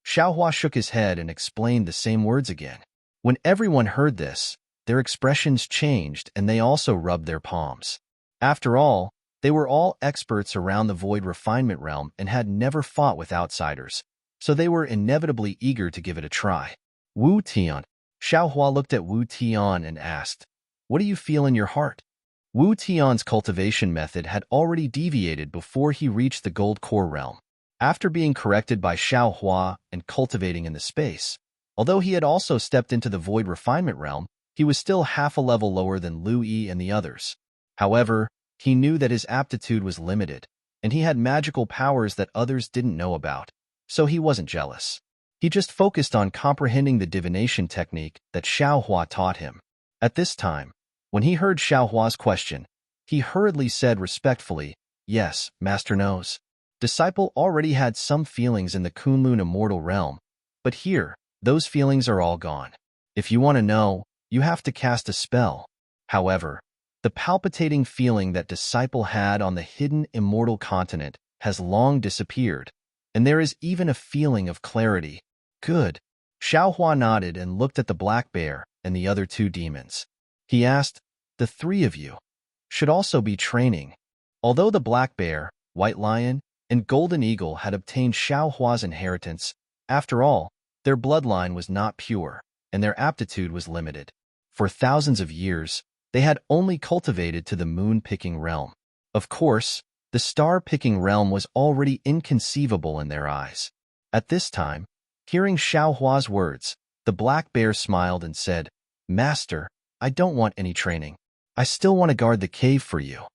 Xiao Hua shook his head and explained the same words again. When everyone heard this, their expressions changed and they also rubbed their palms. After all, they were all experts around the void refinement realm and had never fought with outsiders, so they were inevitably eager to give it a try. "Wu Tian." Xiao Hua looked at Wu Tian and asked, "What do you feel in your heart?" Wu Tian's cultivation method had already deviated before he reached the gold core realm. After being corrected by Xiao Hua and cultivating in the space, although he had also stepped into the void refinement realm, he was still half a level lower than Lu Yi and the others. However, he knew that his aptitude was limited, and he had magical powers that others didn't know about, so he wasn't jealous. He just focused on comprehending the divination technique that Xiao Hua taught him. At this time, when he heard Xiao Hua's question, he hurriedly said respectfully, "Yes, Master knows." Disciple already had some feelings in the Kunlun immortal realm, but here, those feelings are all gone. If you want to know, you have to cast a spell. However, the palpitating feeling that Disciple had on the hidden immortal continent has long disappeared, and there is even a feeling of clarity. "Good." Xiao Hua nodded and looked at the black bear and the other 2 demons. He asked, "The 3 of you should also be training." Although the black bear, white lion, and golden eagle had obtained Xiao Hua's inheritance, after all, their bloodline was not pure, and their aptitude was limited. For thousands of years, they had only cultivated to the moon-picking realm. Of course, the star-picking realm was already inconceivable in their eyes. At this time, hearing Xiao Hua's words, the black bear smiled and said, "Master, I don't want any training. I still want to guard the cave for you."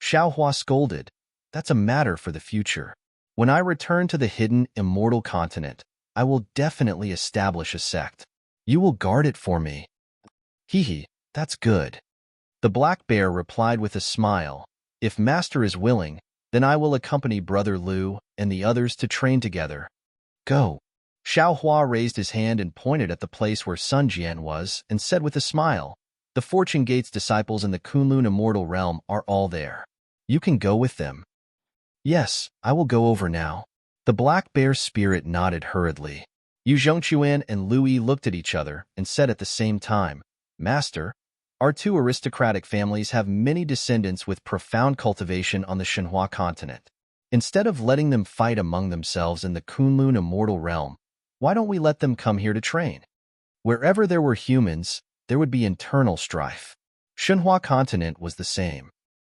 Xiao Hua scolded, "That's a matter for the future. When I return to the hidden immortal continent, I will definitely establish a sect. You will guard it for me." "Hehe, that's good." The black bear replied with a smile, If Master is willing, then I will accompany Brother Lu and the others to train together. Go. Xiao Hua raised his hand and pointed at the place where Sun Jian was and said with a smile, "The Fortune Gate's disciples in the Kunlun immortal realm are all there. You can go with them." "Yes, I will go over now." The black bear spirit nodded hurriedly. Yu Zhongquan and Lu Yi looked at each other and said at the same time, "Master, our two aristocratic families have many descendants with profound cultivation on the Shenhua continent. Instead of letting them fight among themselves in the Kunlun immortal realm, why don't we let them come here to train? Wherever there were humans, there would be internal strife." Shenhua continent was the same.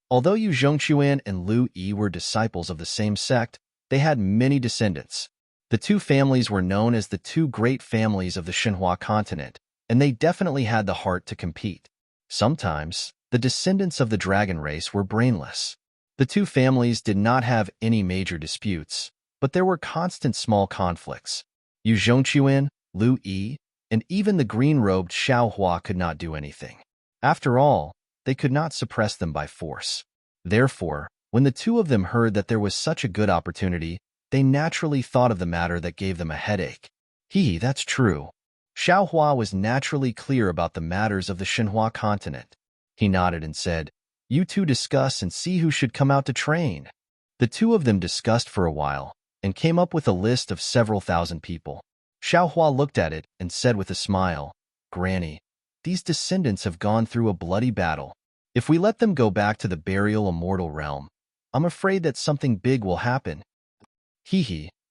Although Yu Zhongquan and Lu Yi were disciples of the same sect, they had many descendants. The two families were known as the two great families of the Shenhua continent, and they definitely had the heart to compete. Sometimes, the descendants of the dragon race were brainless. The two families did not have any major disputes, but there were constant small conflicts. Yu Zhongquan, Lu Yi, and even the green-robed Xiao Hua could not do anything. After all, they could not suppress them by force. Therefore, when the two of them heard that there was such a good opportunity, they naturally thought of the matter that gave them a headache. That's true. Xiao Hua was naturally clear about the matters of the Shenhua continent. He nodded and said, "You two discuss and see who should come out to train." The two of them discussed for a while and came up with a list of several thousand people. Xiao Hua looked at it and said with a smile, "Granny, these descendants have gone through a bloody battle. If we let them go back to the burial immortal realm, I'm afraid that something big will happen."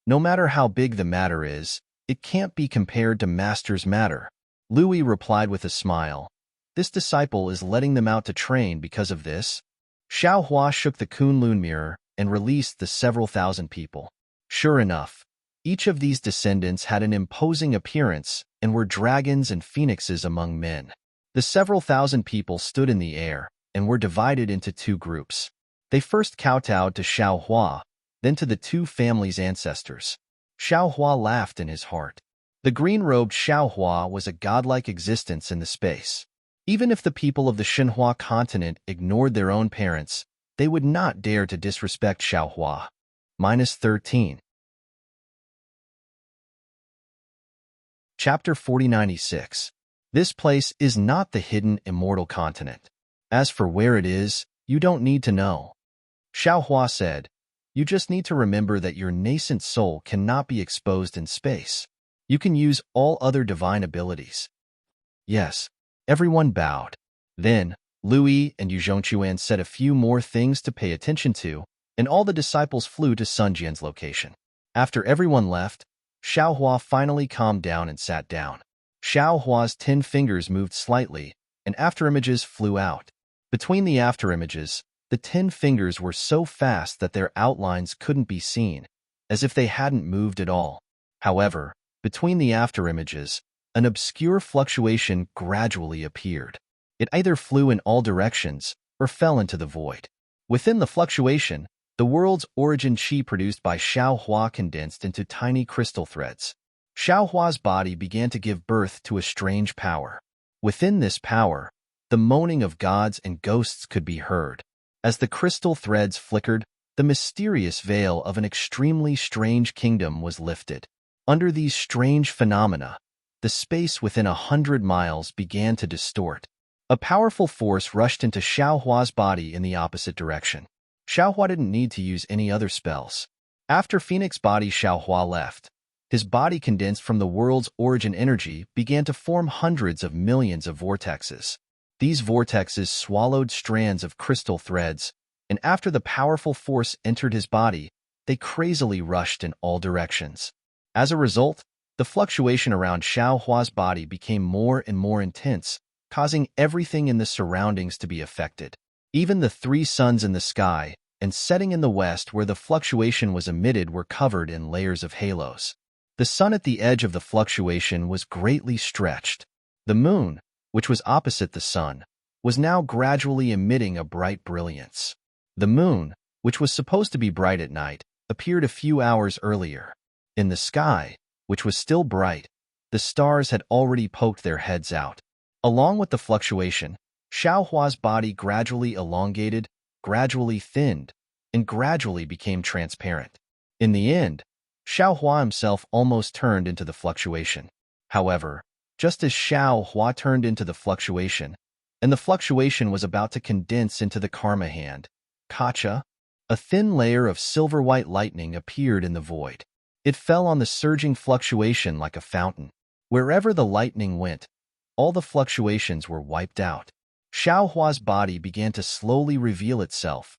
No matter how big the matter is, it can't be compared to Master's matter. Lu Yi replied with a smile, "This disciple is letting them out to train because of this." Xiao Hua shook the Kunlun mirror and released the several thousand people. Sure enough, each of these descendants had an imposing appearance and were dragons and phoenixes among men. The several thousand people stood in the air and were divided into two groups. They first kowtowed to Xiao Hua, then to the two families' ancestors. Xiao Hua laughed in his heart. The green-robed Xiao Hua was a godlike existence in the space. Even if the people of the Shenhua continent ignored their own parents, they would not dare to disrespect Xiao Hua. -13. Chapter 4096. This place is not the hidden immortal continent. As for where it is, you don't need to know. Xiao Hua said, "You just need to remember that your nascent soul cannot be exposed in space. You can use all other divine abilities." Yes, everyone bowed. Then, Lu Yi and Yu Zhongquan said a few more things to pay attention to, and all the disciples flew to Sun Jian's location. After everyone left, Xiao Hua finally calmed down and sat down. Xiao Hua's 10 fingers moved slightly, and afterimages flew out. Between the afterimages, the 10 fingers were so fast that their outlines couldn't be seen, as if they hadn't moved at all. However, between the afterimages, an obscure fluctuation gradually appeared. It either flew in all directions or fell into the void. Within the fluctuation, the world's origin chi produced by Xiao Hua condensed into tiny crystal threads. Xiao Hua's body began to give birth to a strange power. Within this power, the moaning of gods and ghosts could be heard. As the crystal threads flickered, the mysterious veil of an extremely strange kingdom was lifted. Under these strange phenomena, the space within 100 miles began to distort. A powerful force rushed into Xiao Hua's body in the opposite direction. Xiao Hua didn't need to use any other spells. After Phoenix body Xiao Hua left, his body condensed from the world's origin energy began to form hundreds of millions of vortexes. These vortexes swallowed strands of crystal threads, and after the powerful force entered his body, they crazily rushed in all directions. As a result, the fluctuation around Xiao Hua's body became more and more intense, causing everything in the surroundings to be affected. Even the 3 suns in the sky and setting in the west where the fluctuation was emitted were covered in layers of halos. The sun at the edge of the fluctuation was greatly stretched. The moon, which was opposite the sun, was now gradually emitting a bright brilliance. The moon, which was supposed to be bright at night, appeared a few hours earlier. In the sky, which was still bright, the stars had already poked their heads out. Along with the fluctuation, Xiao Hua's body gradually elongated, gradually thinned, and gradually became transparent. In the end, Xiao Hua himself almost turned into the fluctuation. However, just as Xiao Hua turned into the fluctuation, and the fluctuation was about to condense into the karma hand, Kacha, a thin layer of silver-white lightning appeared in the void. It fell on the surging fluctuation like a fountain. Wherever the lightning went, all the fluctuations were wiped out. Xiao Hua's body began to slowly reveal itself.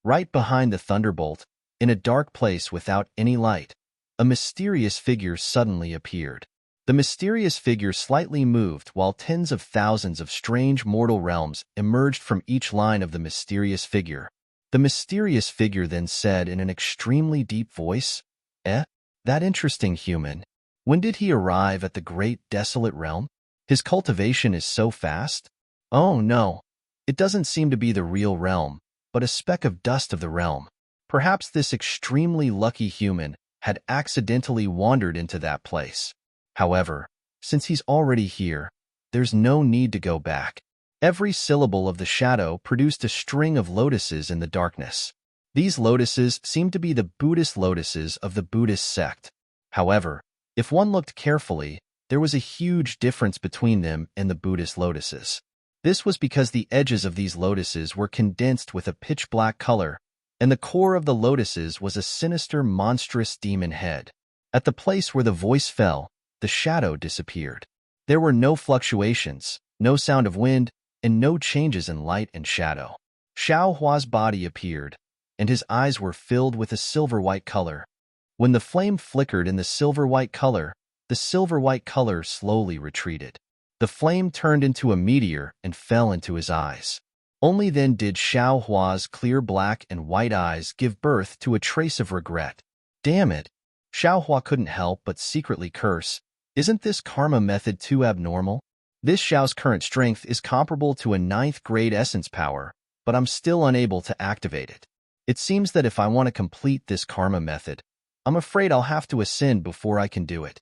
Right behind the thunderbolt, in a dark place without any light, a mysterious figure suddenly appeared. The mysterious figure slightly moved while tens of thousands of strange mortal realms emerged from each line of the mysterious figure. The mysterious figure then said in an extremely deep voice, That interesting human. When did he arrive at the great desolate realm? His cultivation is so fast? Oh no, it doesn't seem to be the real realm, but a speck of dust of the realm. Perhaps this extremely lucky human had accidentally wandered into that place. However, since he's already here, there's no need to go back. Every syllable of the shadow produced a string of lotuses in the darkness. These lotuses seemed to be the Buddhist lotuses of the Buddhist sect. However, if one looked carefully, there was a huge difference between them and the Buddhist lotuses. This was because the edges of these lotuses were condensed with a pitch-black color, and the core of the lotuses was a sinister, monstrous demon head. At the place where the voice fell, the shadow disappeared. There were no fluctuations, no sound of wind, and no changes in light and shadow. Xiao Hua's body appeared, and his eyes were filled with a silver-white color. When the flame flickered in the silver-white color slowly retreated. The flame turned into a meteor and fell into his eyes. Only then did Xiao Hua's clear black and white eyes give birth to a trace of regret. Damn it! Xiao Hua couldn't help but secretly curse. Isn't this karma method too abnormal? This Xiao's current strength is comparable to a 9th grade essence power, but I'm still unable to activate it. It seems that if I want to complete this karma method, I'm afraid I'll have to ascend before I can do it.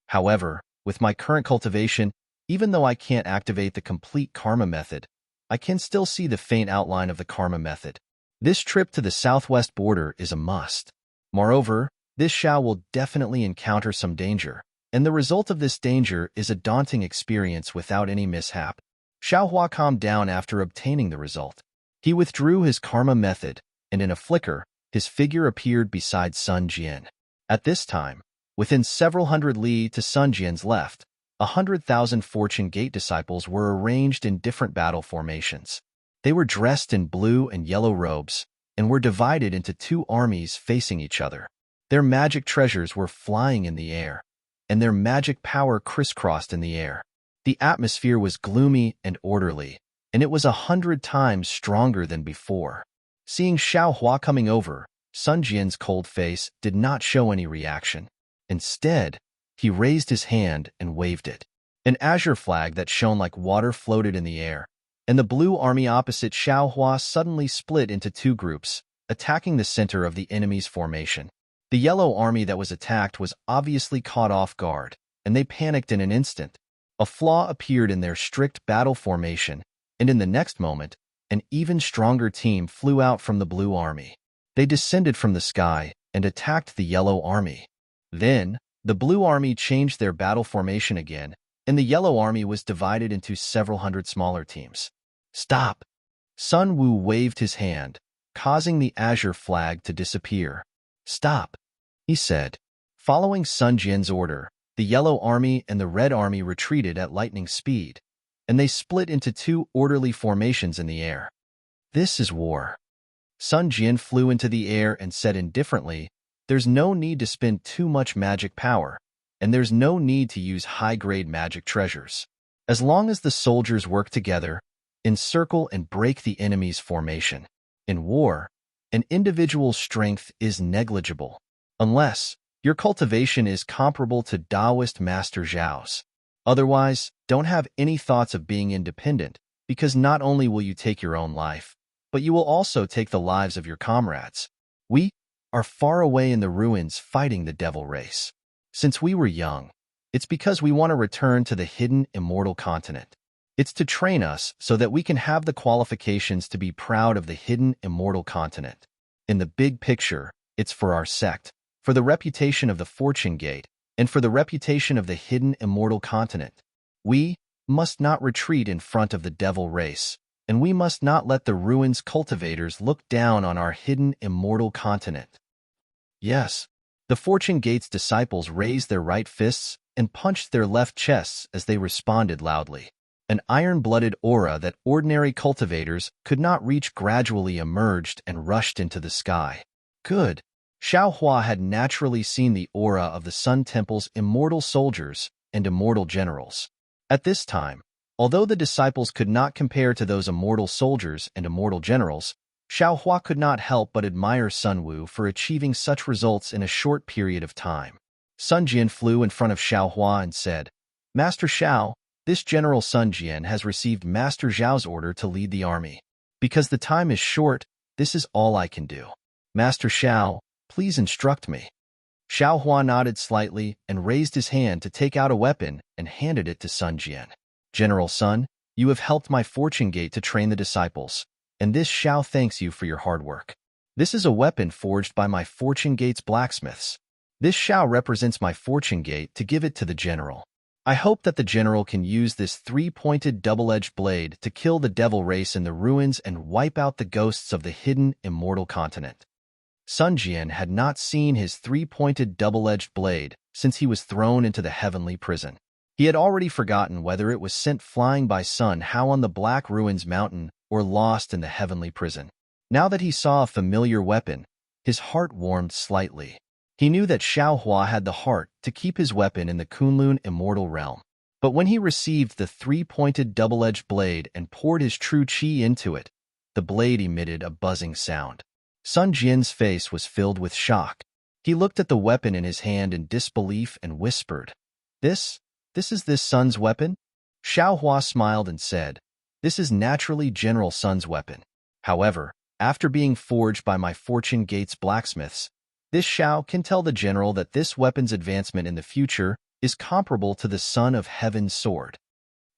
However, with my current cultivation, even though I can't activate the complete karma method, I can still see the faint outline of the karma method. This trip to the southwest border is a must. Moreover, this Xiao will definitely encounter some danger, and the result of this danger is a daunting experience without any mishap. Xiao Hua calmed down after obtaining the result. He withdrew his karma method, and in a flicker, his figure appeared beside Sun Jian. At this time, within several hundred li to Sun Jian's left, 100,000 Fortune Gate disciples were arranged in different battle formations. They were dressed in blue and yellow robes, and were divided into 2 armies facing each other. Their magic treasures were flying in the air, and their magic power crisscrossed in the air. The atmosphere was gloomy and orderly, and it was 100 times stronger than before. Seeing Xiao Hua coming over, Sun Jian's cold face did not show any reaction. Instead, he raised his hand and waved it. An azure flag that shone like water floated in the air, and the blue army opposite Xiao Hua suddenly split into 2 groups, attacking the center of the enemy's formation. The yellow army that was attacked was obviously caught off guard, and they panicked in an instant. A flaw appeared in their strict battle formation, and in the next moment, an even stronger team flew out from the blue army. They descended from the sky and attacked the yellow army. Then, the blue army changed their battle formation again, and the yellow army was divided into several hundred smaller teams. Stop! Sun Wu waved his hand, causing the azure flag to disappear. Stop! He said. Following Sun Jian's order, the yellow army and the red army retreated at lightning speed, and they split into 2 orderly formations in the air. This is war. Sun Jian flew into the air and said indifferently, there's no need to spend too much magic power, and there's no need to use high-grade magic treasures. As long as the soldiers work together, encircle and break the enemy's formation. In war, an individual's strength is negligible, unless your cultivation is comparable to Taoist Master Zhao's. Otherwise, don't have any thoughts of being independent, because not only will you take your own life, but you will also take the lives of your comrades. We are far away in the ruins fighting the devil race. Since we were young, it's because we want to return to the hidden immortal continent. It's to train us so that we can have the qualifications to be proud of the hidden immortal continent. In the big picture, it's for our sect, for the reputation of the Fortune Gate, and for the reputation of the hidden immortal continent. We must not retreat in front of the devil race, and we must not let the ruins cultivators look down on our hidden immortal continent. Yes, the Fortune Gate's disciples raised their right fists and punched their left chests as they responded loudly. An iron-blooded aura that ordinary cultivators could not reach gradually emerged and rushed into the sky. Good. Xiao Hua had naturally seen the aura of the Sun Temple's immortal soldiers and immortal generals. At this time, although the disciples could not compare to those immortal soldiers and immortal generals, Xiao Hua could not help but admire Sun Wu for achieving such results in a short period of time. Sun Jian flew in front of Xiao Hua and said, "Master Xiao, this General Sun Jian has received Master Zhao's order to lead the army. Because the time is short, this is all I can do. Master Xiao, please instruct me." Xiao Hua nodded slightly and raised his hand to take out a weapon and handed it to Sun Jian. "General Sun, you have helped my Fortune Gate to train the disciples, and this Xiao thanks you for your hard work. This is a weapon forged by my Fortune Gate's blacksmiths. This Xiao represents my Fortune Gate to give it to the general. I hope that the general can use this three-pointed double-edged blade to kill the devil race in the ruins and wipe out the ghosts of the hidden immortal continent." Sun Jian had not seen his three-pointed double-edged blade since he was thrown into the heavenly prison. He had already forgotten whether it was sent flying by Sun Hao on the Black Ruins Mountain or lost in the heavenly prison. Now that he saw a familiar weapon, his heart warmed slightly. He knew that Xiao Hua had the heart to keep his weapon in the Kunlun immortal realm. But when he received the three-pointed double-edged blade and poured his true qi into it, the blade emitted a buzzing sound. Sun Jian's face was filled with shock. He looked at the weapon in his hand in disbelief and whispered, This is this Sun's weapon?" Xiao Hua smiled and said, "This is naturally General Sun's weapon. However, after being forged by my Fortune Gate's blacksmiths, this Xiao can tell the general that this weapon's advancement in the future is comparable to the Son of Heaven's sword."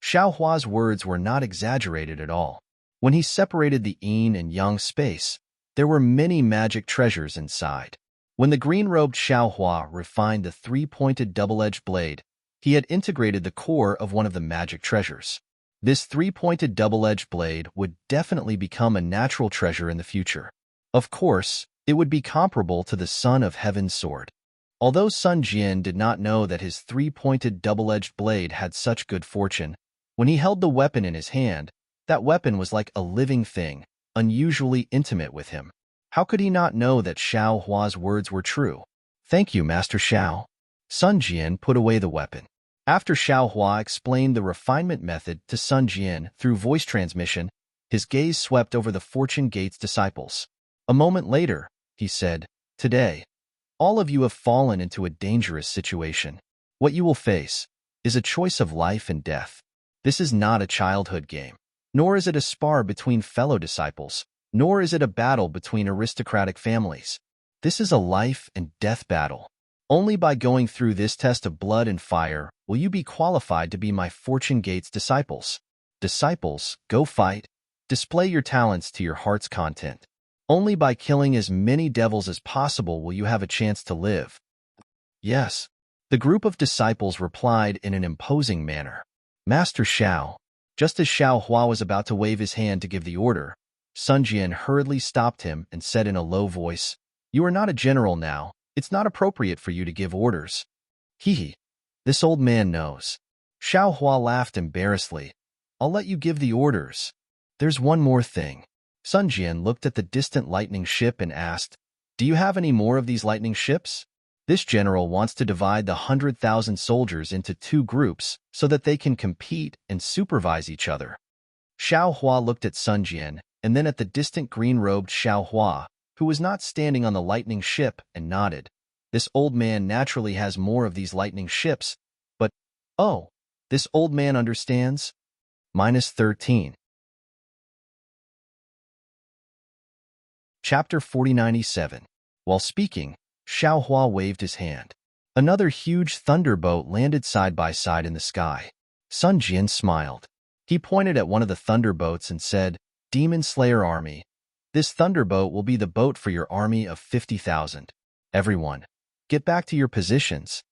Xiao Hua's words were not exaggerated at all. When he separated the yin and yang space, there were many magic treasures inside. When the green-robed Xiao Hua refined the three-pointed double-edged blade, he had integrated the core of one of the magic treasures. This three-pointed double-edged blade would definitely become a natural treasure in the future. Of course, it would be comparable to the Son of Heaven's sword. Although Sun Jian did not know that his three-pointed double-edged blade had such good fortune, when he held the weapon in his hand, that weapon was like a living thing, unusually intimate with him. How could he not know that Xiao Hua's words were true? "Thank you, Master Xiao." Sun Jian put away the weapon. After Xiao Hua explained the refinement method to Sun Jian through voice transmission, his gaze swept over the Fortune Gate's disciples. A moment later, he said, "Today, all of you have fallen into a dangerous situation. What you will face is a choice of life and death. This is not a childhood game, nor is it a spar between fellow disciples, nor is it a battle between aristocratic families. This is a life and death battle. Only by going through this test of blood and fire will you be qualified to be my Fortune Gate's disciples. Disciples, go fight. Display your talents to your heart's content. Only by killing as many devils as possible will you have a chance to live." "Yes." The group of disciples replied in an imposing manner. "Master Xiao." Just as Xiao Hua was about to wave his hand to give the order, Sun Jian hurriedly stopped him and said in a low voice, "You are not a general now. It's not appropriate for you to give orders." "Hee. This old man knows." Xiao Hua laughed embarrassedly. "I'll let you give the orders. There's one more thing." Sun Jian looked at the distant lightning ship and asked, "Do you have any more of these lightning ships? This general wants to divide the 100,000 soldiers into two groups so that they can compete and supervise each other." Xiao Hua looked at Sun Jian and then at the distant green-robed Xiao Hua, who was not standing on the lightning ship, and nodded. This old man naturally has more of these lightning ships, but, oh, this old man understands? -13. Chapter 4097. While speaking, Xiao Hua waved his hand. Another huge thunderbolt landed side by side in the sky. Sun Jian smiled. He pointed at one of the thunderboats and said, "Demon Slayer Army. This thunderboat will be the boat for your army of 50,000. Everyone, get back to your positions."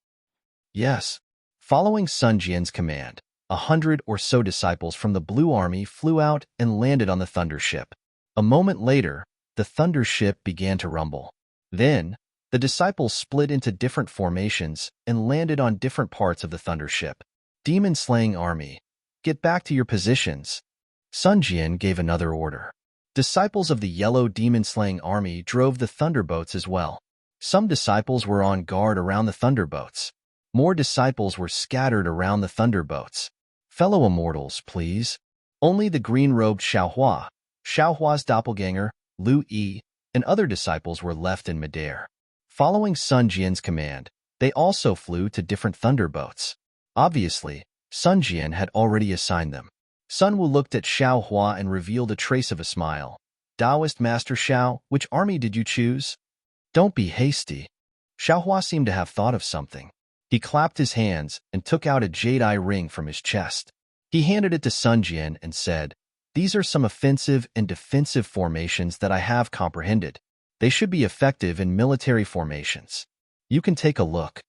Yes. Following Sun Jian's command, 100 or so disciples from the Blue Army flew out and landed on the thunder ship. A moment later, the thunder ship began to rumble. Then, the disciples split into different formations and landed on different parts of the thunder ship. Demon-slaying army, get back to your positions. Sun Jian gave another order. Disciples of the yellow demon-slaying army drove the thunderboats as well. Some disciples were on guard around the thunderboats. More disciples were scattered around the thunderboats. Fellow immortals, please. Only the green-robed Xiaohua's doppelganger, Lu Yi, and other disciples were left in midair. Following Sun Jian's command, they also flew to different thunderboats. Obviously, Sun Jian had already assigned them. Sun Wu looked at Xiaohua and revealed a trace of a smile. "Taoist Master Xiao, which army did you choose?" "Don't be hasty." Xiaohua seemed to have thought of something. He clapped his hands and took out a jade-eye ring from his chest. He handed it to Sun Jian and said, "These are some offensive and defensive formations that I have comprehended. They should be effective in military formations. You can take a look."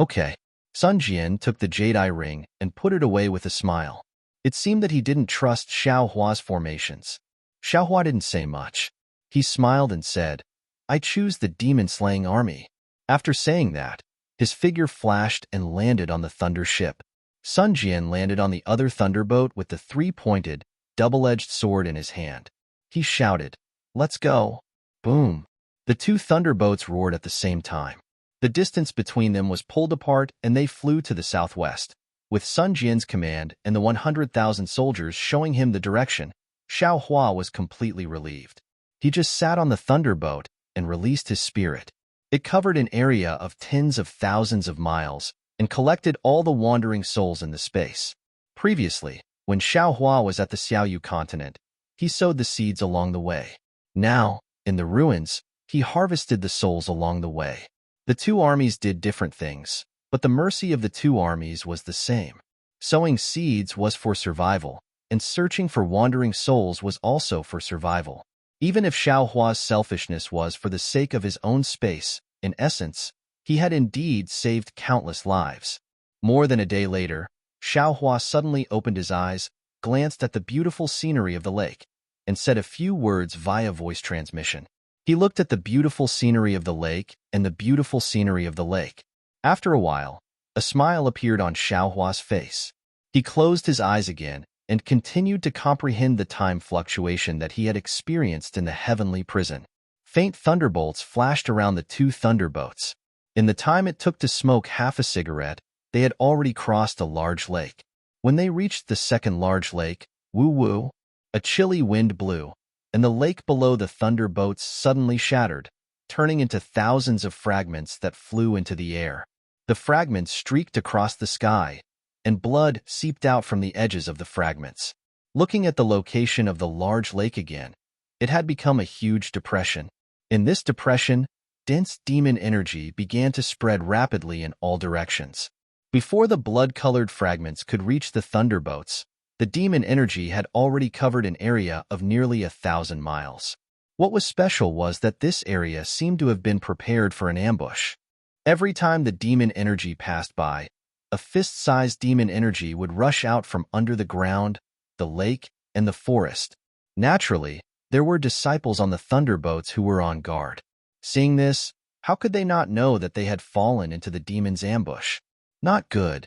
"Okay." Sun Jian took the jade-eye ring and put it away with a smile. It seemed that he didn't trust Xiaohua's formations. Xiaohua didn't say much. He smiled and said, "I choose the demon-slaying army." After saying that, his figure flashed and landed on the thunder ship. Sun Jian landed on the other thunderboat with the three-pointed, double-edged sword in his hand. He shouted, "Let's go!" Boom! The two thunderboats roared at the same time. The distance between them was pulled apart and they flew to the southwest. With Sun Jian's command and the 100,000 soldiers showing him the direction, Xiaohua was completely relieved. He just sat on the thunderboat and released his spirit. It covered an area of tens of thousands of miles and collected all the wandering souls in the space. Previously, when Xiaohua was at the Xiaoyu continent, he sowed the seeds along the way. Now, in the ruins, he harvested the souls along the way. The two armies did different things, but the mercy of the two armies was the same. Sowing seeds was for survival, and searching for wandering souls was also for survival. Even if Xiaohua's selfishness was for the sake of his own space, in essence, he had indeed saved countless lives. More than a day later, Xiaohua suddenly opened his eyes, glanced at the beautiful scenery of the lake, and said a few words via voice transmission. He looked at the beautiful scenery of the lake and the beautiful scenery of the lake. After a while, a smile appeared on Xiaohua's face. He closed his eyes again and continued to comprehend the time fluctuation that he had experienced in the heavenly prison. Faint thunderbolts flashed around the two thunderboats. In the time it took to smoke half a cigarette, they had already crossed a large lake. When they reached the second large lake, woo-woo, a chilly wind blew, and the lake below the thunderboats suddenly shattered, turning into thousands of fragments that flew into the air. The fragments streaked across the sky, and blood seeped out from the edges of the fragments. Looking at the location of the large lake again, it had become a huge depression. In this depression, dense demon energy began to spread rapidly in all directions. Before the blood-colored fragments could reach the thunderboats, the demon energy had already covered an area of nearly 1,000 miles. What was special was that this area seemed to have been prepared for an ambush. Every time the demon energy passed by, a fist-sized demon energy would rush out from under the ground, the lake, and the forest. Naturally, there were disciples on the thunderboats who were on guard. Seeing this, how could they not know that they had fallen into the demon's ambush? Not good.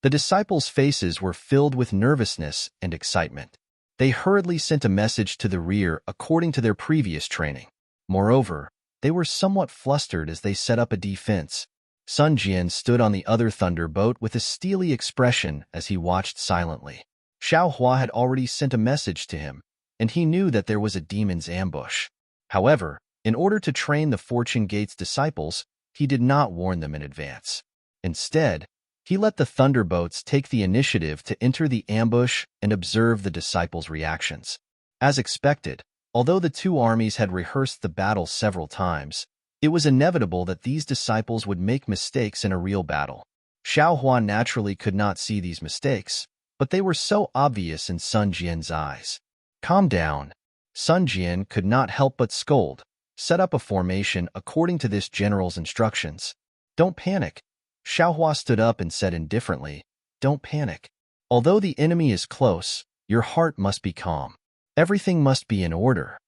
The disciples' faces were filled with nervousness and excitement. They hurriedly sent a message to the rear according to their previous training. Moreover, they were somewhat flustered as they set up a defense. Sun Jian stood on the other thunderboat with a steely expression as he watched silently. Xiaohua had already sent a message to him, and he knew that there was a demon's ambush. However, in order to train the Fortune Gate's disciples, he did not warn them in advance. Instead, he let the thunderboats take the initiative to enter the ambush and observe the disciples' reactions. As expected, although the two armies had rehearsed the battle several times, it was inevitable that these disciples would make mistakes in a real battle. Xiaohua naturally could not see these mistakes, but they were so obvious in Sun Jian's eyes. Calm down. Sun Jian could not help but scold. Set up a formation according to this general's instructions. Don't panic. Xiaohua stood up and said indifferently, don't panic. Although the enemy is close, your heart must be calm. Everything must be in order.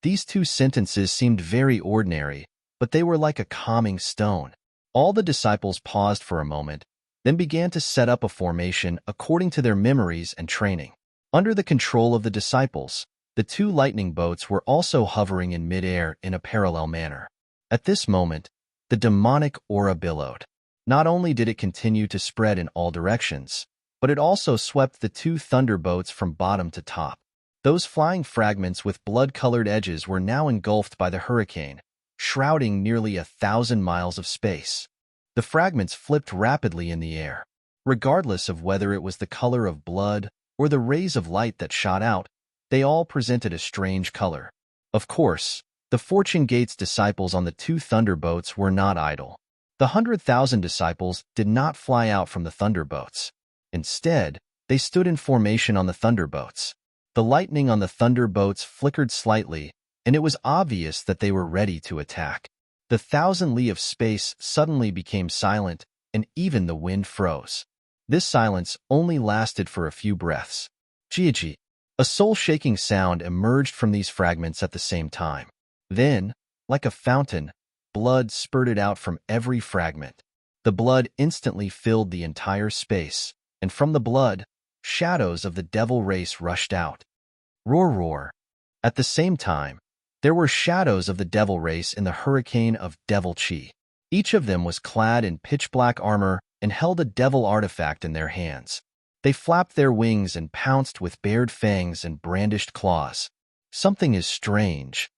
These two sentences seemed very ordinary, but they were like a calming stone. All the disciples paused for a moment, then began to set up a formation according to their memories and training. Under the control of the disciples, the two lightning boats were also hovering in midair in a parallel manner. At this moment, the demonic aura billowed. Not only did it continue to spread in all directions, but it also swept the two thunderboats from bottom to top. Those flying fragments with blood-colored edges were now engulfed by the hurricane, shrouding nearly 1,000 miles of space. The fragments flipped rapidly in the air. Regardless of whether it was the color of blood or the rays of light that shot out, they all presented a strange color. Of course, the Fortune Gate's disciples on the two thunderboats were not idle. The 100,000 disciples did not fly out from the thunderboats. Instead, they stood in formation on the thunderboats. The lightning on the thunderboats flickered slightly, and it was obvious that they were ready to attack. The 1,000 li of space suddenly became silent, and even the wind froze. This silence only lasted for a few breaths. Jiji. A soul-shaking sound emerged from these fragments at the same time. Then, like a fountain, blood spurted out from every fragment. The blood instantly filled the entire space, and from the blood, shadows of the devil race rushed out. Roar, roar. At the same time, there were shadows of the devil race in the hurricane of devil chi. Each of them was clad in pitch-black armor and held a devil artifact in their hands. They flapped their wings and pounced with bared fangs and brandished claws. Something is strange.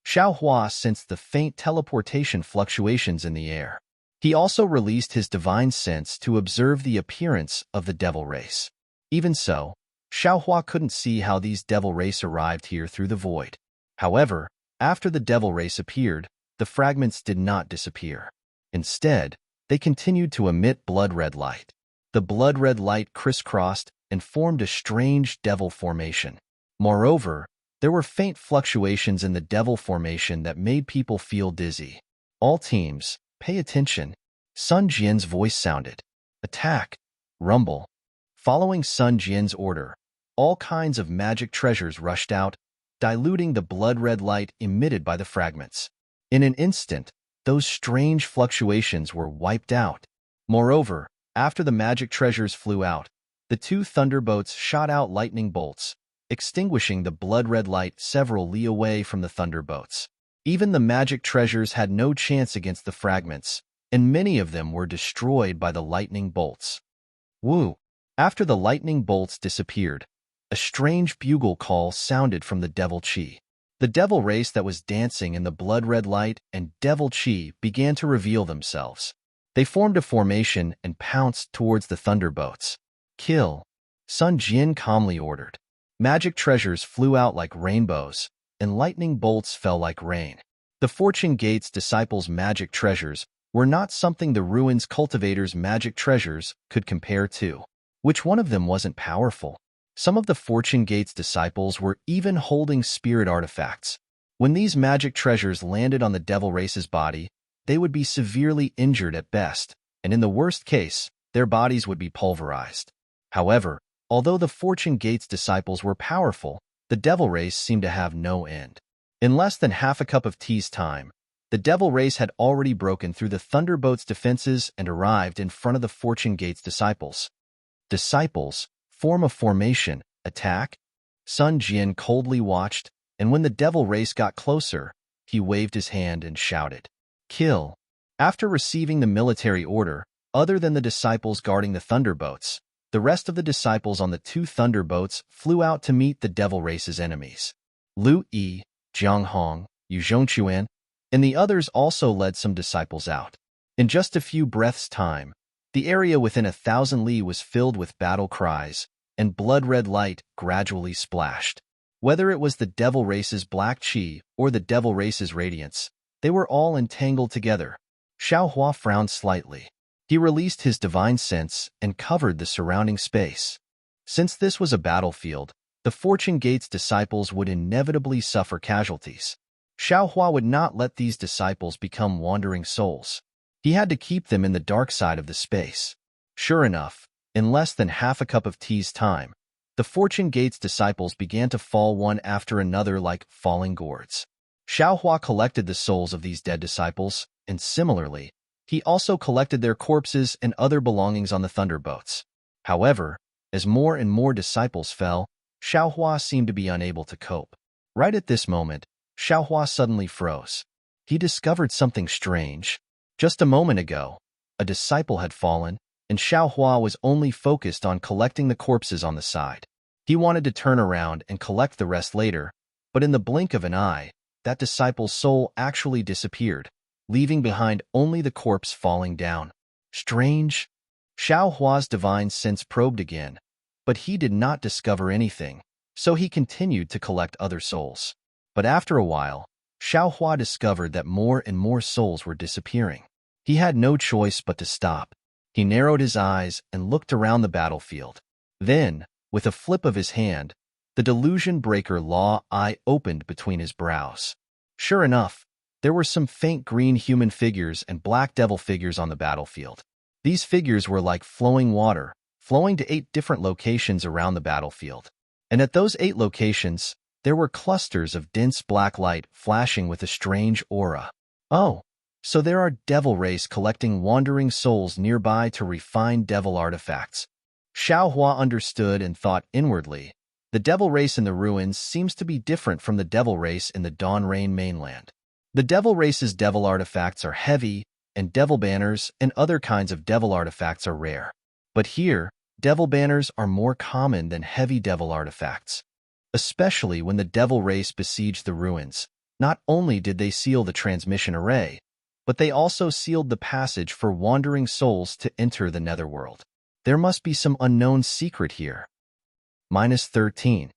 Xiaohua sensed the faint teleportation fluctuations in the air. He also released his divine sense to observe the appearance of the devil race. Even so, Xiaohua couldn't see how these devil race arrived here through the void. However, after the devil race appeared, the fragments did not disappear. Instead, they continued to emit blood-red light. The blood-red light crisscrossed and formed a strange devil formation. Moreover, there were faint fluctuations in the devil formation that made people feel dizzy. All teams, pay attention. Sun Jian's voice sounded. Attack. Rumble. Following Sun Jian's order, all kinds of magic treasures rushed out, diluting the blood-red light emitted by the fragments. In an instant, those strange fluctuations were wiped out. Moreover, after the magic treasures flew out, the two thunderboats shot out lightning bolts, extinguishing the blood-red light several li away from the thunderboats. Even the magic treasures had no chance against the fragments, and many of them were destroyed by the lightning bolts. Woo! After the lightning bolts disappeared, a strange bugle call sounded from the devil chi. The devil race that was dancing in the blood-red light and devil chi began to reveal themselves. They formed a formation and pounced towards the thunderboats. Kill. Sun Jian calmly ordered. Magic treasures flew out like rainbows, and lightning bolts fell like rain. The Fortune Gate's disciples' magic treasures were not something the ruins cultivators' magic treasures could compare to. Which one of them wasn't powerful? Some of the Fortune Gate's disciples were even holding spirit artifacts. When these magic treasures landed on the devil race's body, they would be severely injured at best, and in the worst case, their bodies would be pulverized. However, although the Fortune Gate's disciples were powerful, the devil race seemed to have no end. In less than half a cup of tea's time, the devil race had already broken through the Thunderbolt's defenses and arrived in front of the Fortune Gate's disciples. Disciples, form a formation, attack? Sun Jian coldly watched, and when the devil race got closer, he waved his hand and shouted, Kill. After receiving the military order, other than the disciples guarding the thunderbolts, the rest of the disciples on the two thunderbolts flew out to meet the devil race's enemies. Lu Yi, Jiang Hong, Yu Zhongquan, and the others also led some disciples out. In just a few breaths' time, the area within 1,000 li was filled with battle cries, and blood-red light gradually splashed. Whether it was the devil race's black chi or the devil race's radiance, they were all entangled together. Xiaohua frowned slightly. He released his divine sense and covered the surrounding space. Since this was a battlefield, the Fortune Gate's disciples would inevitably suffer casualties. Xiaohua would not let these disciples become wandering souls. He had to keep them in the dark side of the space. Sure enough, in less than half a cup of tea's time, the Fortune Gate's disciples began to fall one after another like falling gourds. Xiaohua collected the souls of these dead disciples, and similarly, he also collected their corpses and other belongings on the thunderboats. However, as more and more disciples fell, Xiaohua seemed to be unable to cope. Right at this moment, Xiaohua suddenly froze. He discovered something strange. Just a moment ago, a disciple had fallen, and Xiaohua was only focused on collecting the corpses on the side. He wanted to turn around and collect the rest later, but in the blink of an eye, that disciple's soul actually disappeared, leaving behind only the corpse falling down. Strange. Xiaohua's divine sense probed again, but he did not discover anything, so he continued to collect other souls. But after a while, Xiaohua discovered that more and more souls were disappearing. He had no choice but to stop. He narrowed his eyes and looked around the battlefield. Then, with a flip of his hand, the delusion breaker law eye opened between his brows. Sure enough, there were some faint green human figures and black devil figures on the battlefield. These figures were like flowing water, flowing to 8 different locations around the battlefield. And at those 8 locations, there were clusters of dense black light flashing with a strange aura. Oh, so there are devil race collecting wandering souls nearby to refine devil artifacts. Xiaohua understood and thought inwardly. The devil race in the ruins seems to be different from the devil race in the Dawn Rain mainland. The devil race's devil artifacts are heavy, and devil banners and other kinds of devil artifacts are rare. But here, devil banners are more common than heavy devil artifacts. Especially when the devil race besieged the ruins, not only did they seal the transmission array, but they also sealed the passage for wandering souls to enter the netherworld. There must be some unknown secret here. -13.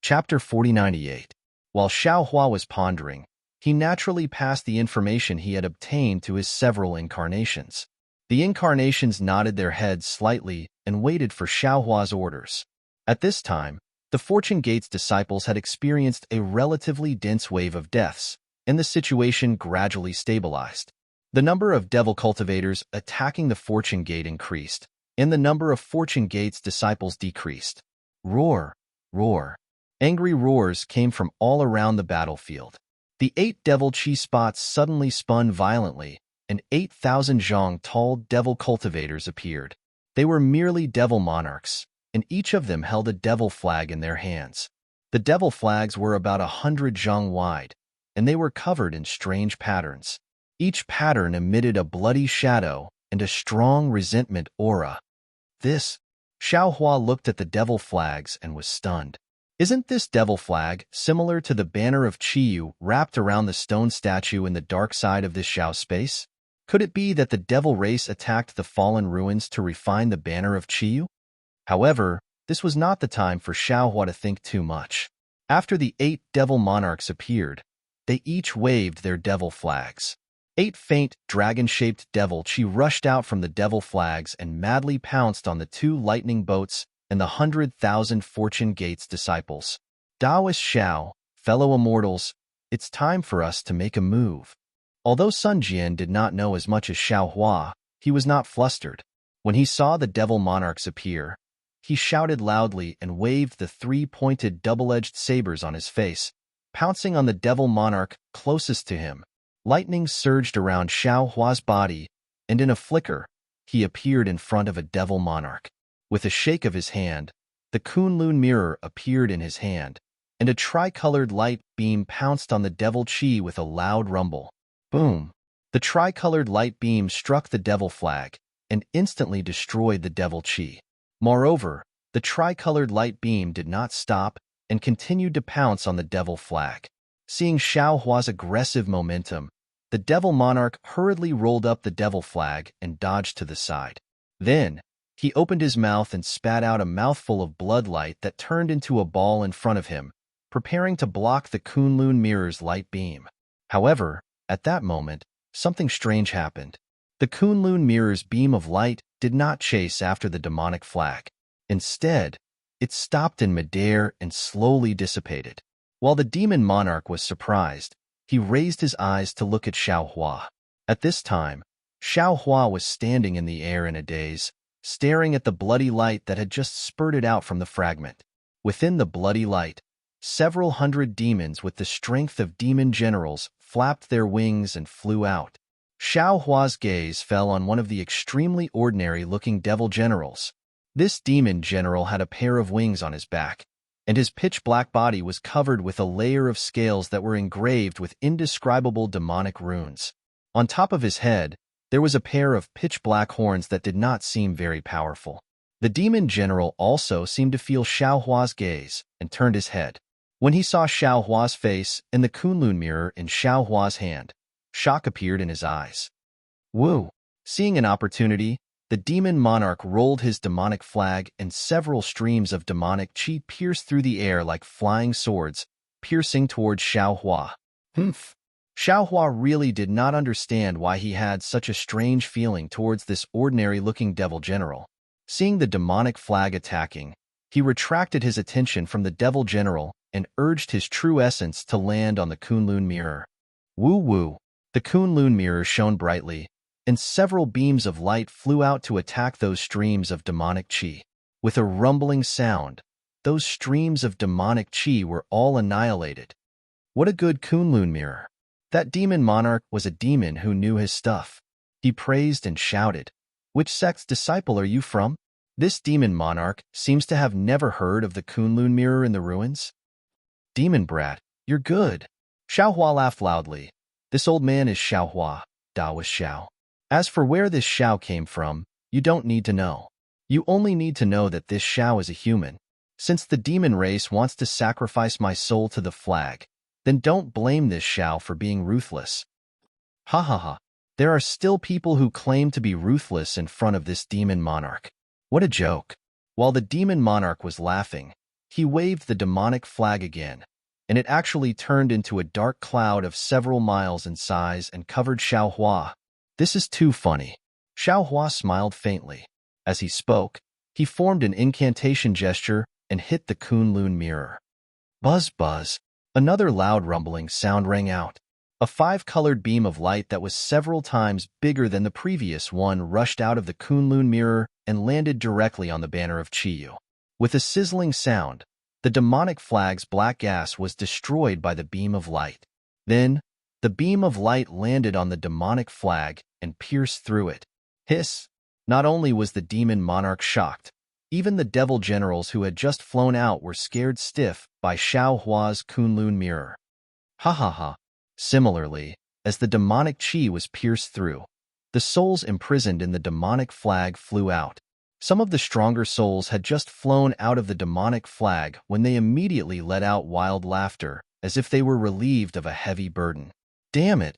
Chapter 4098. While Xiaohua was pondering, he naturally passed the information he had obtained to his several incarnations. The incarnations nodded their heads slightly and waited for Xiaohua's orders. At this time, the Fortune Gate's disciples had experienced a relatively dense wave of deaths, and the situation gradually stabilized. The number of devil cultivators attacking the Fortune Gate increased, and the number of Fortune Gate's disciples decreased. Roar, roar. Angry roars came from all around the battlefield. The 8 devil chi spots suddenly spun violently, and 8,000 zhang tall devil cultivators appeared. They were merely devil monarchs, and each of them held a devil flag in their hands. The devil flags were about 100 zhang wide, and they were covered in strange patterns. Each pattern emitted a bloody shadow and a strong resentment aura. Xiaohua looked at the devil flags and was stunned. Isn't this devil flag similar to the banner of Qiyu wrapped around the stone statue in the dark side of this Xiao space? Could it be that the devil race attacked the fallen ruins to refine the banner of Qiyu? However, this was not the time for Xiaohua to think too much. After the 8 devil monarchs appeared, they each waved their devil flags. 8 faint, dragon-shaped devil chi rushed out from the devil flags and madly pounced on the 2 lightning boats and the 100,000 Fortune Gate's disciples. Taoist Xiao, fellow immortals, it's time for us to make a move. Although Sun Jian did not know as much as Xiaohua, he was not flustered. When he saw the devil monarchs appear, he shouted loudly and waved the 3-pointed double-edged sabers on his face, pouncing on the devil monarch closest to him. Lightning surged around Xiaohua's body, and in a flicker, he appeared in front of a devil monarch. With a shake of his hand, the Kunlun mirror appeared in his hand, and a tricolored light beam pounced on the devil chi with a loud rumble. Boom! The tricolored light beam struck the devil flag and instantly destroyed the devil chi. Moreover, the tricolored light beam did not stop and continued to pounce on the devil flag. Seeing Xiaohua's aggressive momentum, the devil monarch hurriedly rolled up the devil flag and dodged to the side. Then, he opened his mouth and spat out a mouthful of blood light that turned into a ball in front of him, preparing to block the Kunlun mirror's light beam. However, at that moment, something strange happened. The Kunlun mirror's beam of light did not chase after the demonic flag. Instead, it stopped in midair and slowly dissipated. While the demon monarch was surprised, he raised his eyes to look at Xiaohua. At this time, Xiaohua was standing in the air in a daze, staring at the bloody light that had just spurted out from the fragment. Within the bloody light, several hundred demons with the strength of demon generals flapped their wings and flew out. Xiaohua's gaze fell on one of the extremely ordinary-looking devil generals. This demon general had a pair of wings on his back, and his pitch-black body was covered with a layer of scales that were engraved with indescribable demonic runes. On top of his head, there was a pair of pitch-black horns that did not seem very powerful. The demon general also seemed to feel Xiaohua's gaze and turned his head. When he saw Xiaohua's face and the Kunlun mirror in Xiaohua's hand, shock appeared in his eyes. Woo! Seeing an opportunity, the demon monarch rolled his demonic flag and several streams of demonic chi pierced through the air like flying swords, piercing towards Xiaohua. Humph! Xiaohua really did not understand why he had such a strange feeling towards this ordinary-looking devil general. Seeing the demonic flag attacking, he retracted his attention from the devil general and urged his true essence to land on the Kunlun mirror. Woo-woo! The Kunlun mirror shone brightly, and several beams of light flew out to attack those streams of demonic chi. With a rumbling sound, those streams of demonic chi were all annihilated. What a good Kunlun mirror! That demon monarch was a demon who knew his stuff. He praised and shouted, "Which sect's disciple are you from?" This demon monarch seems to have never heard of the Kunlun mirror in the ruins. Demon brat, you're good. Xiaohua laughed loudly. This old man is Xiaohua, Daoist Xiao. As for where this Xiao came from, you don't need to know. You only need to know that this Xiao is a human. Since the demon race wants to sacrifice my soul to the flag, then don't blame this Xiao for being ruthless. Ha ha ha. There are still people who claim to be ruthless in front of this demon monarch. What a joke. While the demon monarch was laughing, he waved the demonic flag again, and it actually turned into a dark cloud of several miles in size and covered Xiaohua. This is too funny. Xiaohua smiled faintly. As he spoke, he formed an incantation gesture and hit the Kunlun mirror. Buzz buzz. Another loud rumbling sound rang out. A five-colored beam of light that was several times bigger than the previous one rushed out of the Kunlun mirror and landed directly on the banner of Chiyu. With a sizzling sound, the demonic flag's black gas was destroyed by the beam of light. Then, the beam of light landed on the demonic flag and pierced through it. Hiss! Not only was the demon monarch shocked, even the devil generals who had just flown out were scared stiff by Xiaohua's Kunlun mirror. Ha ha ha. Similarly, as the demonic chi was pierced through, the souls imprisoned in the demonic flag flew out. Some of the stronger souls had just flown out of the demonic flag when they immediately let out wild laughter, as if they were relieved of a heavy burden. Damn it!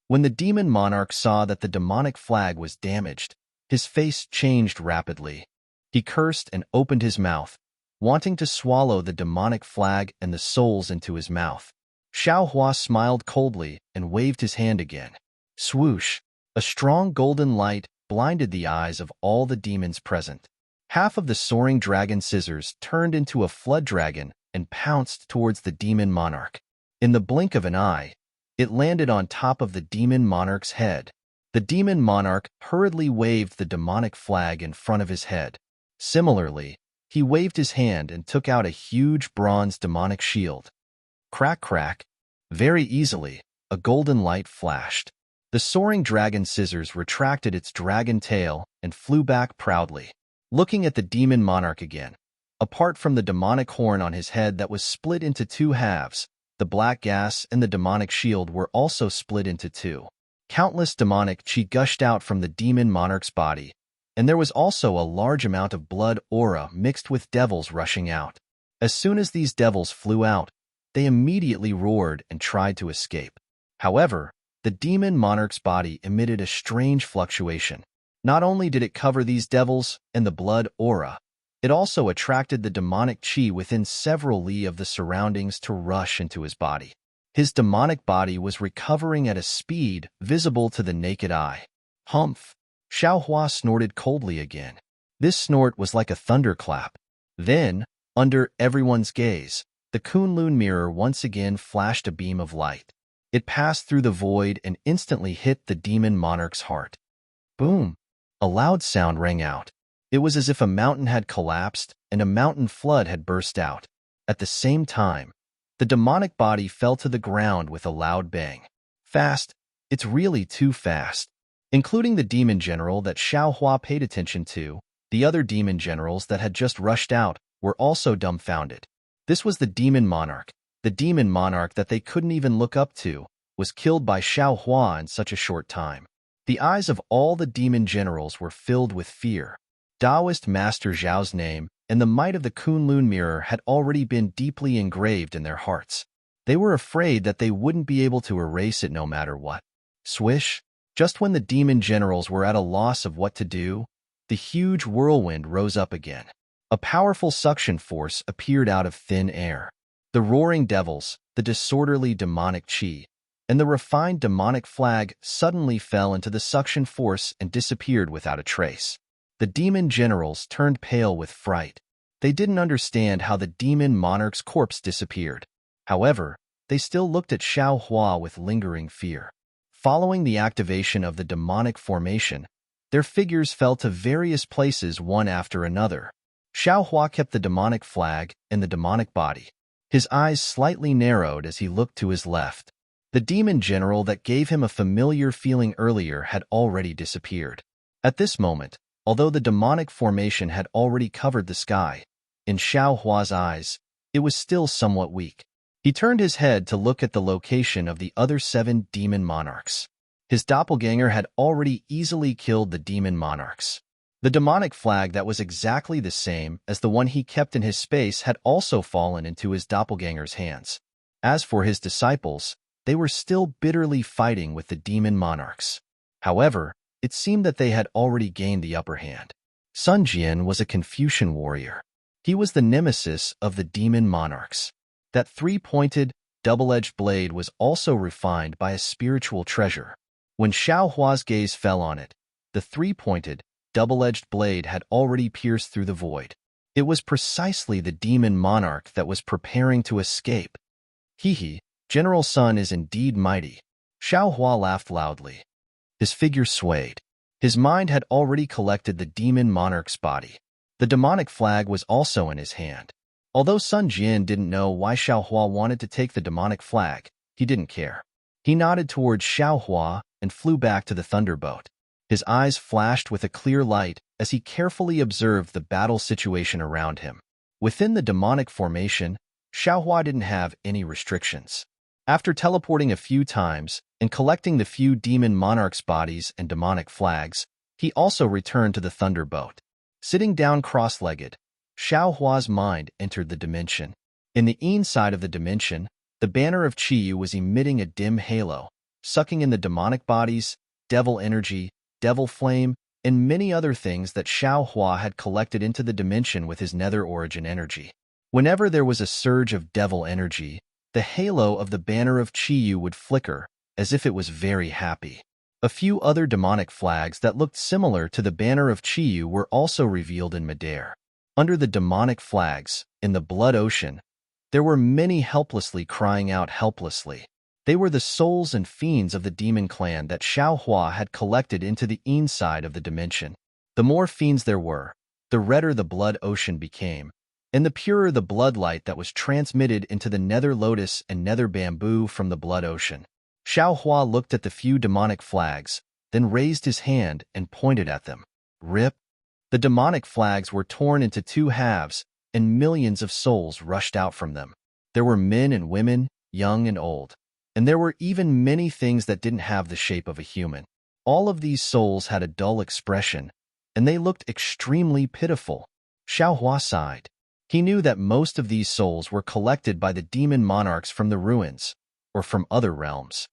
When the demon monarch saw that the demonic flag was damaged, his face changed rapidly. He cursed and opened his mouth, wanting to swallow the demonic flag and the souls into his mouth. Xiaohua smiled coldly and waved his hand again. Swoosh! A strong golden light blinded the eyes of all the demons present. Half of the soaring dragon scissors turned into a flood dragon and pounced towards the demon monarch. In the blink of an eye, it landed on top of the demon monarch's head. The demon monarch hurriedly waved the demonic flag in front of his head. Similarly, he waved his hand and took out a huge bronze demonic shield. Crack crack. Very easily, a golden light flashed. The soaring dragon scissors retracted its dragon tail and flew back proudly. Looking at the demon monarch again, apart from the demonic horn on his head that was split into two halves, the black gas and the demonic shield were also split into two. Countless demonic chi gushed out from the demon monarch's body, and there was also a large amount of blood aura mixed with devils rushing out. As soon as these devils flew out, they immediately roared and tried to escape. However, the demon monarch's body emitted a strange fluctuation. Not only did it cover these devils and the blood aura, it also attracted the demonic chi within several li of the surroundings to rush into his body. His demonic body was recovering at a speed visible to the naked eye. Humph! Xiaohua snorted coldly again. This snort was like a thunderclap. Then, under everyone's gaze, the Kunlun mirror once again flashed a beam of light. It passed through the void and instantly hit the demon monarch's heart. Boom! A loud sound rang out. It was as if a mountain had collapsed and a mountain flood had burst out. At the same time, the demonic body fell to the ground with a loud bang. Fast. It's really too fast. Including the demon general that Xiaohua paid attention to, the other demon generals that had just rushed out were also dumbfounded. This was the demon monarch. The demon monarch that they couldn't even look up to was killed by Xiaohua in such a short time. The eyes of all the demon generals were filled with fear. Taoist Master Zhao's name and the might of the Kunlun mirror had already been deeply engraved in their hearts. They were afraid that they wouldn't be able to erase it no matter what. Swish! Just when the demon generals were at a loss of what to do, the huge whirlwind rose up again. A powerful suction force appeared out of thin air. The roaring devils, the disorderly demonic chi, and the refined demonic flag suddenly fell into the suction force and disappeared without a trace. The demon generals turned pale with fright. They didn't understand how the demon monarch's corpse disappeared. However, they still looked at Xiaohua with lingering fear. Following the activation of the demonic formation, their figures fell to various places one after another. Xiaohua kept the demonic flag and the demonic body. His eyes slightly narrowed as he looked to his left. The demon general that gave him a familiar feeling earlier had already disappeared. At this moment, although the demonic formation had already covered the sky, in Xiaohua's eyes, it was still somewhat weak. He turned his head to look at the location of the other 7 demon monarchs. His doppelganger had already easily killed the demon monarchs. The demonic flag that was exactly the same as the one he kept in his space had also fallen into his doppelganger's hands. As for his disciples, they were still bitterly fighting with the demon monarchs. However, it seemed that they had already gained the upper hand. Sun Jian was a Confucian warrior. He was the nemesis of the demon monarchs. That 3-pointed, double-edged blade was also refined by a spiritual treasure. When Xiaohua's gaze fell on it, the 3-pointed, double-edged blade had already pierced through the void. It was precisely the demon monarch that was preparing to escape. Hee, General Sun is indeed mighty. Xiaohua laughed loudly. His figure swayed. His mind had already collected the demon monarch's body. The demonic flag was also in his hand. Although Sun Jian didn't know why Xiaohua wanted to take the demonic flag, he didn't care. He nodded towards Xiaohua and flew back to the thunderboat. His eyes flashed with a clear light as he carefully observed the battle situation around him. Within the demonic formation, Xiaohua didn't have any restrictions. After teleporting a few times and collecting the few demon monarchs' bodies and demonic flags, he also returned to the thunderboat. Sitting down cross-legged, Xiaohua's mind entered the dimension. In the inside of the dimension, the banner of Qi was emitting a dim halo, sucking in the demonic bodies, devil energy, devil flame, and many other things that Xiaohua had collected into the dimension with his nether origin energy. Whenever there was a surge of devil energy, the halo of the banner of Qi would flicker, as if it was very happy. A few other demonic flags that looked similar to the banner of Qi were also revealed in midair. Under the demonic flags, in the blood ocean, there were many helplessly crying out helplessly. They were the souls and fiends of the demon clan that Xiaohua had collected into the inside of the dimension. The more fiends there were, the redder the blood ocean became, and the purer the blood light that was transmitted into the nether lotus and nether bamboo from the blood ocean. Xiaohua looked at the few demonic flags, then raised his hand and pointed at them. Rip! The demonic flags were torn into 2 halves, and millions of souls rushed out from them. There were men and women, young and old, and there were even many things that didn't have the shape of a human. All of these souls had a dull expression, and they looked extremely pitiful. Xiaohua sighed. He knew that most of these souls were collected by the demon monarchs from the ruins, or from other realms.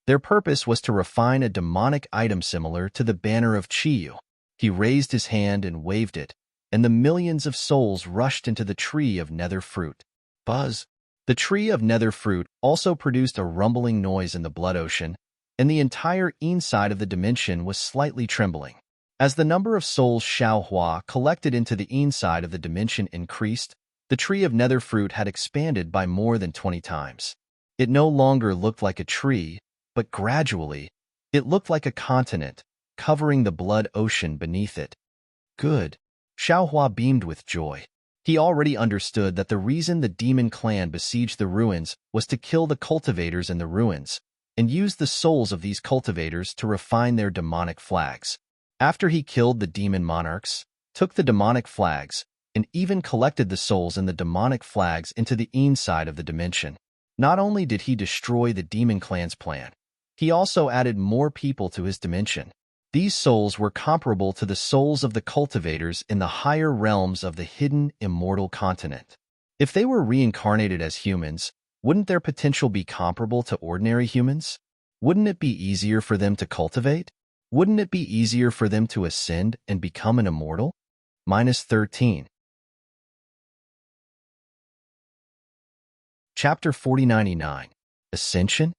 Their purpose was to refine a demonic item similar to the banner of Qi. He raised his hand and waved it, and the millions of souls rushed into the tree of nether fruit. Buzz! The tree of nether fruit also produced a rumbling noise in the blood ocean, and the entire inside of the dimension was slightly trembling. As the number of souls Xiaohua collected into the inside of the dimension increased, the tree of nether fruit had expanded by more than 20 times. It no longer looked like a tree, but gradually, it looked like a continent, covering the blood ocean beneath it. Good. Xiaohua beamed with joy. He already understood that the reason the demon clan besieged the ruins was to kill the cultivators in the ruins, and use the souls of these cultivators to refine their demonic flags. After he killed the demon monarchs, took the demonic flags, and even collected the souls in the demonic flags into the inside of the dimension. Not only did he destroy the demon clan's plan, he also added more people to his dimension. These souls were comparable to the souls of the cultivators in the higher realms of the hidden, immortal continent. If they were reincarnated as humans, wouldn't their potential be comparable to ordinary humans? Wouldn't it be easier for them to cultivate? Wouldn't it be easier for them to ascend and become an immortal? -13. Chapter 4099. Ascension?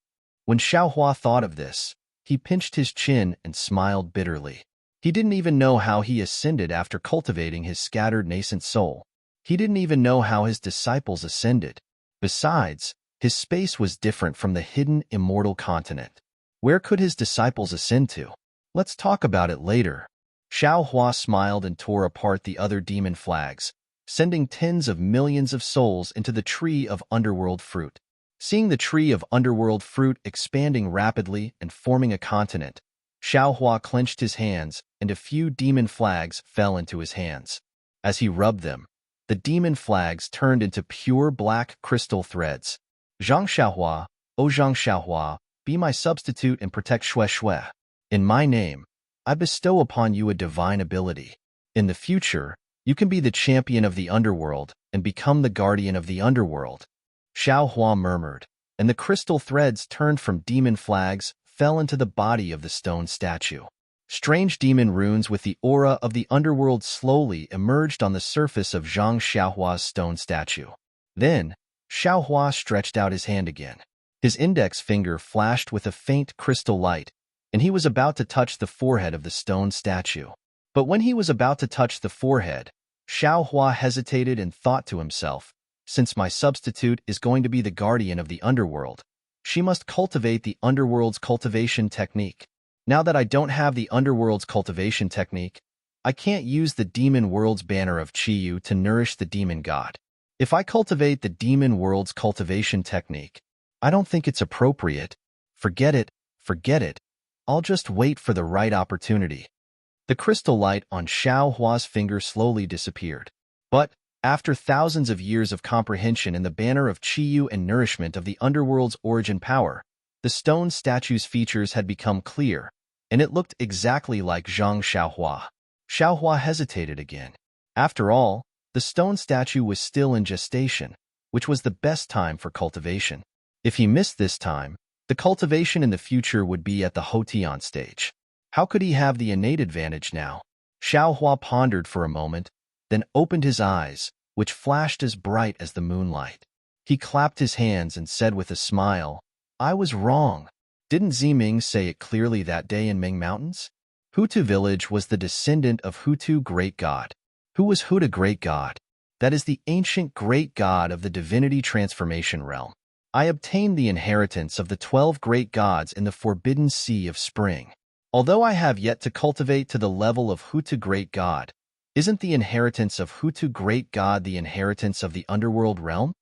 When Xiaohua thought of this, he pinched his chin and smiled bitterly. He didn't even know how he ascended after cultivating his scattered nascent soul. He didn't even know how his disciples ascended. Besides, his space was different from the hidden immortal continent. Where could his disciples ascend to? Let's talk about it later. Xiaohua smiled and tore apart the other demon flags, sending tens of millions of souls into the tree of underworld fruit. Seeing the tree of underworld fruit expanding rapidly and forming a continent, Xiaohua clenched his hands and a few demon flags fell into his hands. As he rubbed them, the demon flags turned into pure black crystal threads. Zhang Xiaohua, O Zhang Xiaohua, be my substitute and protect Xue Xue. In my name, I bestow upon you a divine ability. In the future, you can be the champion of the underworld and become the guardian of the underworld. Xiaohua murmured, and the crystal threads turned from demon flags, fell into the body of the stone statue. Strange demon runes with the aura of the underworld slowly emerged on the surface of Zhang Xiaohua's stone statue. Then, Xiaohua stretched out his hand again. His index finger flashed with a faint crystal light, and he was about to touch the forehead of the stone statue. But when he was about to touch the forehead, Xiaohua hesitated and thought to himself, since my substitute is going to be the guardian of the underworld, she must cultivate the underworld's cultivation technique. Now that I don't have the underworld's cultivation technique, I can't use the demon world's banner of Chiyu to nourish the demon god. If I cultivate the demon world's cultivation technique, I don't think it's appropriate. Forget it, forget it. I'll just wait for the right opportunity. The crystal light on Xiaohua's finger slowly disappeared. But, after thousands of years of comprehension in the banner of Chiyu and nourishment of the underworld's origin power, the stone statue's features had become clear, and it looked exactly like Zhang Xiaohua. Xiaohua hesitated again. After all, the stone statue was still in gestation, which was the best time for cultivation. If he missed this time, the cultivation in the future would be at the Hotian stage. How could he have the innate advantage now? Xiaohua pondered for a moment, then opened his eyes, which flashed as bright as the moonlight. He clapped his hands and said with a smile, I was wrong. Didn't Ziming say it clearly that day in Ming Mountains? Hutu village was the descendant of Hutu great god. Who was Hutu great god? That is the ancient great god of the divinity transformation realm. I obtained the inheritance of the 12 great gods in the forbidden sea of spring. Although I have yet to cultivate to the level of Hutu great god, isn't the inheritance of Hutu great god the inheritance of the underworld realm?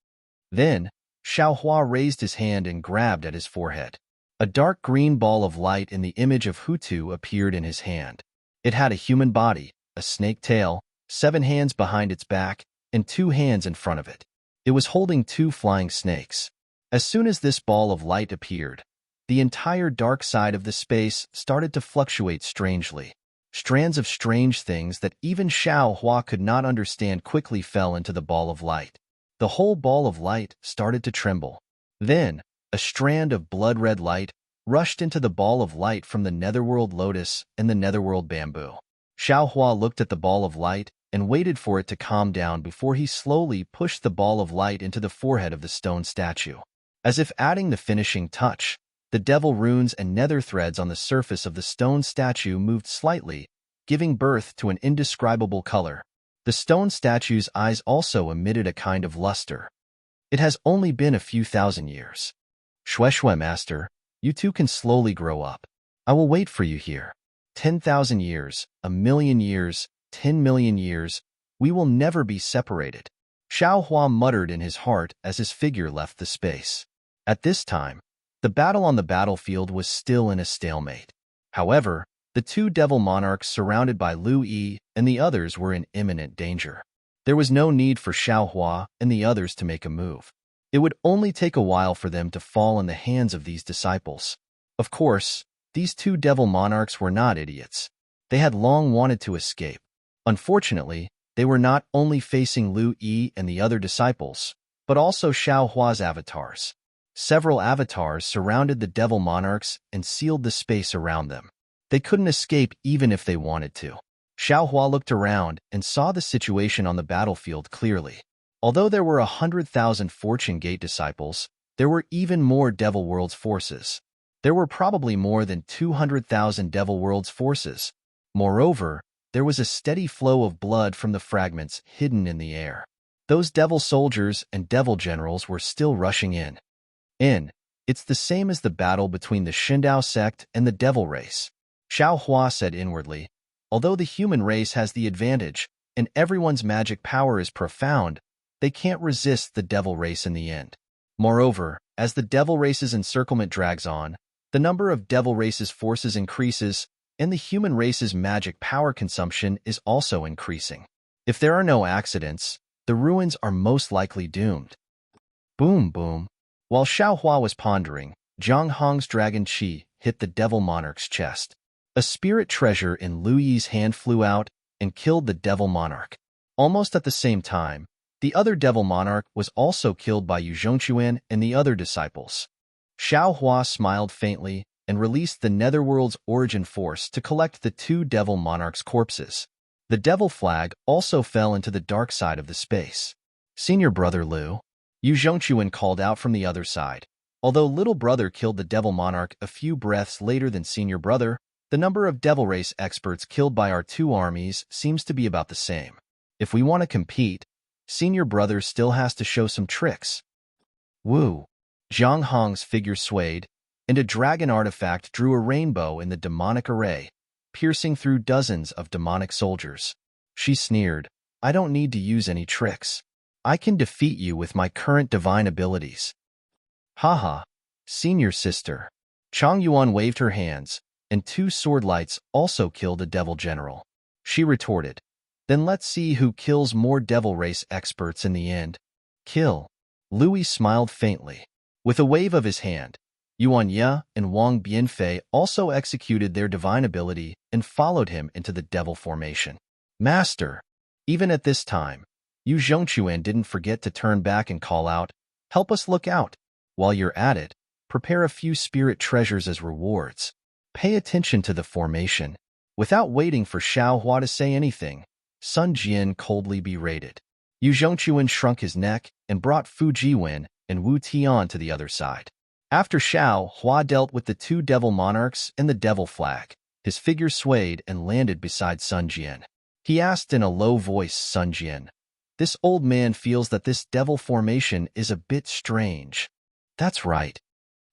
Then, Xiaohua raised his hand and grabbed at his forehead. A dark green ball of light in the image of Hutu appeared in his hand. It had a human body, a snake tail, 7 hands behind its back, and 2 hands in front of it. It was holding 2 flying snakes. As soon as this ball of light appeared, the entire dark side of the space started to fluctuate strangely. Strands of strange things that even Xiaohua could not understand quickly fell into the ball of light. The whole ball of light started to tremble. Then, a strand of blood-red light rushed into the ball of light from the netherworld lotus and the netherworld bamboo. Xiaohua looked at the ball of light and waited for it to calm down before he slowly pushed the ball of light into the forehead of the stone statue. As if adding the finishing touch, the devil runes and nether threads on the surface of the stone statue moved slightly, giving birth to an indescribable color. The stone statue's eyes also emitted a kind of luster. It has only been a few thousand years. Shwe master, you too can slowly grow up. I will wait for you here. 10,000 years, 1,000,000 years, 10,000,000 years, we will never be separated. Xiao Hua muttered in his heart as his figure left the space. At this time, the battle on the battlefield was still in a stalemate. However, the two devil monarchs surrounded by Lu Yi and the others were in imminent danger. There was no need for Xiao Hua and the others to make a move. It would only take a while for them to fall in the hands of these disciples. Of course, these two devil monarchs were not idiots. They had long wanted to escape. Unfortunately, they were not only facing Lu Yi and the other disciples, but also Xiao Hua's avatars. Several avatars surrounded the devil monarchs and sealed the space around them. They couldn't escape even if they wanted to. Xiao Hua looked around and saw the situation on the battlefield clearly. Although there were 100,000 Fortune Gate disciples, there were even more Devil World's forces. There were probably more than 200,000 Devil World's forces. Moreover, there was a steady flow of blood from the fragments hidden in the air. Those devil soldiers and devil generals were still rushing in. It's the same as the battle between the Shindao sect and the devil race. Xiao Hua said inwardly, although the human race has the advantage and everyone's magic power is profound, they can't resist the devil race in the end. Moreover, as the devil race's encirclement drags on, the number of devil race's forces increases, and the human race's magic power consumption is also increasing. If there are no accidents, the ruins are most likely doomed. Boom, boom. While Xiao Hua was pondering, Zhang Hong's dragon Qi hit the devil monarch's chest. A spirit treasure in Lu Yi's hand flew out and killed the devil monarch. Almost at the same time, the other devil monarch was also killed by Yu Zhongquan and the other disciples. Xiao Hua smiled faintly and released the Netherworld's origin force to collect the two devil monarchs' corpses. The devil flag also fell into the dark side of the space. Senior brother Lu, Yu Zhongquan called out from the other side. Although little brother killed the devil monarch a few breaths later than senior brother, the number of devil race experts killed by our two armies seems to be about the same. If we want to compete, senior brother still has to show some tricks. Woo! Zhang Hong's figure swayed, and a dragon artifact drew a rainbow in the demonic array, piercing through dozens of demonic soldiers. She sneered, I don't need to use any tricks. I can defeat you with my current divine abilities. Haha, senior sister. Chang Yuan waved her hands, and two sword lights also killed a devil general. She retorted, then let's see who kills more devil race experts in the end. Kill. Louis smiled faintly. With a wave of his hand, Yuan Ye and Wang Bianfei also executed their divine ability and followed him into the devil formation. Master. Even at this time, Yu Zhongquan didn't forget to turn back and call out, help us look out. While you're at it, prepare a few spirit treasures as rewards. Pay attention to the formation. Without waiting for Xiao Hua to say anything, Sun Jian coldly berated. Yu Zhongquan shrunk his neck and brought Fu Jiwen and Wu Tian to the other side. After Xiao Hua dealt with the two devil monarchs and the devil flag, his figure swayed and landed beside Sun Jian. He asked in a low voice, Sun Jian, this old man feels that this devil formation is a bit strange. That's right.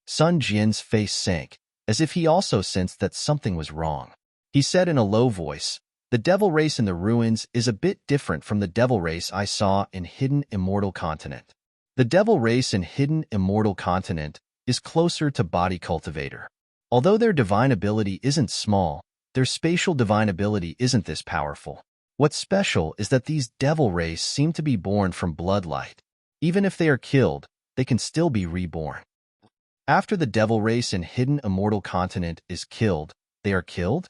Sun Jian's face sank, as if he also sensed that something was wrong. He said in a low voice, the devil race in the ruins is a bit different from the devil race I saw in Hidden Immortal Continent. The devil race in Hidden Immortal Continent is closer to Body Cultivator. Although their divine ability isn't small, their spatial divine ability isn't this powerful. What's special is that these devil race seem to be born from bloodlight. Even if they are killed, they can still be reborn. After the devil race in Hidden Immortal Continent is killed, they are killed?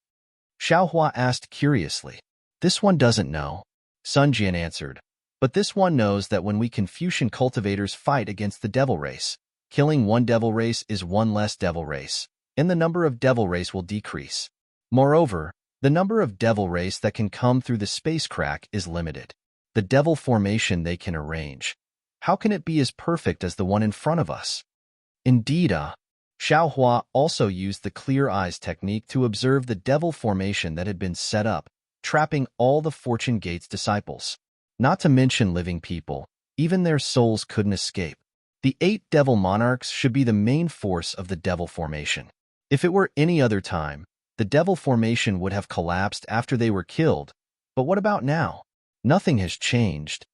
Xiao Hua asked curiously. This one doesn't know. Sun Jian answered. But this one knows that when we Confucian cultivators fight against the devil race, killing one devil race is one less devil race, and the number of devil race will decrease. Moreover, the number of devil race that can come through the space crack is limited. The devil formation they can arrange. How can it be as perfect as the one in front of us? Indeed, Xiao Hua also used the clear eyes technique to observe the devil formation that had been set up trapping all the Fortune Gate's disciples. Not to mention living people, even their souls couldn't escape. The 8 devil monarchs should be the main force of the devil formation. If it were any other time, the devil formation would have collapsed after they were killed. But what about now? Nothing has changed.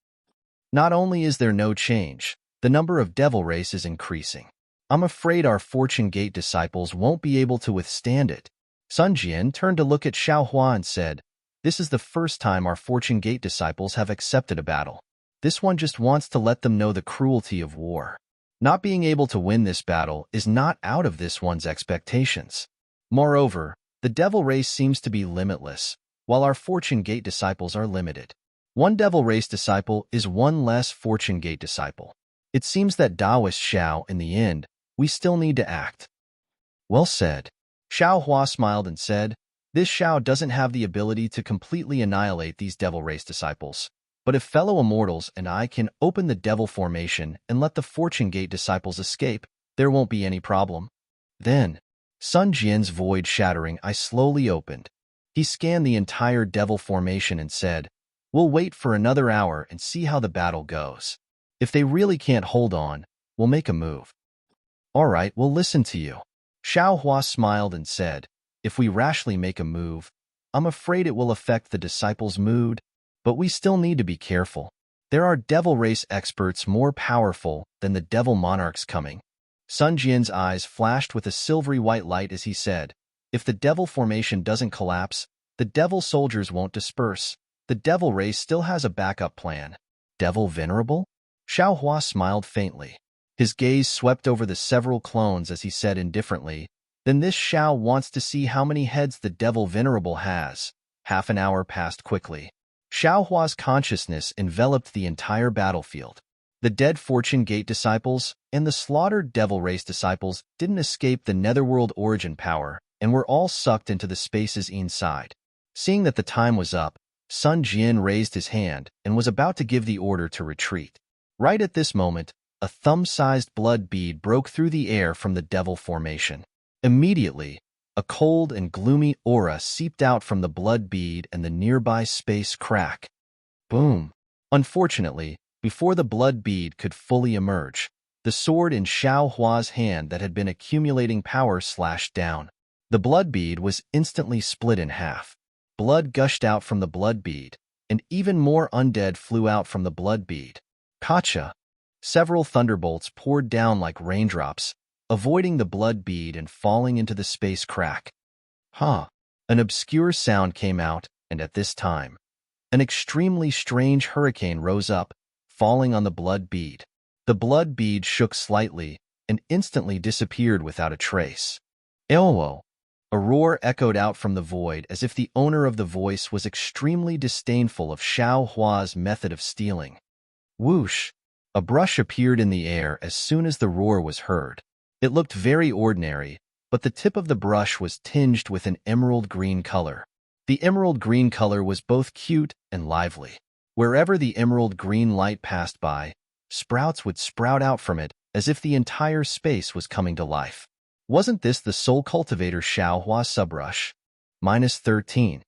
Not only is there no change, the number of devil race is increasing. I'm afraid our Fortune Gate disciples won't be able to withstand it. Sun Jian turned to look at Xiaohua and said, "This is the first time our Fortune Gate disciples have accepted a battle. This one just wants to let them know the cruelty of war. Not being able to win this battle is not out of this one's expectations. Moreover, the devil race seems to be limitless, while our Fortune Gate disciples are limited. One devil race disciple is one less Fortune Gate disciple. It seems that Taoist Xiao, in the end, we still need to act." Well said. Xiaohua smiled and said, "This Xiao doesn't have the ability to completely annihilate these devil race disciples. But if fellow immortals and I can open the devil formation and let the Fortune Gate disciples escape, there won't be any problem." Then, Sun Jian's void-shattering eye slowly opened. He scanned the entire devil formation and said, "We'll wait for another hour and see how the battle goes. If they really can't hold on, we'll make a move." "All right, we'll listen to you." Xiaohua smiled and said, "If we rashly make a move, I'm afraid it will affect the disciples' mood, but we still need to be careful. There are devil race experts more powerful than the devil monarchs coming." Sun Jian's eyes flashed with a silvery white light as he said, "If the devil formation doesn't collapse, the devil soldiers won't disperse. The devil race still has a backup plan." "Devil Venerable?" Xiaohua smiled faintly. His gaze swept over the several clones as he said indifferently, "Then this Xiao wants to see how many heads the devil Venerable has." Half an hour passed quickly. Xiaohua's consciousness enveloped the entire battlefield. The dead Fortune Gate disciples and the slaughtered devil race disciples didn't escape the netherworld origin power and were all sucked into the spaces inside. Seeing that the time was up, Sun Jian raised his hand and was about to give the order to retreat. Right at this moment, a thumb-sized blood bead broke through the air from the devil formation. Immediately, a cold and gloomy aura seeped out from the blood bead and the nearby space crack. Boom! Unfortunately, before the blood bead could fully emerge, the sword in Xiaohua's hand that had been accumulating power slashed down. The blood bead was instantly split in half. Blood gushed out from the blood bead, and even more undead flew out from the blood bead. Gotcha! Several thunderbolts poured down like raindrops, avoiding the blood bead and falling into the space crack. Huh! An obscure sound came out, and at this time, an extremely strange hurricane rose up, falling on the blood bead. The blood bead shook slightly and instantly disappeared without a trace. Elwo! A roar echoed out from the void as if the owner of the voice was extremely disdainful of Xiaohua's method of stealing. Whoosh! A brush appeared in the air as soon as the roar was heard. It looked very ordinary, but the tip of the brush was tinged with an emerald green color. The emerald green color was both cute and lively. Wherever the emerald green light passed by, sprouts would sprout out from it as if the entire space was coming to life. Wasn't this the Soul Cultivator Xiaohua subrush? -13.